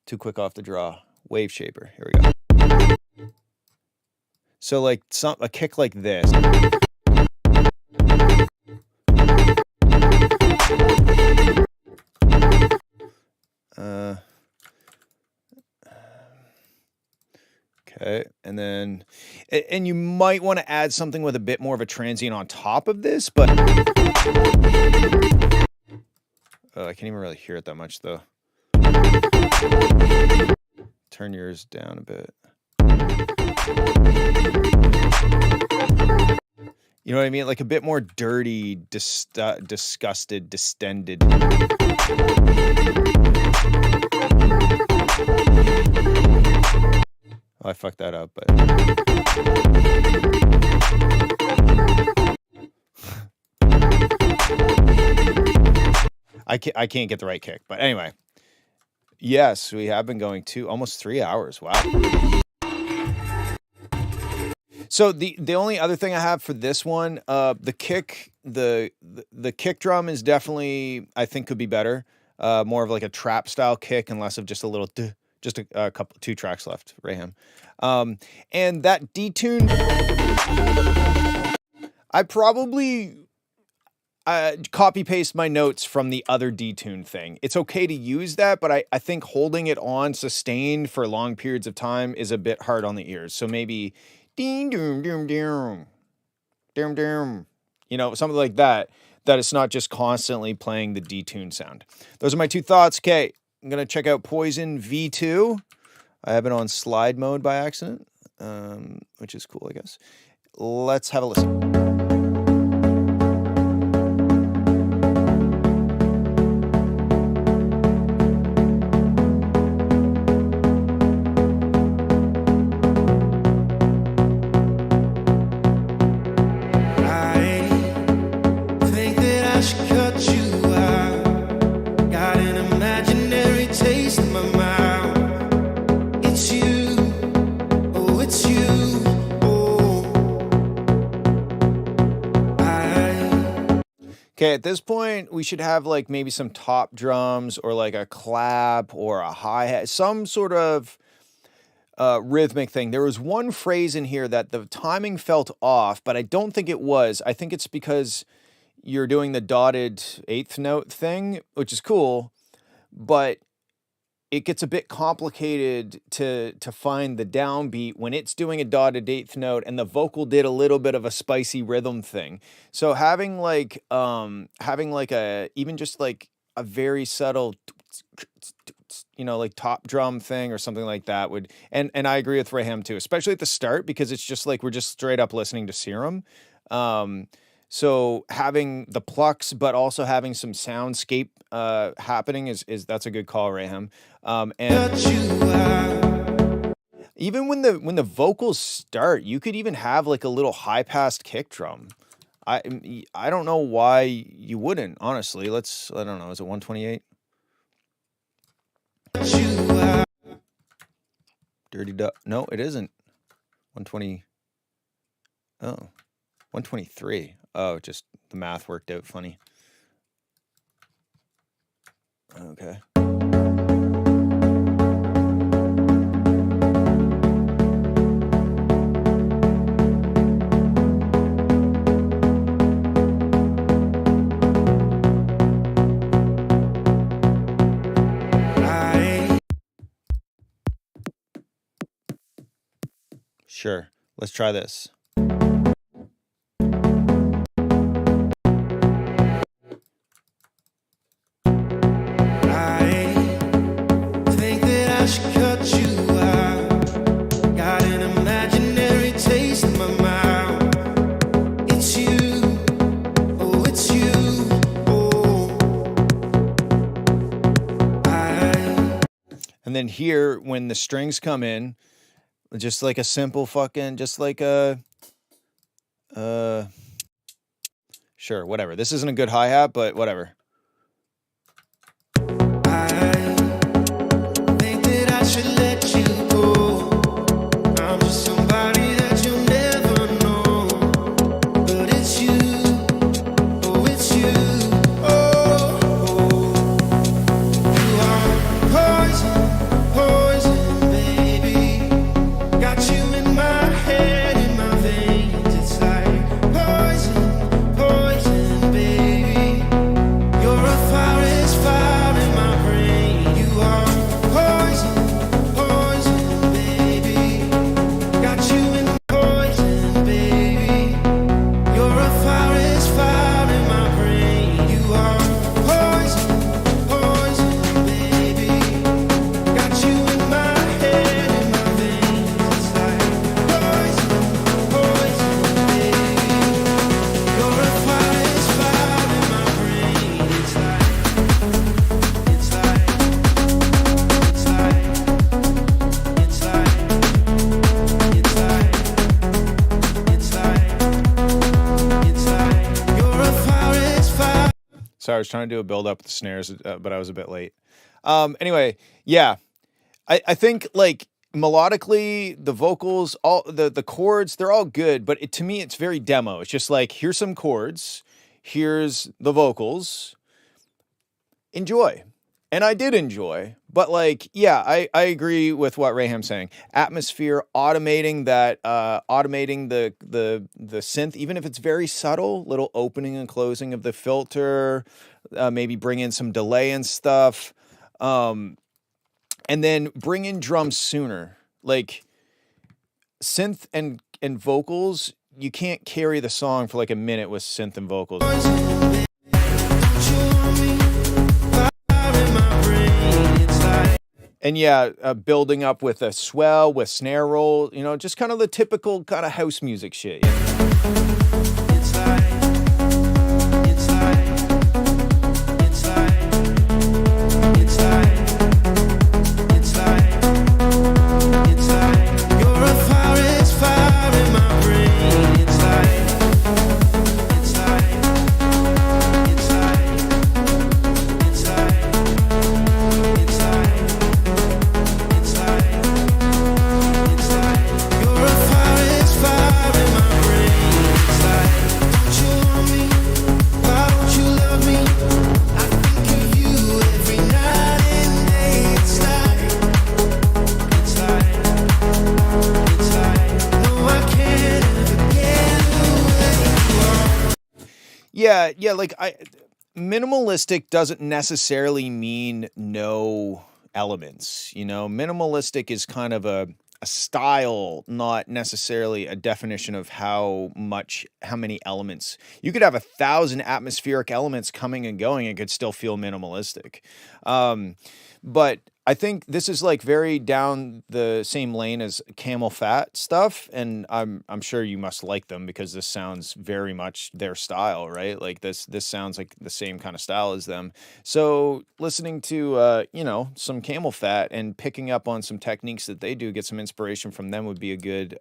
Too quick off the draw. Wave shaper. Here we go. So like a kick like this. Okay, and then you might want to add something with a bit more of a transient on top of this, but I can't even really hear it that much, though. Turn yours down a bit. You know what I mean? Like a bit more dirty, disgusted, distended. Oh, I fucked that up, but... I can't get the right kick, but anyway. Yes, we have been going almost 3 hours. Wow. So the only other thing I have for this one, the kick, the kick drum is definitely, I think, could be better. More of like a trap style kick and less of just a little, just a couple, 2 tracks left, Raham. And that detune, I probably copy paste my notes from the other detune thing. It's okay to use that, but I think holding it on sustained for long periods of time is a bit hard on the ears. So maybe ding doom doom doom doom doom, you know, something like that. That it's not just constantly playing the detune sound. Those are my 2 thoughts. Okay, I'm gonna check out Poison V2. I have it on slide mode by accident, which is cool, I guess. Let's have a listen. Okay, at this point, we should have like maybe some top drums or like a clap or a hi-hat, some sort of rhythmic thing. There was one phrase in here that the timing felt off, but I don't think it was. I think it's because you're doing the dotted eighth note thing, which is cool, but it gets a bit complicated to find the downbeat when it's doing a dotted eighth note and the vocal did a little bit of a spicy rhythm thing. So having like a even just like a very subtle like top drum thing or something like that would, and I agree with Raham too, especially at the start, because it's just like we're just straight up listening to Serum. So having the plucks, but also having some soundscape happening is that's a good call, Raham. And even when the vocals start, you could even have like a little high passed kick drum. I don't know why you wouldn't, honestly. I don't know, is it 128? Dirty Duck. No, it isn't. 120. Oh, 123. Oh, just the math worked out funny. Okay. Sure. Let's try this. And then here, when the strings come in, just like a simple fucking, just like a, sure, whatever. This isn't a good hi-hat, but whatever. I think that I should let you go. I'm just somebody that you'll never know. But it's you, oh, it's you, oh, oh. You are poison, baby. Got you in my head, in my veins. It's like poison, baby. You're a forest fire in my brain. You are poison, baby. Got you in poison, baby. You're a forest fire in my brain. You are poison, baby. Got you in my head, in my veins. It's like poison, baby. You're a forest fire in my brain. It's like you're a forest fire. Sorry, I was trying to do a build up with the snares, but I was a bit late. Anyway, yeah, I think like melodically, the vocals, all the chords, they're all good, but to me, it's very demo. It's just like, here's some chords, here's the vocals, enjoy. And I did enjoy, but like, yeah, I agree with what Raham's saying. Atmosphere, automating that, automating the synth, even if it's very subtle, little opening and closing of the filter, maybe bring in some delay and stuff. And then bring in drums sooner. Like synth and vocals, you can't carry the song for like a minute with synth and vocals. And yeah, building up with a swell, with snare roll, just kind of the typical kind of house music shit. Yeah, yeah, like minimalistic doesn't necessarily mean no elements, you know. Minimalistic is kind of a style, not necessarily a definition of how many elements. You could have 1,000 atmospheric elements coming and going and could still feel minimalistic. But I think this is like very down the same lane as camel fat stuff, and I'm sure you must like them because this sounds very much their style, right? Like this sounds like the same kind of style as them. So listening to you know, some camel fat and picking up on some techniques that they do, get some inspiration from them would be a good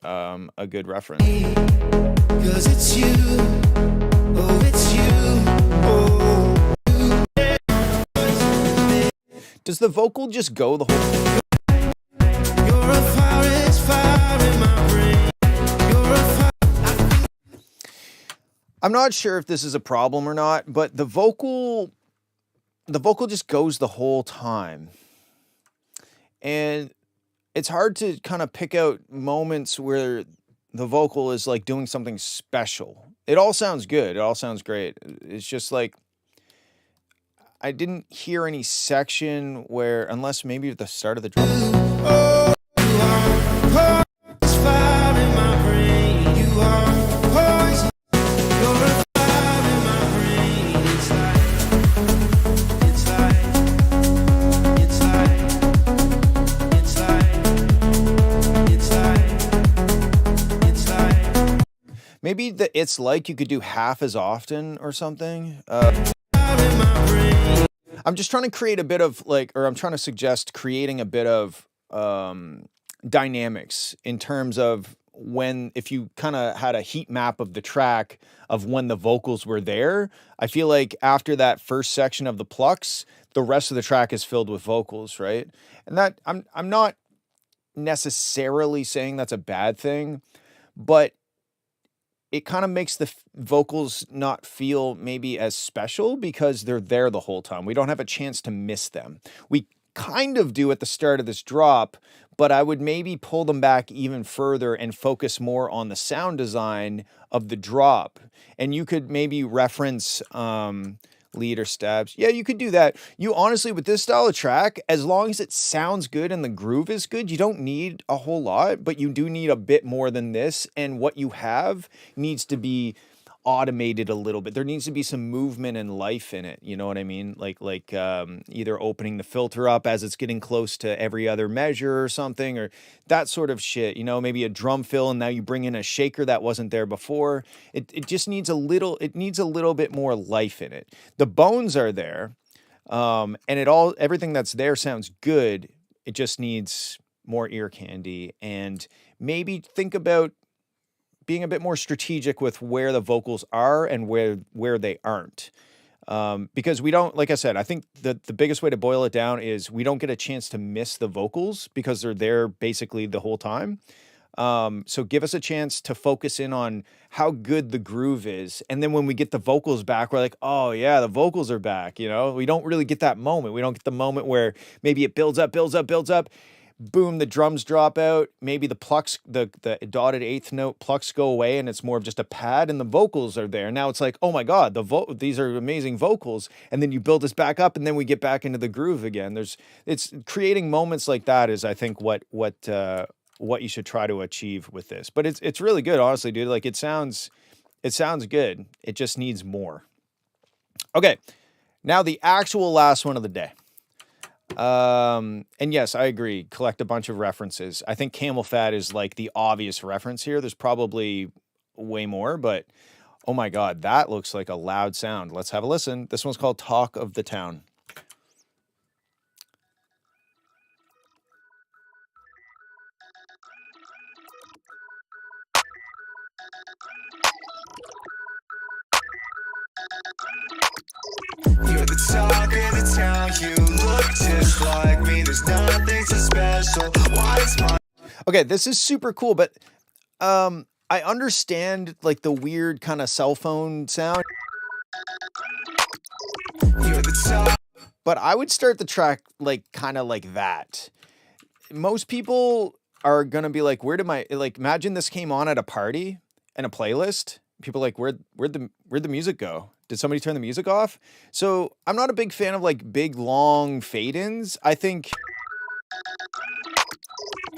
reference. 'Cause it's you, oh it's you, oh. Does the vocal just go the whole? You're a fire in my brain. You're a fire. I'm not sure if this is a problem or not, but the vocal just goes the whole time. And it's hard to kind of pick out moments where the vocal is like doing something special. It all sounds good. It all sounds great. It's just like I didn't hear any section where, unless maybe at the start of the drum. Oh, you are poison, fire in my brain. You are poison. You're a fire in my brain. It's like, it's like, it's like, it's like, it's like, it's like. Maybe the it's like you could do half as often or something. I'm just trying to create a bit of like, or I'm trying to suggest creating a bit of dynamics in terms of when, if you kind of had a heat map of the track of when the vocals were there, I feel like after that first section of the plucks, the rest of the track is filled with vocals, right? And that I'm not necessarily saying that's a bad thing, but it kind of makes the vocals not feel maybe as special because they're there the whole time. We don't have a chance to miss them. We kind of do at the start of this drop, but I would maybe pull them back even further and focus more on the sound design of the drop. And you could maybe reference lead or stabs. Yeah, you could do that. You honestly, with this style of track, as long as it sounds good and the groove is good, you don't need a whole lot, but you do need a bit more than this. And what you have needs to be automated a little bit. There needs to be some movement and life in it. You know what I mean? Like either opening the filter up as it's getting close to every other measure or something, or that sort of shit. You know, maybe a drum fill and now you bring in a shaker that wasn't there before. It just needs a little, it needs a little bit more life in it. The bones are there. And everything that's there sounds good. It just needs more ear candy, and maybe think about being a bit more strategic with where the vocals are and where they aren't. Because we don't, like I said, I think the biggest way to boil it down is we don't get a chance to miss the vocals because they're there basically the whole time. So give us a chance to focus in on how good the groove is. And then when we get the vocals back, we're like, oh yeah, the vocals are back. You know, we don't really get that moment. We don't get the moment where maybe it builds up. Boom, the drums drop out. Maybe the plucks, the dotted eighth note plucks go away, and it's more of just a pad, and the vocals are there. Now it's like, oh my God, these are amazing vocals. And then you build this back up, and then we get back into the groove again. It's creating moments like that is, I think, what you should try to achieve with this. But it's really good, honestly, dude. Like it sounds good. It just needs more. Okay, now the actual last one of the day. And yes, I agree. Collect a bunch of references. I think camel fat is like the obvious reference here. There's probably way more, but oh my God, that looks like a loud sound. Let's have a listen. This one's called Talk of the Town. You're the talk of the town. You look just like me. There's nothing so special. Why is my... Okay, this is super cool, but I understand like the weird kind of cell phone sound. You're the talk. But I would start the track like kind of like that. Most people are gonna be like, where did my, like, imagine this came on at a party and a playlist, People are like, where'd the music go? Did somebody turn the music off? So I'm not a big fan of like big long fade-ins. I think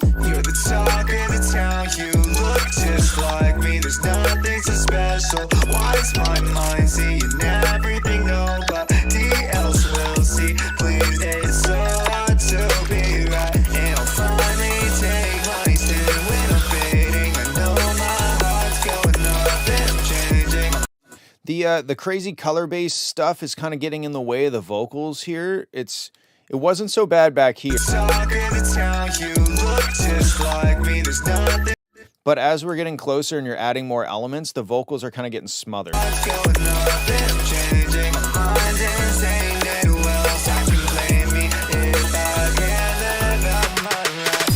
You're the talk of the town, you look just like me. There's nothing so special. Why is my mind seeing everything nobody else will see? Please, it's so hard to be right. And I'll finally take my stand when I'm fading. I know my heart's going up and I'm changing. the crazy color-based stuff is kind of getting in the way of the vocals here. It wasn't so bad back here. Talk of the town, you look just like me. There's nothing But as we're getting closer and you're adding more elements, the vocals are kind of getting smothered. going up and I'm changing. My mind's insane and who else I can blame me if I can't live out my life.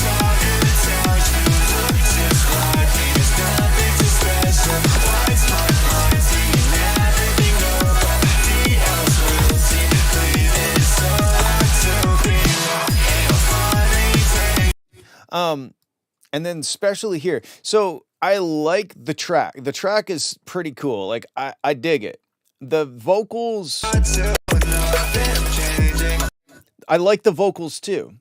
Talk of the town, you look just like me. There's nothing too special. Why is my mind seeing everything nobody else will see? Please, it's so hard to be right. And I'll finally take And then especially here. So I like the track. The track is pretty cool. Like I dig it. The vocals, I like the vocals too.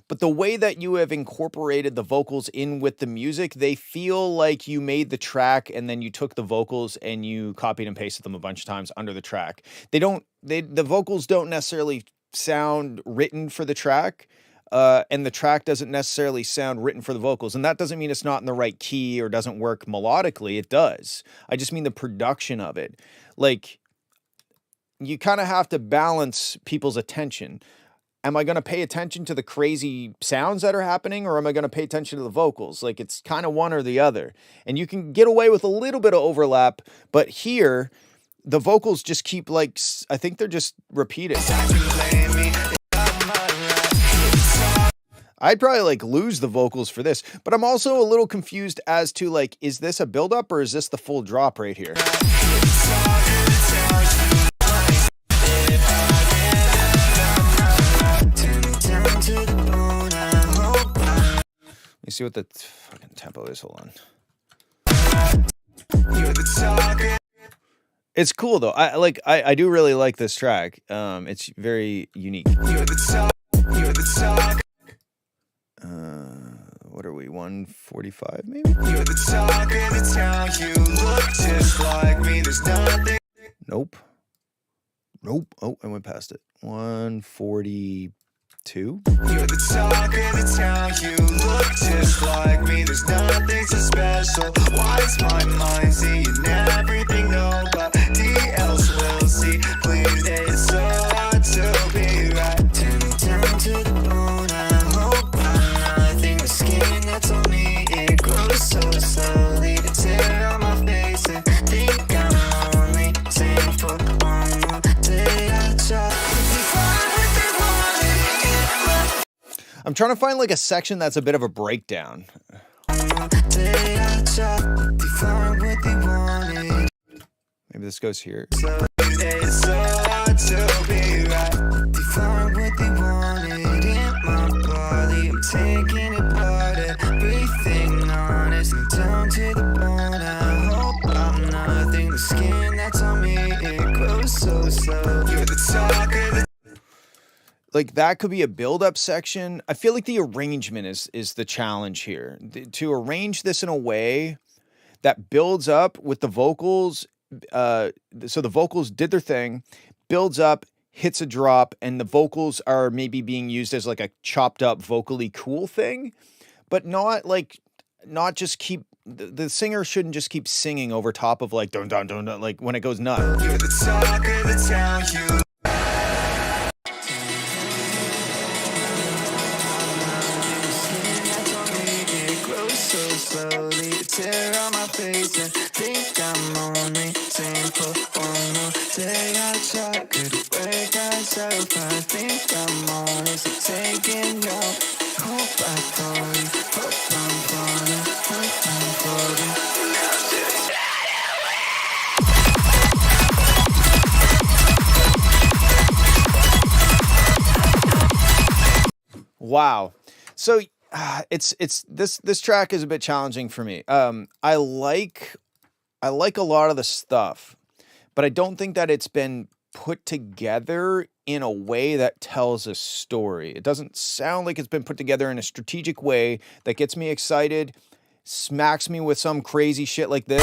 But the way that you have incorporated the vocals in with the music, they feel like you made the track and then you took the vocals and you copied and pasted them a bunch of times under the track. The vocals don't necessarily sound written for the track. And the track doesn't necessarily sound written for the vocals. And that doesn't mean it's not in the right key or doesn't work melodically. It does. I just mean the production of it. Like, you kind of have to balance people's attention. Am I going to pay attention to the crazy sounds that are happening, or am I going to pay attention to the vocals? Like, it's kind of one or the other. And you can get away with a little bit of overlap, but here, the vocals just keep, like, I think they're just repeated. I'd probably like lose the vocals for this, but I'm also a little confused as to like, is this a buildup or is this the full drop right here? Let me see what the fucking tempo is. Hold on. It's cool though. I do really like this track. It's very unique. What are we, 145 maybe? You're the talk of the town, you look just like me. There's nothing. Nope. Oh, I went past it. 142. You're the talk of the town, you look just like me. There's nothing so special. Why is my mind seeing everything nobody else will see? Please, it's so hard to be right. Turn me down to the bone. I hope I'm nothing. The skin that's on me, it grows so slowly. The tear on my face, and think I'm only staying for one more day. I try to find what they wanted. I'm trying to find like a section that's a bit of a breakdown. Maybe this goes here. It's so hard to be right. Define what they wanted in my body. I'm taking it apart, everything honest. I'm down to the bone. I hope I'm nothing. The skin that's on me, it grows so slow. You're the talk of the Like that could be a build-up section. I feel like the arrangement is the challenge here. To arrange this in a way that builds up with the vocals. So the vocals did their thing, builds up, hits a drop, and the vocals are maybe being used as like a chopped up vocally cool thing, but not just keep the singer shouldn't just keep singing over top of like dun dun dun dun, like when it goes nuts. You're the talk of the town, you slowly, the tear on my face, and think I'm only staying for one more day. I try to break myself, I think I'm honest, taking your hope I call you, hope I'm falling, hope I'm falling. Wow. So it's this track is a bit challenging for me. I like I like a lot of the stuff, but I don't think that it's been put together in a way that tells a story. It doesn't sound like it's been put together in a strategic way that gets me excited, smacks me with some crazy shit like this,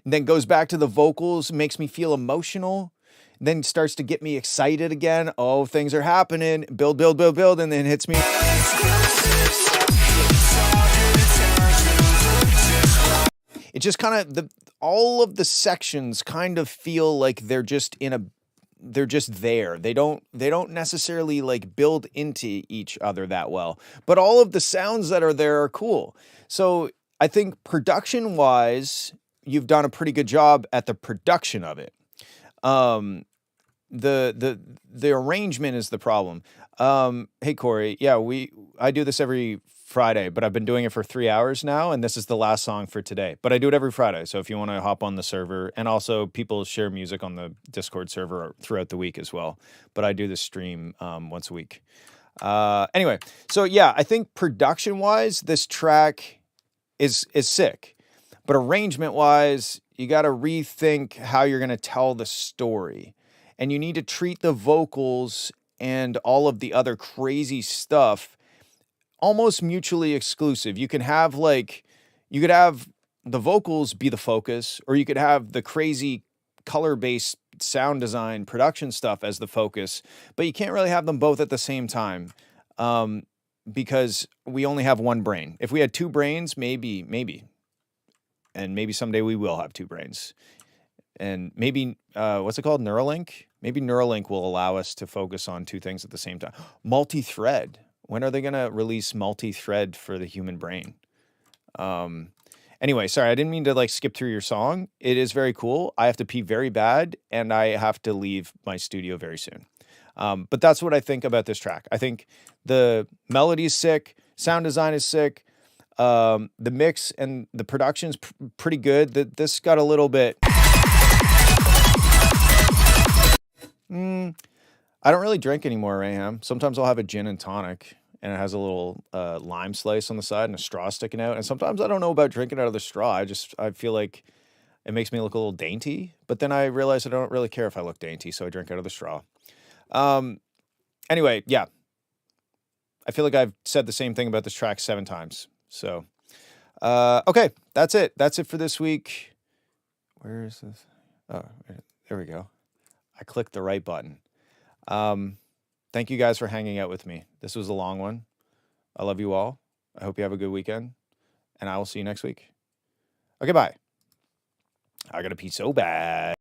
and then goes back to the vocals, makes me feel emotional, then starts to get me excited again. Oh, things are happening. Build, build, build, build, and then hits me. It just kind of all of the sections kind of feel like they're just there. They don't necessarily like build into each other that well. But all of the sounds that are there are cool. So I think production wise, you've done a pretty good job at the production of it. The arrangement is the problem. Hey Corey, yeah, I do this every Friday, but I've been doing it for 3 hours now, and this is the last song for today. But I do it every Friday, so if you want to hop on the server, and also people share music on the Discord server throughout the week as well. But I do the stream once a week. Anyway, so yeah, I think production-wise, this track is sick, but arrangement-wise, you got to rethink how you're going to tell the story, and you need to treat the vocals and all of the other crazy stuff almost mutually exclusive. You could have the vocals be the focus, or you could have the crazy color-based sound design production stuff as the focus, but you can't really have them both at the same time, because we only have one brain. If we had two brains, maybe, and maybe someday we will have two brains, and maybe, what's it called? Neuralink? Maybe Neuralink will allow us to focus on two things at the same time. Multi-thread. When are they going to release multi-thread for the human brain? Anyway, sorry, I didn't mean to like skip through your song. It is very cool. I have to pee very bad, and I have to leave my studio very soon. But that's what I think about this track. I think the melody is sick. Sound design is sick. The mix and the production's pretty good. This got a little bit... I don't really drink anymore, Raham. Sometimes I'll have a gin and tonic, and it has a little lime slice on the side and a straw sticking out. And sometimes I don't know about drinking out of the straw. I feel like it makes me look a little dainty. But then I realize I don't really care if I look dainty, so I drink out of the straw. Anyway, yeah. I feel like I've said the same thing about this track 7 times. So, okay, that's it. That's it for this week. Where is this? Oh, there we go. I clicked the right button. Thank you guys for hanging out with me. This was a long one. I love you all. I hope you have a good weekend, and I will see you next week. Okay, bye. I gotta pee so bad.